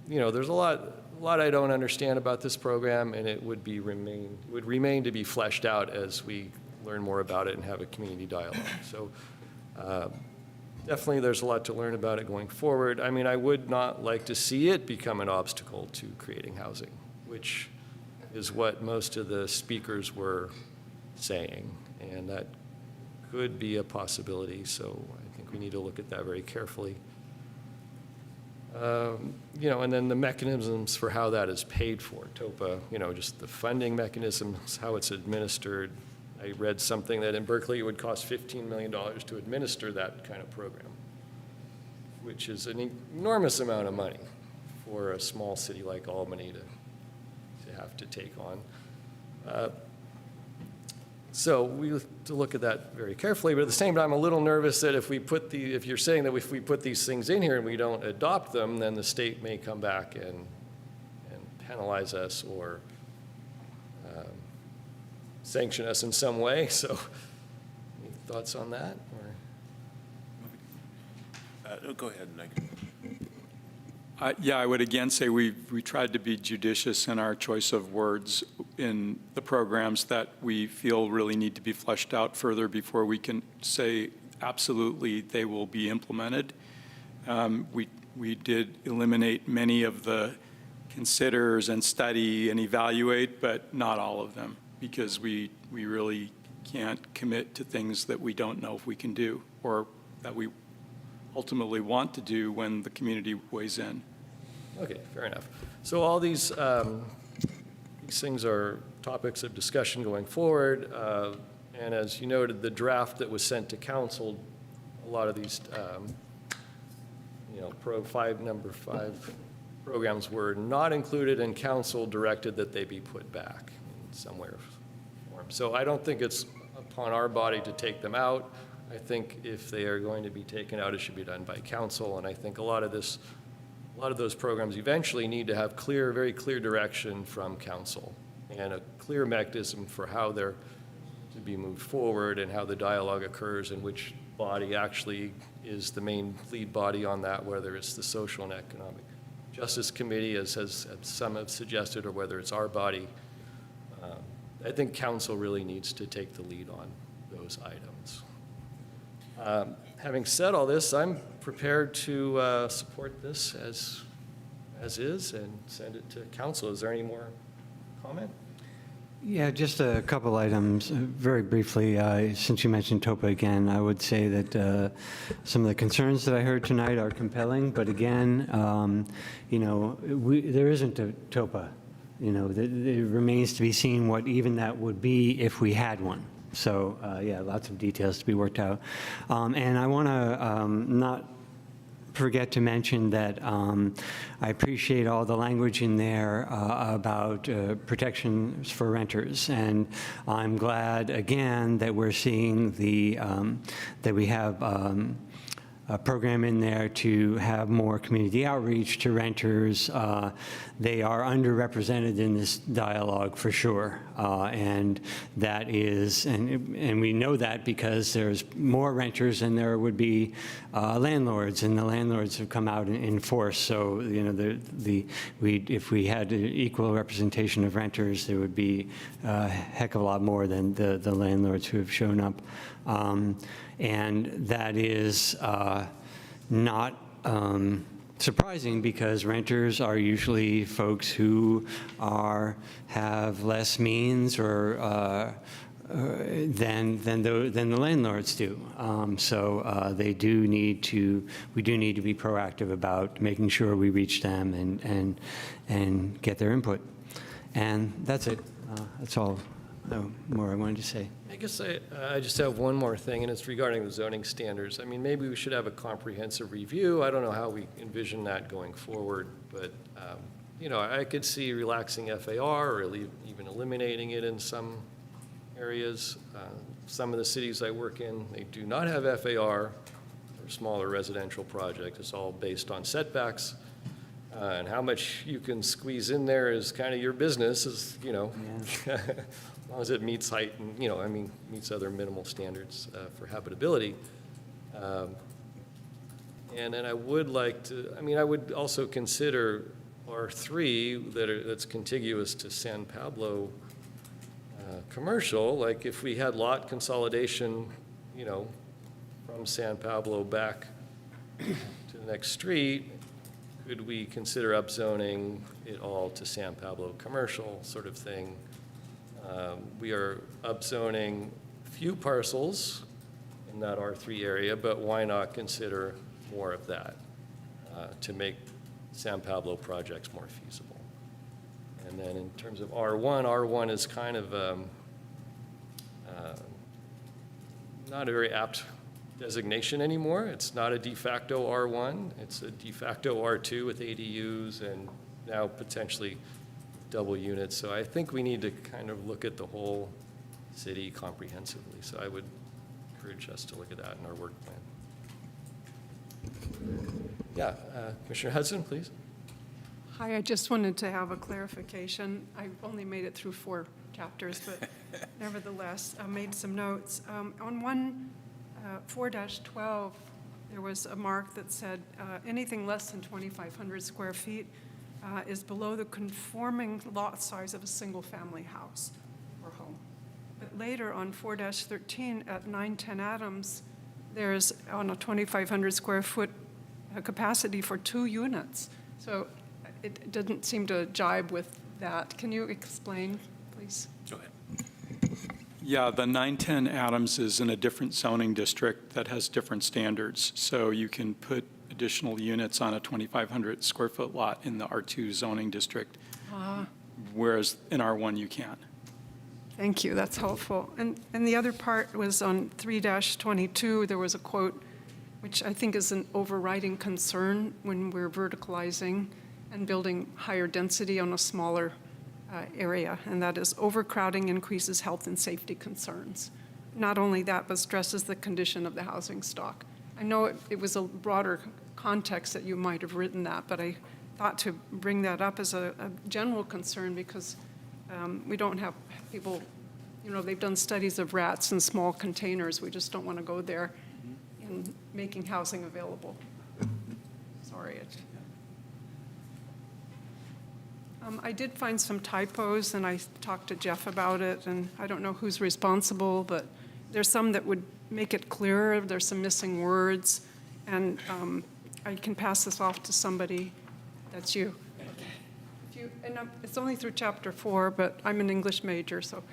There's a lot I don't understand about this program, and it would remain to be fleshed out as we learn more about it and have a community dialogue. So definitely there's a lot to learn about it going forward. I mean, I would not like to see it become an obstacle to creating housing, which is what most of the speakers were saying, and that could be a possibility. So I think we need to look at that very carefully. And then the mechanisms for how that is paid for, TOPA, just the funding mechanisms, how it's administered. I read something that in Berkeley it would cost $15 million to administer that kind of program, which is an enormous amount of money for a small city like Albany to have to take on. So we have to look at that very carefully, but at the same time, I'm a little nervous that if you're saying that if we put these things in here and we don't adopt them, then the state may come back and penalize us or sanction us in some way. So any thoughts on that? No, go ahead, Nick. Yeah, I would again say we tried to be judicious in our choice of words in the programs that we feel really need to be fleshed out further before we can say absolutely they will be implemented. We did eliminate many of the considers and study and evaluate, but not all of them, because we really can't commit to things that we don't know if we can do or that we ultimately want to do when the community weighs in. Okay, fair enough. So all these things are topics of discussion going forward. And as you noted, the draft that was sent to council, a lot of these, number five programs were not included, and council directed that they be put back in some way or form. So I don't think it's upon our body to take them out. I think if they are going to be taken out, it should be done by council. And I think a lot of those programs eventually need to have very clear direction from council and a clear mechanism for how they're to be moved forward and how the dialogue occurs and which body actually is the main lead body on that, whether it's the Social and Economic Justice Committee, as some have suggested, or whether it's our body. I think council really needs to take the lead on those items. Having said all this, I'm prepared to support this as is and send it to council. Is there any more comment? Yeah, just a couple items. Very briefly, since you mentioned TOPA again, I would say that some of the concerns that I heard tonight are compelling, but again, there isn't a TOPA. It remains to be seen what even that would be if we had one. So, yeah, lots of details to be worked out. And I want to not forget to mention that I appreciate all the language in there about protections for renters, and I'm glad again that we're seeing that we have a program in there to have more community outreach to renters. They are underrepresented in this dialogue for sure, and that is, and we know that because there's more renters than there would be landlords, and the landlords have come out in force. So if we had equal representation of renters, there would be a heck of a lot more than the landlords who have shown up. And that is not surprising because renters are usually folks who have less means or than the landlords do. So we do need to be proactive about making sure we reach them and get their input. And that's it. That's all more I wanted to say. I guess I just have one more thing, and it's regarding the zoning standards. I mean, maybe we should have a comprehensive review. I don't know how we envision that going forward, but, I could see relaxing FAR or even eliminating it in some areas. Some of the cities I work in, they do not have FAR for smaller residential projects. It's all based on setbacks. And how much you can squeeze in there is kind of your business, as long as it meets height and, meets other minimal standards for habitability. And then I would like to, I would also consider R3 that's contiguous to San Pablo commercial, like if we had lot consolidation, from San Pablo back to the next street, could we consider upzoning it all to San Pablo commercial sort of thing? We are upzoning few parcels in that R3 area, but why not consider more of that to make San Pablo projects more feasible? And then in terms of R1 is kind of not a very apt designation anymore. It's not a de facto R1. It's a de facto R2 with ADUs and now potentially double units. So I think we need to kind of look at the whole city comprehensively. So I would encourage us to look at that in our work plan. Yeah, Commissioner Hudson, please. Hi, I just wanted to have a clarification. I've only made it through 4 chapters, but nevertheless, I made some notes. On 4-12, there was a mark that said anything less than 2,500 square feet is below the conforming lot size of a single-family house or home. But later on 4-13 at 910 Adams, there's on a 2,500 square foot capacity for 2 units. So it didn't seem to jibe with that. Can you explain, please? Go ahead. Yeah, the 910 Adams is in a different zoning district that has different standards. So you can put additional units on a 2,500 square foot lot in the R2 zoning district, whereas in R1 you can't. Thank you, that's helpful. And the other part was on 3-22, there was a quote, which I think is an overriding concern when we're verticalizing and building higher density on a smaller area, and that is overcrowding increases health and safety concerns. Not only that, but stresses the condition of the housing stock. I know it was a broader context that you might have written that, but I thought to bring that up as a general concern because we don't have people, you know, they've done studies of rats in small containers. We just don't want to go there in making housing available. Sorry. I did find some typos, and I talked to Jeff about it, and I don't know who's responsible, but there's some that would make it clearer. There's some missing words, and I can pass this off to somebody. That's you. It's only through chapter 4, but I'm an English major, so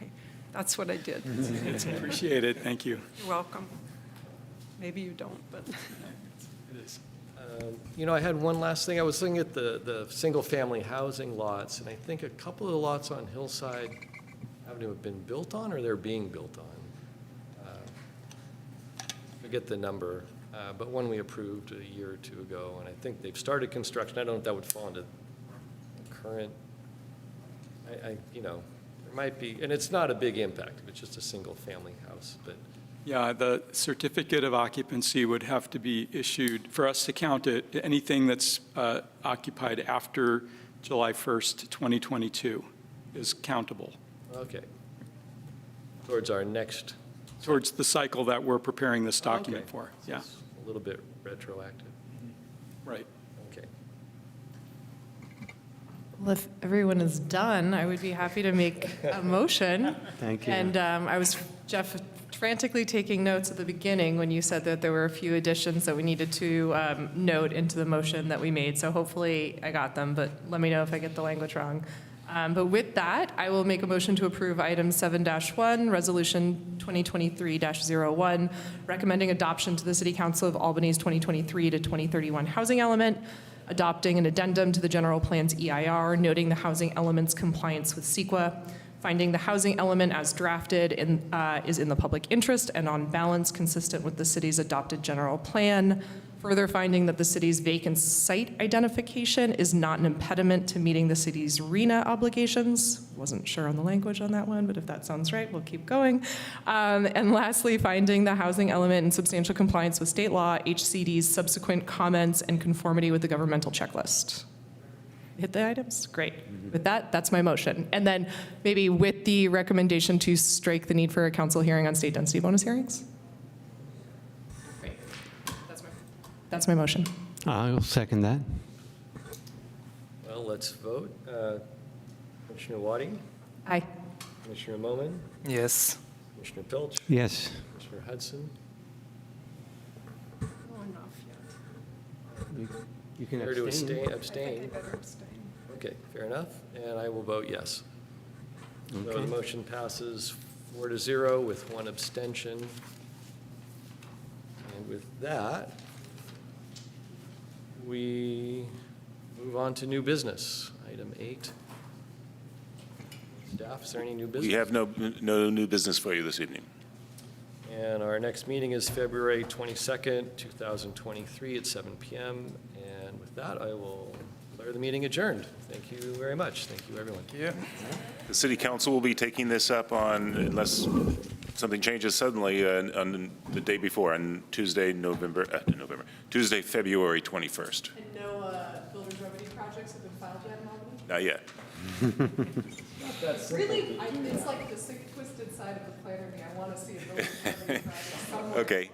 that's what I did. It's appreciated. Thank you. You're welcome. Maybe you don't, but. It is. You know, I had one last thing. I was looking at the single-family housing lots, and I think a couple of the lots on Hillside Avenue have been built on, or they're being built on. Forget the number, but one we approved a year or two ago, and I think they've started construction. I don't know if that would fall into the current, you know, there might be, and it's not a big impact if it's just a single-family house, but. Yeah, the certificate of occupancy would have to be issued for us to count it. Anything that's occupied after July 1st, 2022 is countable. Okay. Towards our next. Towards the cycle that we're preparing this document Okay. for. So Yeah, it's a little bit retroactive. right. Okay. Well, if everyone is done, I would be happy to make a motion. Thank you. And I was, Jeff, frantically taking notes at the beginning when you said that there were a few additions that we needed to note into the motion that we made. So hopefully I got them, but let me know if I get the language wrong. But with that, I will make a motion to approve item 7-1, resolution 2023-01, recommending adoption to the City Council of Albany's 2023 to 2031 housing element, adopting an addendum to the general plan's EIR, noting the housing element's compliance with CEQA, finding the housing element as drafted is in the public interest and on balance consistent with the city's adopted general plan. Further finding that the city's vacant site identification is not an impediment to meeting the city's RENA obligations. Wasn't sure on the language on that one, but if that sounds right, we'll keep going. And lastly, finding the housing element in substantial compliance with state law, HCD's subsequent comments, and conformity with the governmental checklist. Hit the items? Great. With that, that's my motion. And then maybe with the recommendation to strike the need for a council hearing on state density bonus hearings? Great. That's my motion. I'll second that. Well, let's vote. Commissioner Waddy? Aye. Commissioner Moman? Yes. Commissioner Pilch? Yes. Commissioner Hudson? Oh, enough yet. You can Care to abstain. abstain? I better abstain. Okay, fair enough. And I will vote yes. So the Okay. motion passes 4-0 with one abstention. And with that, we move on to new business. Item 8. Staff, is there any new business? We have no new business for you this evening. And our next meeting is February 22nd, 2023 at 7 p.m. And with that, I will declare the meeting adjourned. Thank you very much. Thank you, everyone. Yeah. The city council will be taking this up on, unless something changes suddenly, on the day before, on Tuesday, February 21st. And no builder's remedy projects have been filed yet in Albany? Not yet. Really, it's like the sick, twisted side of the planner me. I want to see a builder's remedy project somewhere. Okay.